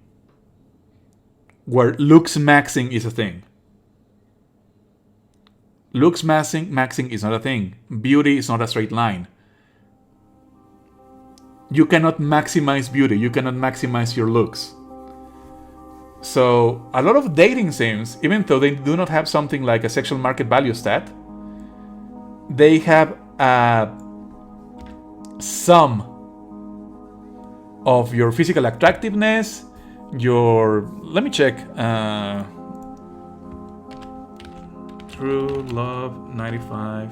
where looks maxing is a thing. Looks maxing is not a thing. Beauty is not a straight line. You cannot maximize beauty. You cannot maximize your looks. So a lot of dating sims, even though they do not have something like a sexual market value stat, they have a sum of your physical attractiveness, your... Let me check. True Love 95.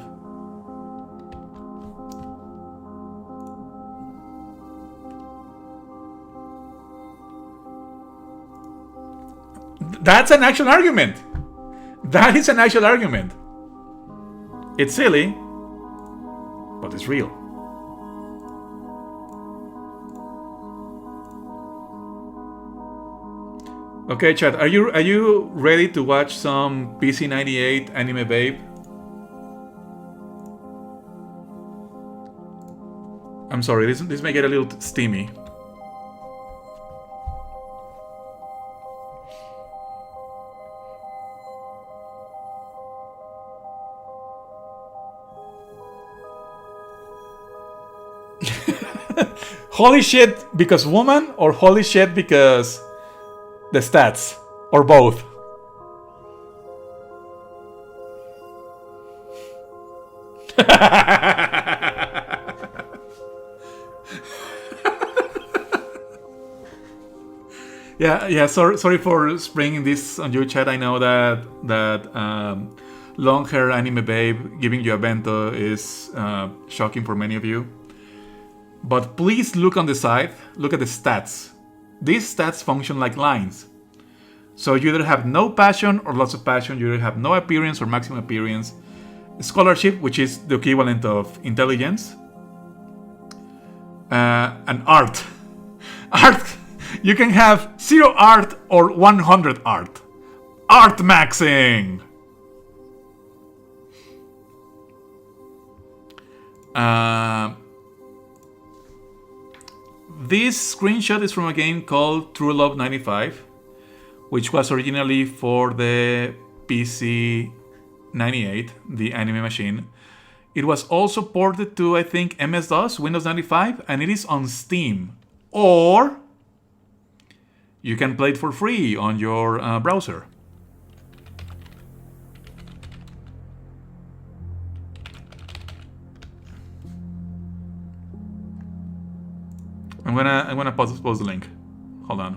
That's an actual argument. That is an actual argument. It's silly, but it's real. Okay, chat, are you ready to watch some PC98 anime babe? I'm sorry, this may get a little steamy. Holy shit because woman, or holy shit because the stats, or both? Yeah. Sorry for springing this on your chat. I know that long hair anime babe giving you a bento is shocking for many of you. But please look on the side. Look at the stats. These stats function like lines. So you either have no passion or lots of passion. You either have no appearance or maximum appearance. Scholarship, which is the equivalent of intelligence. And art. Art. You can have 0 art or 100 art. Art maxing. This screenshot is from a game called True Love 95, which was originally for the PC 98, the anime machine. It was also ported to, I think, MS-DOS, Windows 95, and it is on Steam. Or you can play it for free on your browser. I'm gonna post the link. Hold on.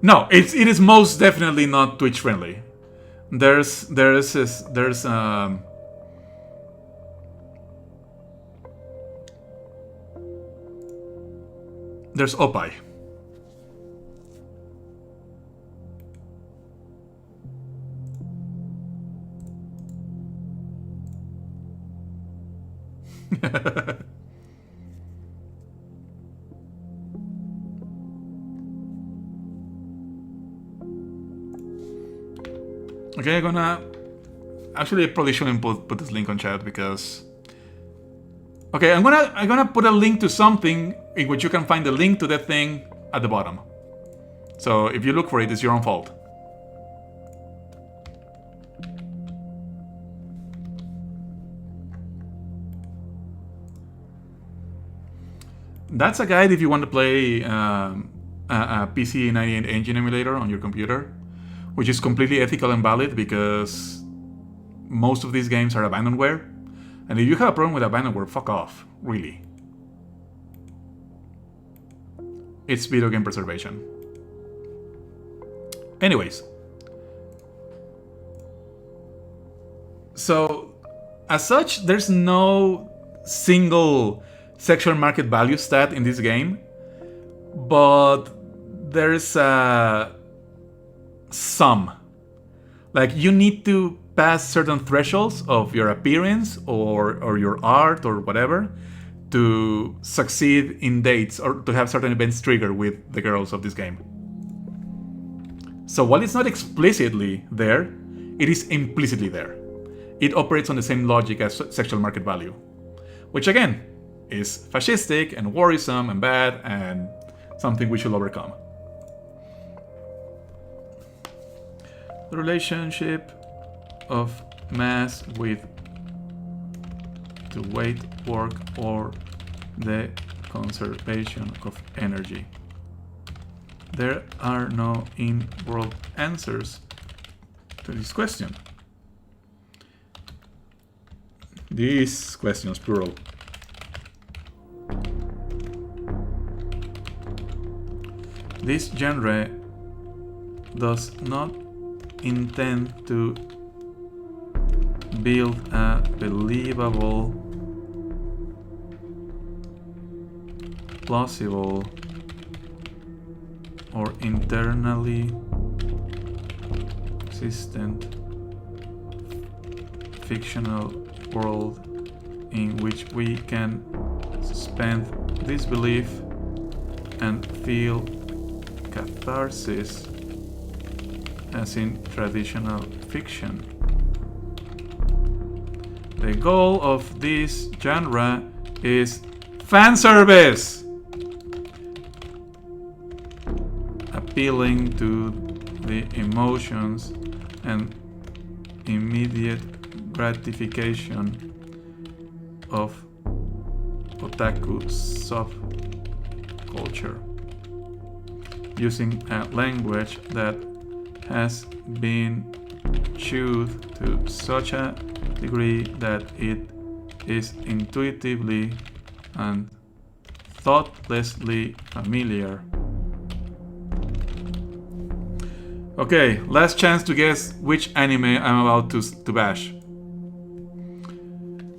No, it is most definitely not Twitch friendly. There's Opie. Okay, I'm gonna... Actually, I probably shouldn't put this link on chat because... Okay, I'm gonna put a link to something in which you can find the link to that thing at the bottom. So if you look for it, it's your own fault. That's a guide if you want to play a PC 98 engine emulator on your computer, which is completely ethical and valid because most of these games are abandonware. And if you have a problem with abandonware, fuck off, really. It's video game preservation. Anyways. So, as such, there's no single sexual market value stat in this game, but there's some. Like, you need to pass certain thresholds of your appearance or your art or whatever to succeed in dates or to have certain events triggered with the girls of this game. So while it's not explicitly there, it is implicitly there. It operates on the same logic as sexual market value, which again is fascistic and worrisome and bad and something we should overcome. The relationship of mass with the weight, work, or the conservation of energy. There are no in-world answers to this question. These questions, plural. This genre does not intend to build a believable, plausible, or internally consistent fictional world in which we can suspend disbelief and feel catharsis as in traditional fiction. The goal of this genre is fan service, appealing to the emotions and immediate gratification of otaku subculture, using a language that has been chewed to such a degree that it is intuitively and thoughtlessly familiar. Okay, last chance to guess which anime I'm about to bash.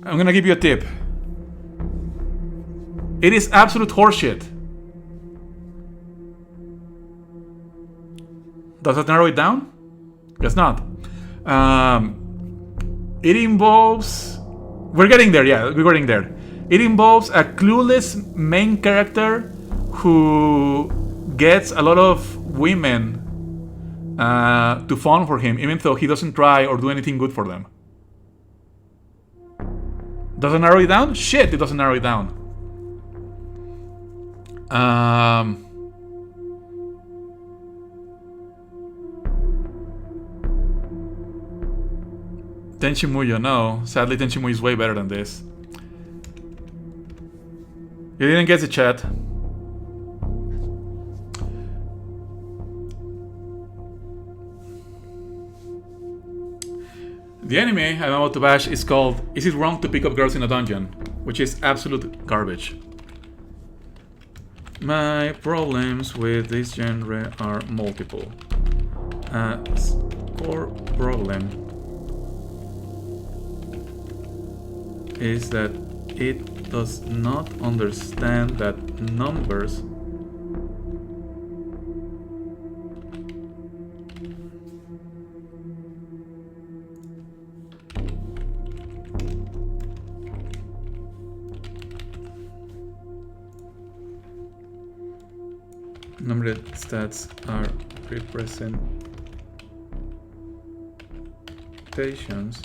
I'm gonna give you a tip. It is absolute horseshit. Does that narrow it down? Guess not. It involves... We're getting there, yeah, we're getting there. It involves a clueless main character who gets a lot of women to fall for him, even though he doesn't try or do anything good for them. Does it narrow it down? Shit, it doesn't narrow it down. Tenchi Muyo, no. Sadly, Tenchi Muyo is way better than this. You didn't get the chat. The anime I'm about to bash is called Is It Wrong to Pick Up Girls in a Dungeon? Which is absolute garbage. My problems with this genre are multiple. A core problem is that it does not understand that numbers numbered stats are representations.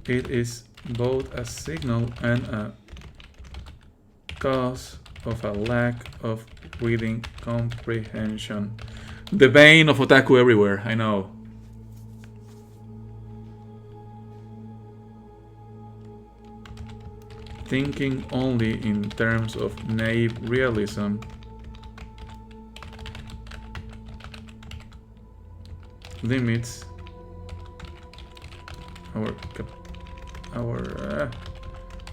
It is both a signal and a cause of a lack of reading comprehension. The bane of otaku everywhere, I know. Thinking only in terms of naive realism limits our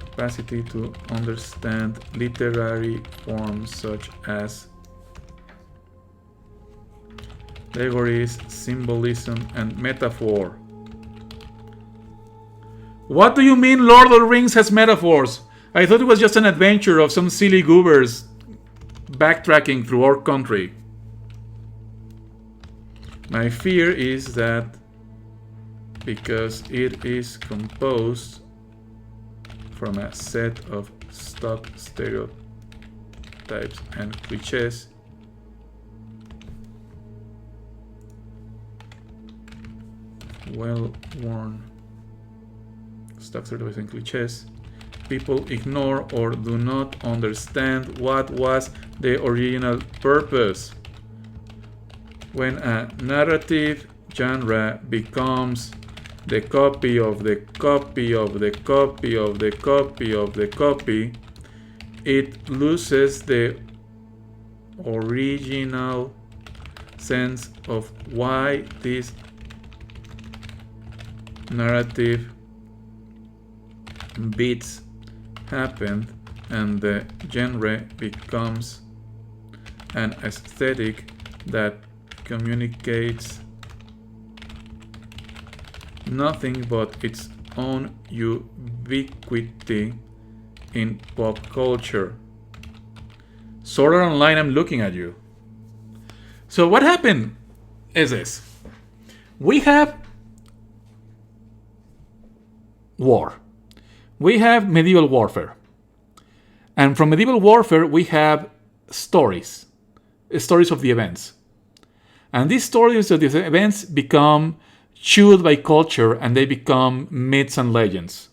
capacity to understand literary forms such as allegories, symbolism, and metaphor. What do you mean Lord of the Rings has metaphors? I thought it was just an adventure of some silly goobers backtracking through our country. My fear is that because it is composed from a set of stock stereotypes and cliches, well-worn stock stereotypes and cliches, people ignore or do not understand what was the original purpose. When a narrative genre becomes the copy of the copy of the copy of the copy of the copy, it loses the original sense of why this narrative beats happened, and the genre becomes an aesthetic that communicates nothing but its own ubiquity in pop culture. Sword Art Online, I'm looking at you. So what happened is this. We have war. We have medieval warfare. And from medieval warfare, we have stories. Stories of the events. And these stories of the events become chewed by culture, and they become myths and legends.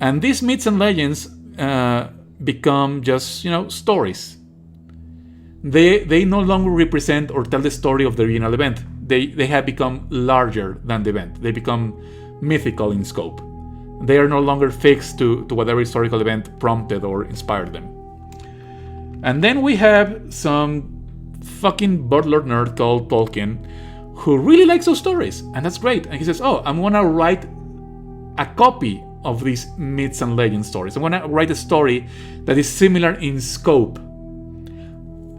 And these myths and legends become just, stories. They no longer represent or tell the story of the original event. They have become larger than the event. They become mythical in scope. They are no longer fixed to whatever historical event prompted or inspired them. And then we have some fucking butler nerd called Tolkien, who really likes those stories, and that's great. And he says, oh, I'm gonna write a copy of these myths and legend stories. I'm gonna write a story that is similar in scope,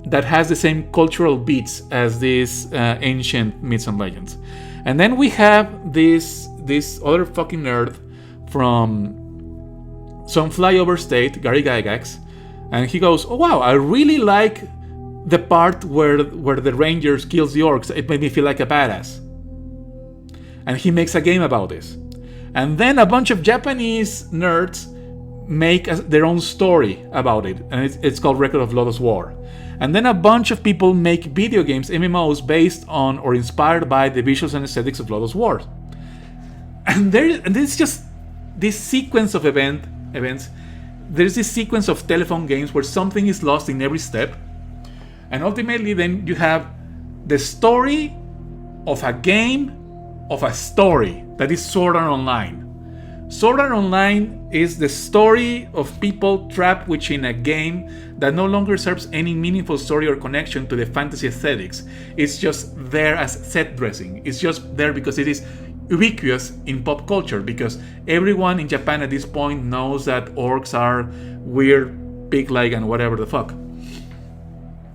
that has the same cultural beats as these ancient myths and legends. And then we have this other fucking nerd from some flyover state, Gary Gygax, and he goes, oh wow, I really like the part where the Rangers kills the orcs. It made me feel like a badass. And he makes a game about this. And then a bunch of Japanese nerds make their own story about it, and it's called Record of Lodoss War. And then a bunch of people make video games, MMOs, based on or inspired by the visuals and aesthetics of Lodoss War. And there's just this sequence of events. There's this sequence of telephone games where something is lost in every step. And ultimately then you have the story of a game of a story that is Sword Art Online. Sword Art Online is the story of people trapped within a game that no longer serves any meaningful story or connection to the fantasy aesthetics. It's just there as set dressing. It's just there because it is ubiquitous in pop culture, because everyone in Japan at this point knows that orcs are weird, pig-like, and whatever the fuck.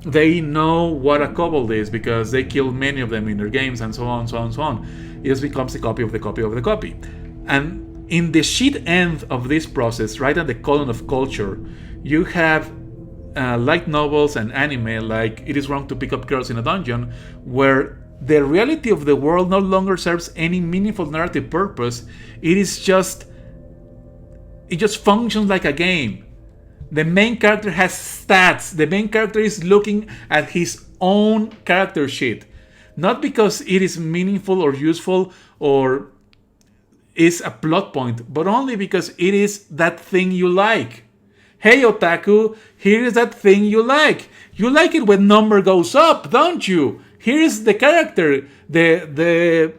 They know what a kobold is because they kill many of them in their games, and so on, so on, so on. It just becomes a copy of the copy of the copy. And in the shit end of this process, right at the colon of culture, you have light novels and anime like It Is Wrong to Pick Up Girls in a Dungeon, where the reality of the world no longer serves any meaningful narrative purpose. It just functions like a game. The main character has stats. The main character is looking at his own character sheet. Not because it is meaningful or useful or is a plot point, but only because it is that thing you like. Hey otaku, here is that thing you like. You like it when number goes up, don't you? Here is the character, the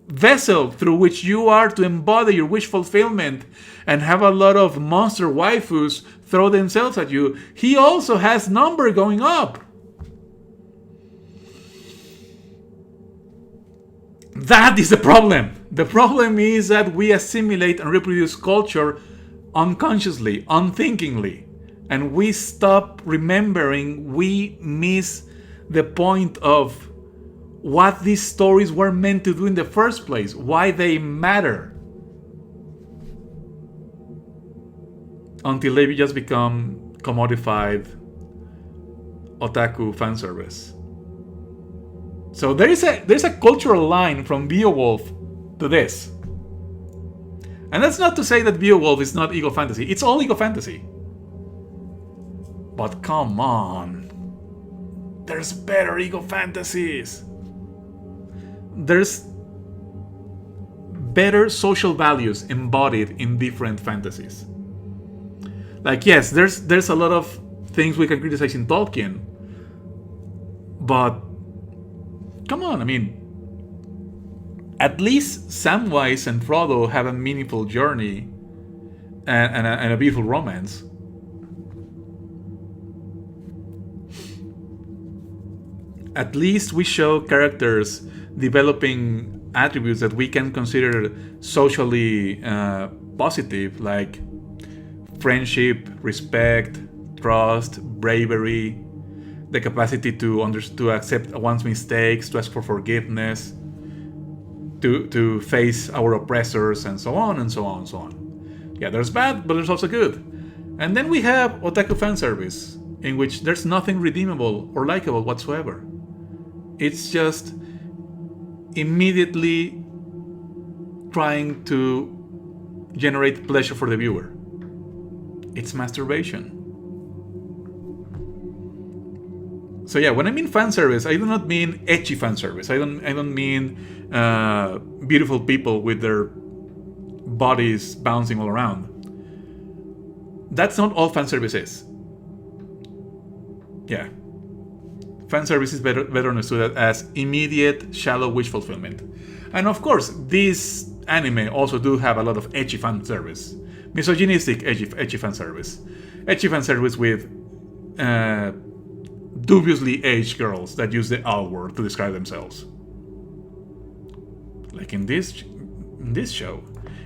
vessel through which you are to embody your wish fulfillment and have a lot of monster waifus throw themselves at you. He also has number going up. That is the problem. The problem is that we assimilate and reproduce culture unconsciously, unthinkingly, and we stop remembering. We miss the point of what these stories were meant to do in the first place, why they matter, until they just become commodified otaku fan service. So there's a cultural line from Beowulf to this. And that's not to say that Beowulf is not ego fantasy. It's all ego fantasy. But come on. There's better ego fantasies. There's better social values embodied in different fantasies. Like, yes, there's a lot of things we can criticize in Tolkien. But come on, I mean, at least Samwise and Frodo have a meaningful journey and a beautiful romance. At least we show characters developing attributes that we can consider socially positive, like friendship, respect, trust, bravery, the capacity to accept one's mistakes, to ask for forgiveness, to face our oppressors, and so on and so on and so on. Yeah, there's bad, but there's also good. And then we have otaku fan service, in which there's nothing redeemable or likable whatsoever. It's just immediately trying to generate pleasure for the viewer. It's masturbation. So yeah, when I mean fan service, I do not mean ecchi fan service. I don't mean beautiful people with their bodies bouncing all around. That's not all fan service is. Yeah. Fan service is better understood as immediate, shallow wish fulfillment. And of course, these anime also do have a lot of ecchi fan service. Misogynistic ecchi fan service. Ecchi fan service with dubiously aged girls that use the L word to describe themselves. Like in this show.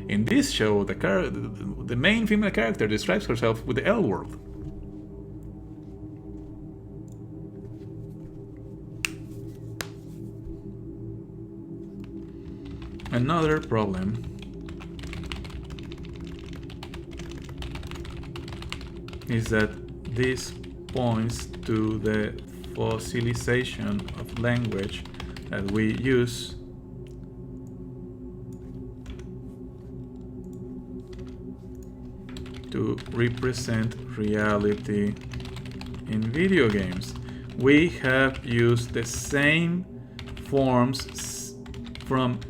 In this show, the main female character describes herself with the L word. Another problem is that this points to the fossilization of language that we use to represent reality in video games. We have used the same forms from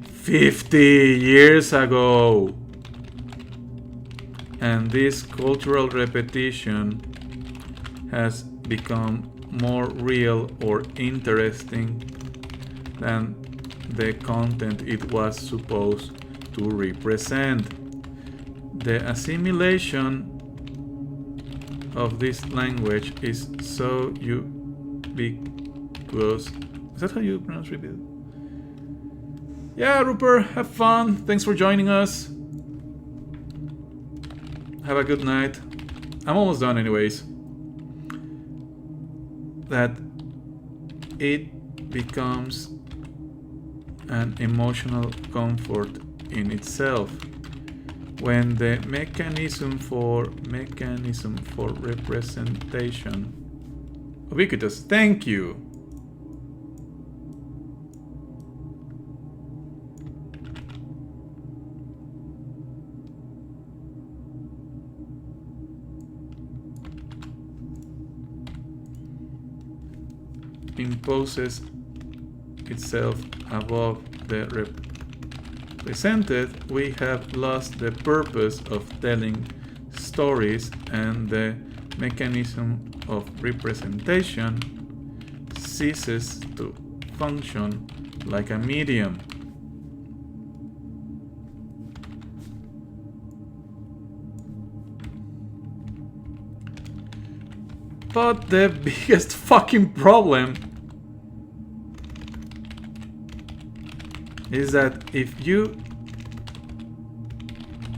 50 years ago. And this cultural repetition has become more real or interesting than the content it was supposed to represent. The assimilation of this language is so ubiquitous. Is that how you pronounce ubiquitous? Yeah, Rupert, have fun. Thanks for joining us. Have a good night. I'm almost done anyways. That it becomes an emotional comfort in itself when the mechanism for representation ubiquitous. Thank you. Imposes itself above the represented, we have lost the purpose of telling stories, and the mechanism of representation ceases to function like a medium. But the biggest fucking problem is that if you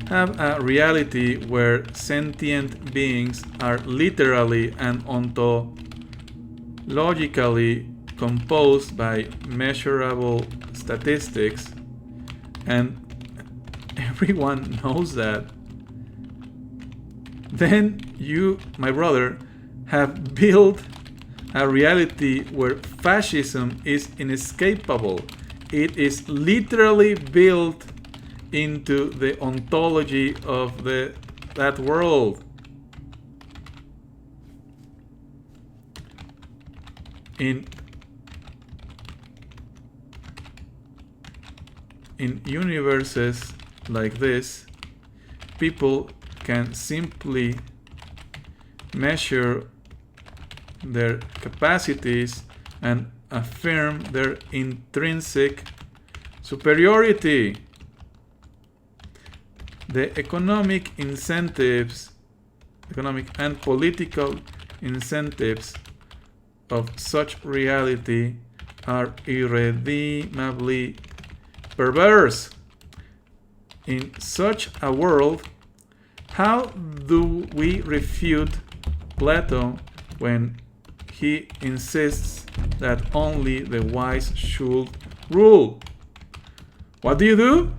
have a reality where sentient beings are literally and ontologically composed by measurable statistics, and everyone knows that, then you, my brother, have built a reality where fascism is inescapable. It is literally built into the ontology of that world. In universes like this, people can simply measure their capacities and affirm their intrinsic superiority. The economic and political incentives of such reality are irredeemably perverse. In such a world, how do we refute Plato when he insists that only the wise should rule? What do?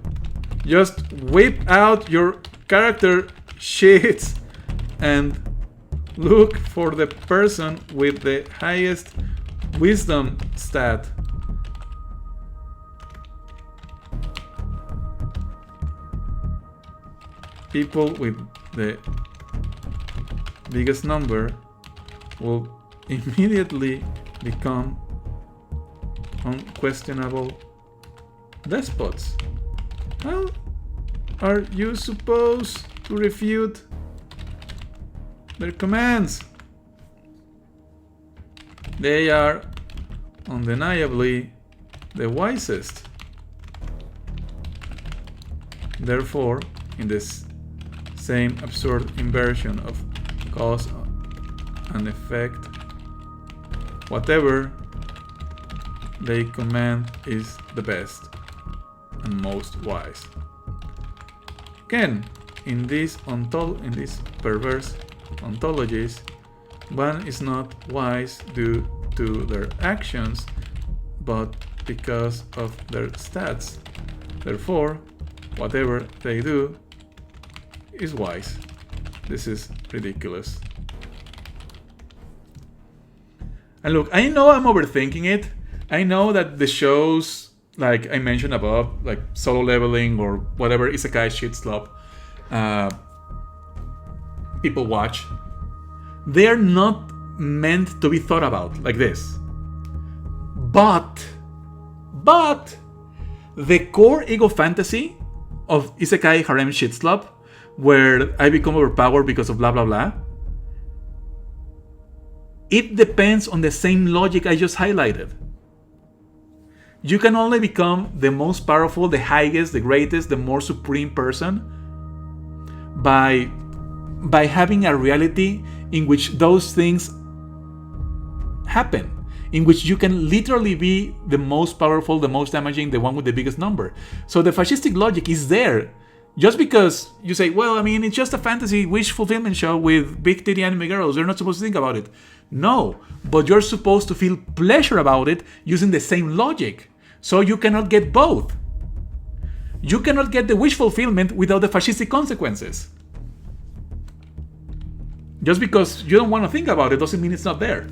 Just whip out your character sheets and look for the person with the highest wisdom stat. People with the biggest number will immediately become unquestionable despots. How are you supposed to refute their commands? They are undeniably the wisest. Therefore, in this same absurd inversion of cause and effect, whatever they command is the best and most wise. Again, in these perverse ontologies, one is not wise due to their actions, but because of their stats. Therefore, whatever they do is wise. This is ridiculous. And look, I know I'm overthinking it. I know that the shows, like I mentioned above, like Solo Leveling or whatever Isekai shit slop people watch, they're not meant to be thought about like this. But the core ego fantasy of Isekai harem shit slop, where I become overpowered because of blah blah blah, it depends on the same logic I just highlighted. You can only become the most powerful, the highest, the greatest, the more supreme person by having a reality in which those things happen, in which you can literally be the most powerful, the most damaging, the one with the biggest number. So the fascistic logic is there. Just because you say, well, I mean, it's just a fantasy wish fulfillment show with big titty anime girls, you're not supposed to think about it. No, but you're supposed to feel pleasure about it using the same logic. So you cannot get both. You cannot get the wish fulfillment without the fascistic consequences. Just because you don't want to think about it doesn't mean it's not there.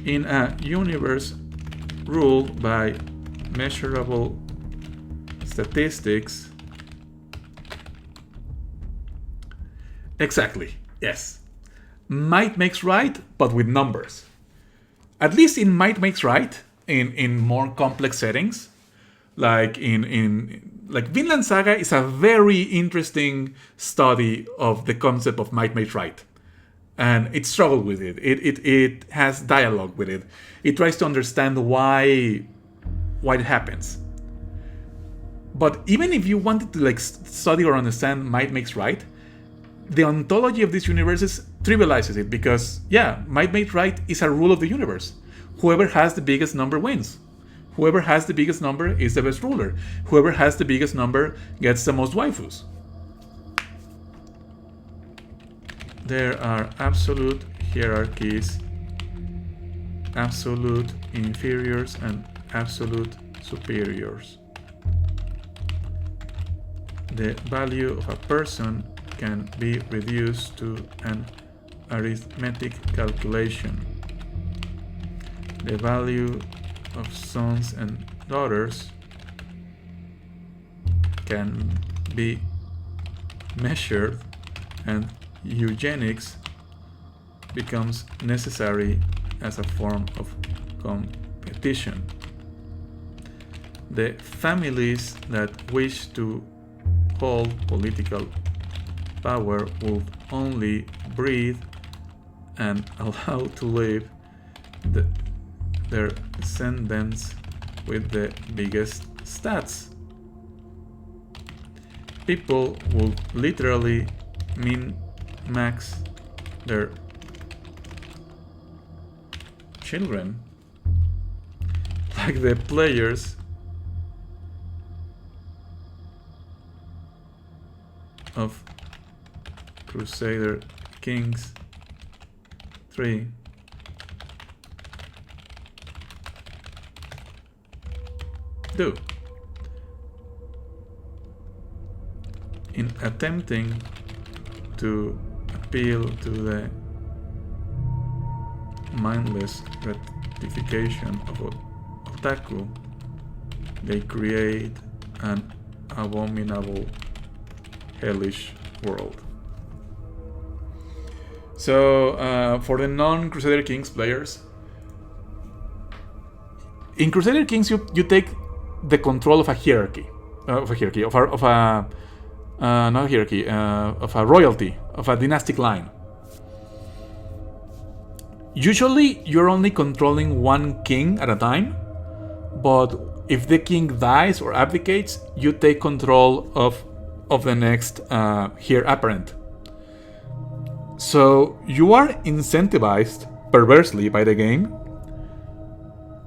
In a universe ruled by measurable statistics. Exactly, yes. Might makes right, but with numbers. At least in Might Makes Right, in more complex settings, like like Vinland Saga is a very interesting study of the concept of Might Makes Right. And it struggled with it. It has dialogue with it. It tries to understand why it happens. But even if you wanted to like study or understand Might Makes Right, the ontology of these universes trivializes it because, yeah, Might Makes Right is a rule of the universe. Whoever has the biggest number wins. Whoever has the biggest number is the best ruler. Whoever has the biggest number gets the most waifus. There are absolute hierarchies, absolute inferiors, and absolute superiors. The value of a person can be reduced to an arithmetic calculation. The value of sons and daughters can be measured, and eugenics becomes necessary as a form of competition. The families that wish to hold political power will only breed and allow to live their descendants with the biggest stats. People will literally min-max their children, like the players of Crusader Kings 3. Do. In attempting to appeal to the mindless gratification of otaku, they create an abominable, hellish world. So, for the non-Crusader Kings players, in Crusader Kings, you take the control of a hierarchy, of a royalty, of a dynastic line. Usually, you're only controlling one king at a time, but if the king dies or abdicates, you take control of the next heir apparent. So you are incentivized perversely by the game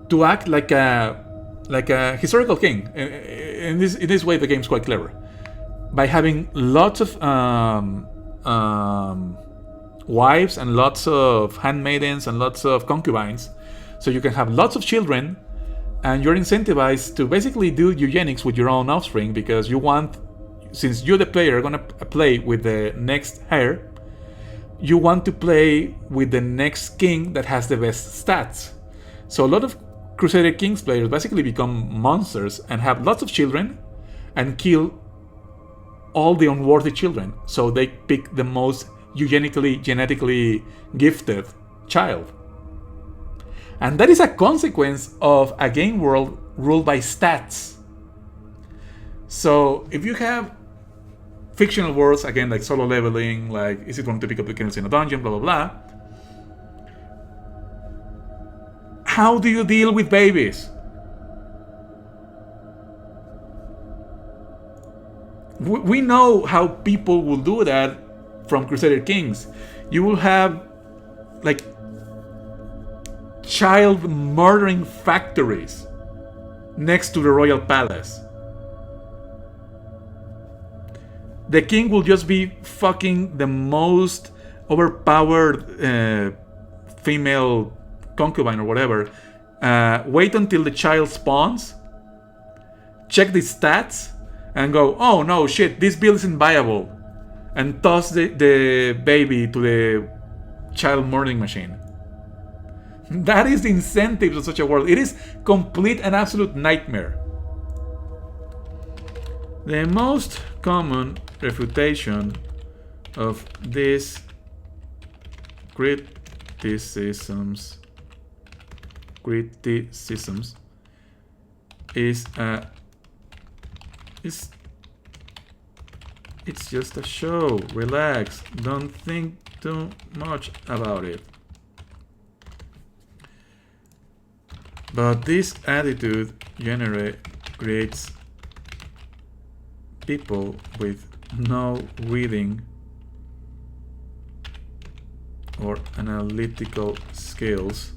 to act like a historical king. In this way, the game's quite clever by having lots of wives and lots of handmaidens and lots of concubines, so you can have lots of children, and you're incentivized to basically do eugenics with your own offspring because you want, since you the player are gonna play with the next heir, you want to play with the next king that has the best stats. So a lot of Crusader Kings players basically become monsters and have lots of children and kill all the unworthy children. So they pick the most genetically gifted child. And that is a consequence of a game world ruled by stats. So if you have fictional worlds, again, like solo leveling, like is it going to pick up the kills in a dungeon, blah, blah, blah. How do you deal with babies? We know how people will do that from Crusader Kings. You will have like child murdering factories next to the royal palace. The king will just be fucking the most overpowered female concubine or whatever. Wait until the child spawns, check the stats, and go, oh no, shit, this build isn't viable, and toss the baby to the child murdering machine. That is the incentive of such a world. It is complete and absolute nightmare. The most common refutation of these criticisms is it's just a show. Relax. Don't think too much about it. But this attitude creates people with no reading or analytical skills.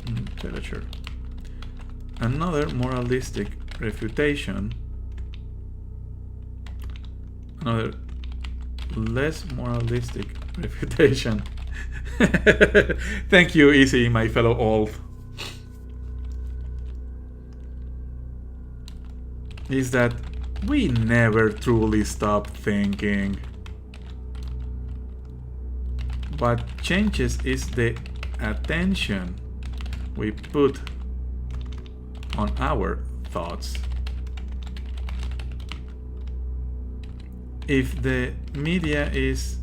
Literature. Another moralistic refutation. Another less moralistic refutation. Thank you, Easy, my fellow old. Is that we never truly stop thinking. What changes is the attention we put on our thoughts. If the media is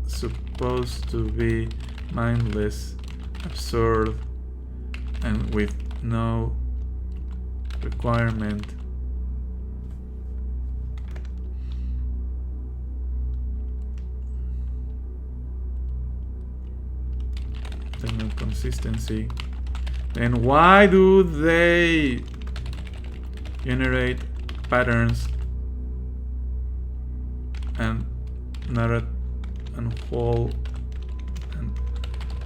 supposed to be mindless, absurd, and with no requirement, and consistency, then why do they generate patterns and narrate and whole and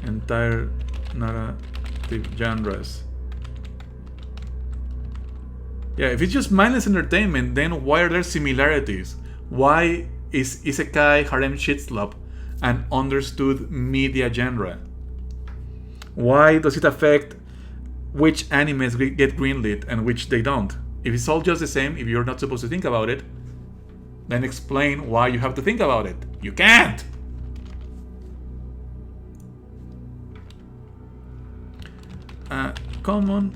entire narrative genres? Yeah, if it's just mindless entertainment, then why are there similarities? Why is isekai, harem shitslap an understood media genre? Why does it affect which animes get greenlit and which they don't? If it's all just the same, if you're not supposed to think about it, then explain why you have to think about it. You can't! A common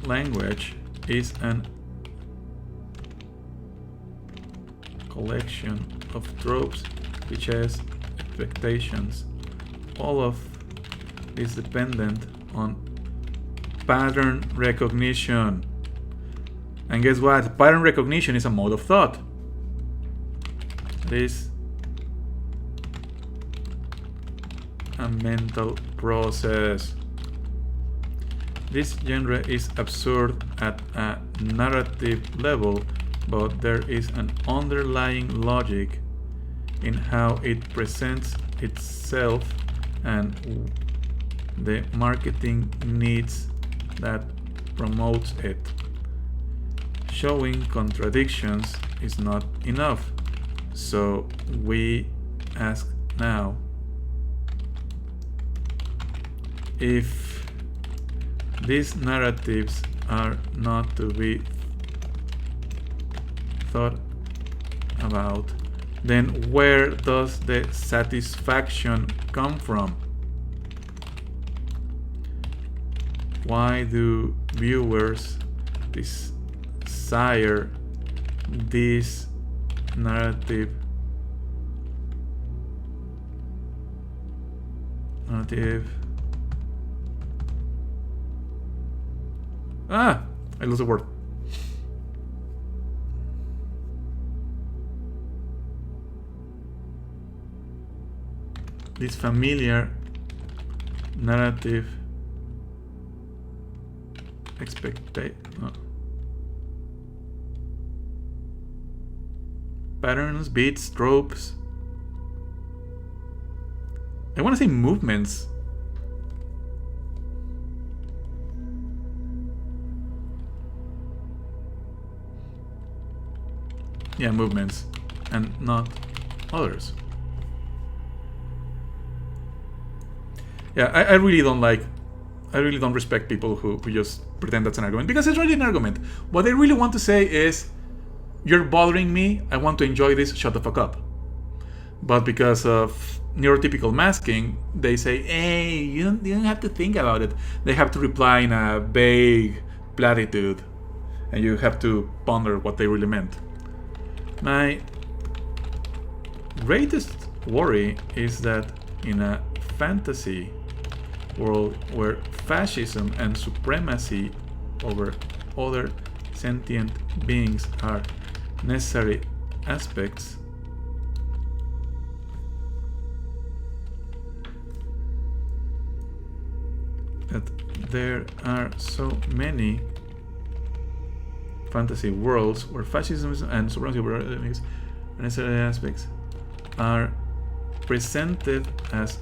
language is an collection of tropes, cliches, expectations. All of is dependent on pattern recognition. And guess what? Pattern recognition is a mode of thought. It is a mental process. This genre is absurd at a narrative level, but there is an underlying logic in how it presents itself and the marketing needs that promotes it. Showing contradictions is not enough, so we ask now, if these narratives are not to be thought about, then where does the satisfaction come from? Why do viewers desire this narrative I lost the word. This familiar narrative patterns, beats, tropes. I want to say movements. Yeah, movements, and not others. Yeah, I really don't respect people who just pretend that's an argument, because it's really an argument. What they really want to say is, you're bothering me, I want to enjoy this, shut the fuck up. But because of neurotypical masking, they say, hey, you don't have to think about it. They have to reply in a vague platitude, and you have to ponder what they really meant. My greatest worry is that in a fantasy world where fascism and supremacy over other sentient beings are necessary aspects, that there are so many fantasy worlds where fascism and supremacy over other beings are necessary aspects are presented as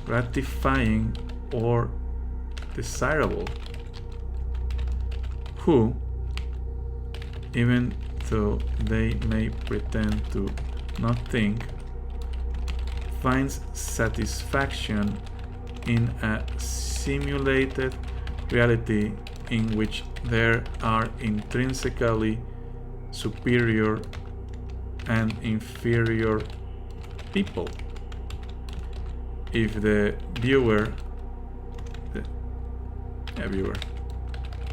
gratifying or desirable, who, even though they may pretend to not think, finds satisfaction in a simulated reality in which there are intrinsically superior and inferior people. If the viewer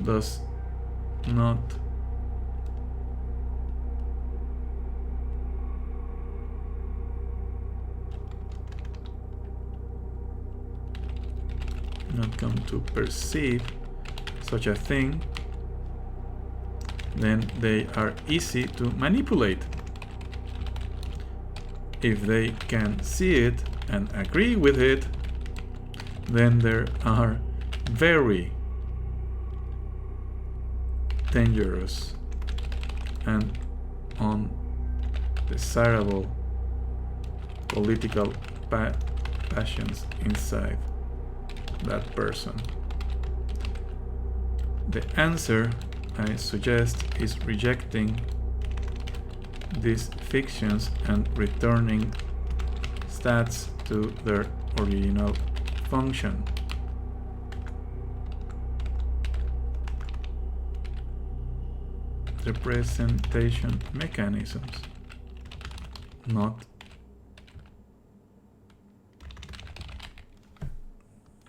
does not come to perceive such a thing, then they are easy to manipulate. If they can see it and agree with it, then there are very dangerous and undesirable political passions inside that person. The answer, I suggest, is rejecting these fictions and returning stats to their original function. Representation mechanisms, not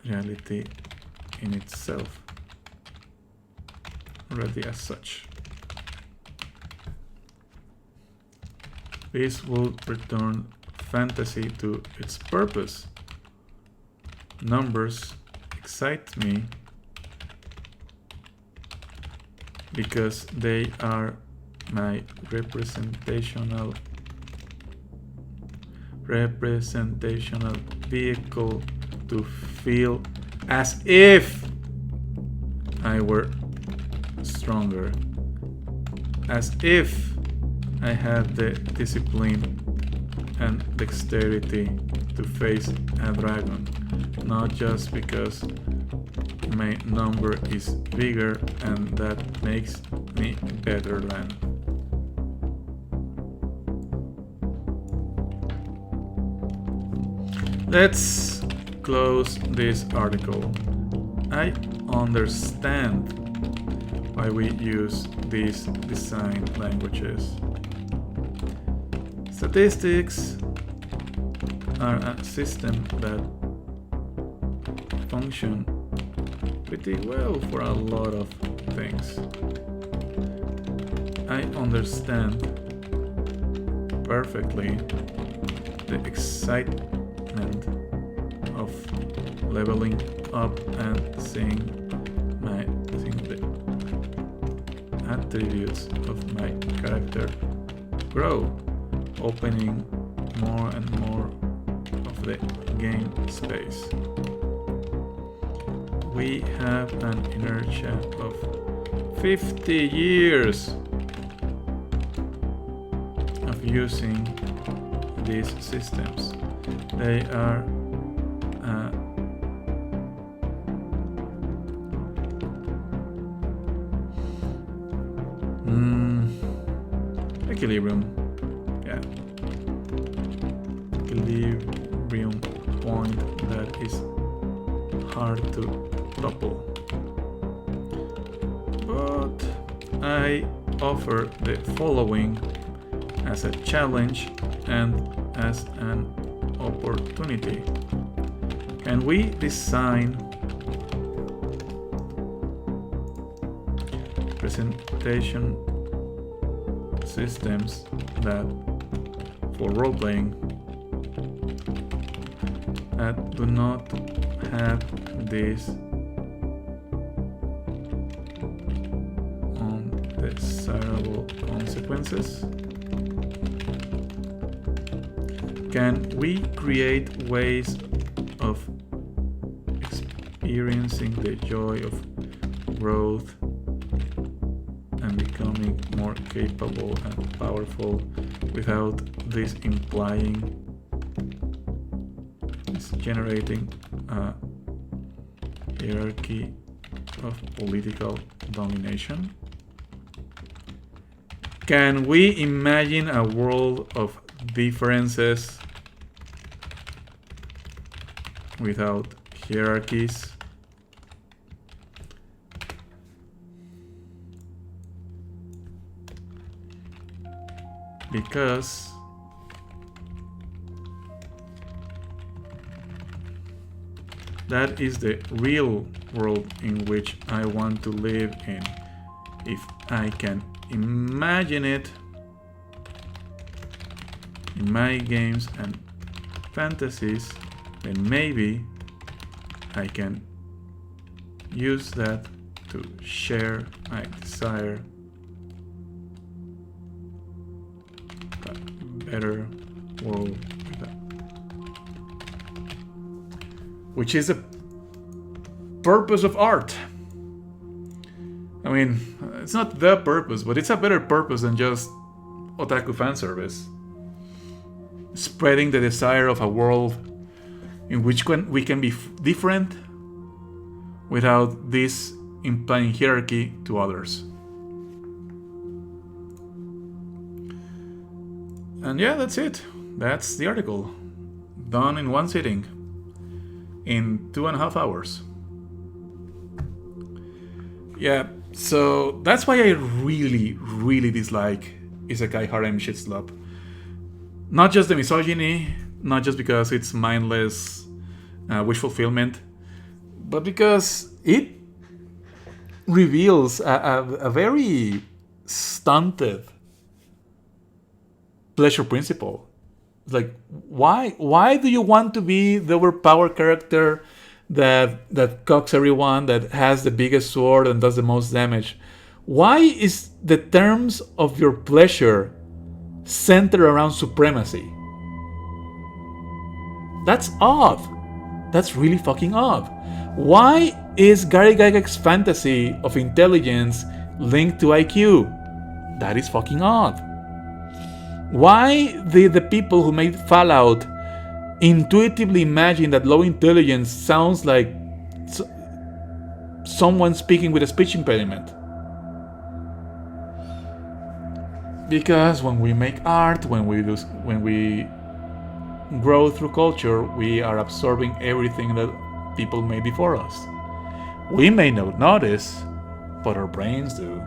reality in itself, already as such. This will return fantasy to its purpose. Numbers excite me because they are my representational vehicle to feel as if I were stronger, as if I had the discipline and dexterity to face a dragon, not just because my number is bigger and that makes me better than. Let's close this article. I understand why we use these design languages. Statistics are a system that function pretty well for a lot of things. I understand perfectly the excitement of leveling up and seeing the attributes of my character grow, opening more and more of the game space. We have an inertia of 50 years of using these systems. They are equilibrium. Yeah. Equilibrium point that is hard to topple. But I offer the following as a challenge and as an opportunity. Can we design presentation systems that, for role-playing, that do not have these undesirable consequences? Can we create ways of experiencing the joy of growth and becoming more capable and powerful without this implying is generating a hierarchy of political domination? Can we imagine a world of differences without hierarchies? Because that is the real world in which I want to live in. If I can imagine it in my games and fantasies, then maybe I can use that to share my desire for a better world, which is the purpose of art. I mean, it's not the purpose, but it's a better purpose than just otaku fan service. Spreading the desire of a world in which we can be different without this implying hierarchy to others. And yeah, that's it. That's the article. Done in one sitting. In 2.5 hours. Yeah, so that's why I really dislike Isekai Harem Shitslap. Not just the misogyny, not just because it's mindless wish fulfillment, but because it reveals a very stunted pleasure principle. It's like, why do you want to be the overpowered character that cocks everyone, that has the biggest sword and does the most damage? Why is the terms of your pleasure centered around supremacy? That's odd. That's really fucking odd. Why is Gary Gygax's fantasy of intelligence linked to IQ? That is fucking odd. Why did the people who made Fallout intuitively imagine that low intelligence sounds like someone speaking with a speech impediment? Because when we make art, when we grow through culture, we are absorbing everything that people made before us. We may not notice, but our brains do.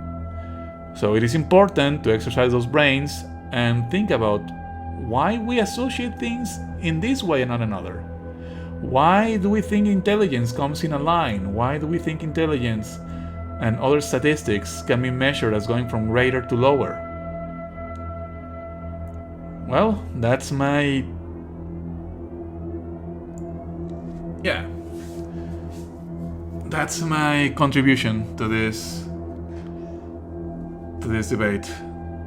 So it is important to exercise those brains and think about why we associate things in this way and not another. Why do we think intelligence comes in a line? Why do we think intelligence and other statistics can be measured as going from greater to lower? Well, that's my... That's my contribution to this debate.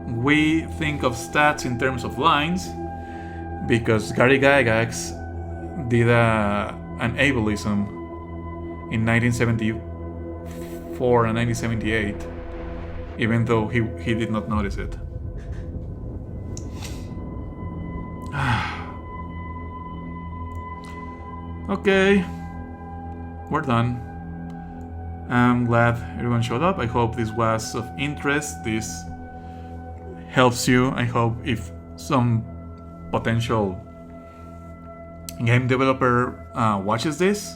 We think of stats in terms of lines because Gary Gygax did an ableism in 1974 and 1978, even though he did not notice it. Okay, we're done. I'm glad everyone showed up. I hope this was of interest. This helps you. I hope if some potential game developer watches this,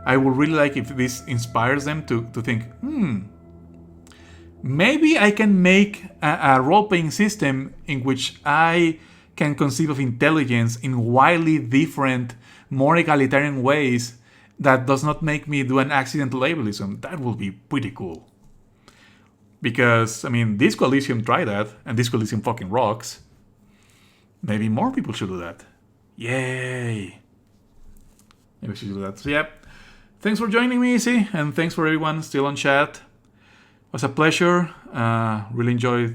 I would really like if this inspires them to think, maybe I can make a role-playing system in which I can conceive of intelligence in wildly different, more egalitarian ways that does not make me do an accidental ableism. That would be pretty cool. Because, I mean, Disco Elysium tried that, and Disco Elysium fucking rocks. Maybe more people should do that. Yay! Maybe we should do that. So, yeah. Thanks for joining me, Izzy, and thanks for everyone still on chat. It was a pleasure. Really enjoyed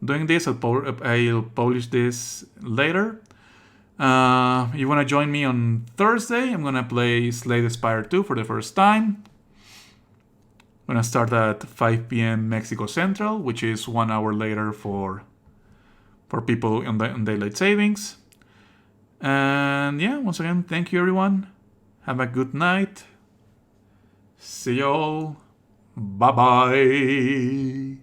doing this. I'll publish this later. You want to join me on Thursday? I'm going to play Slay the Spire 2 for the first time. I'm going to start at 5 p.m. Mexico Central, which is 1 hour later for people on daylight savings. And yeah, once again, thank you everyone. Have a good night. See you all. Bye-bye.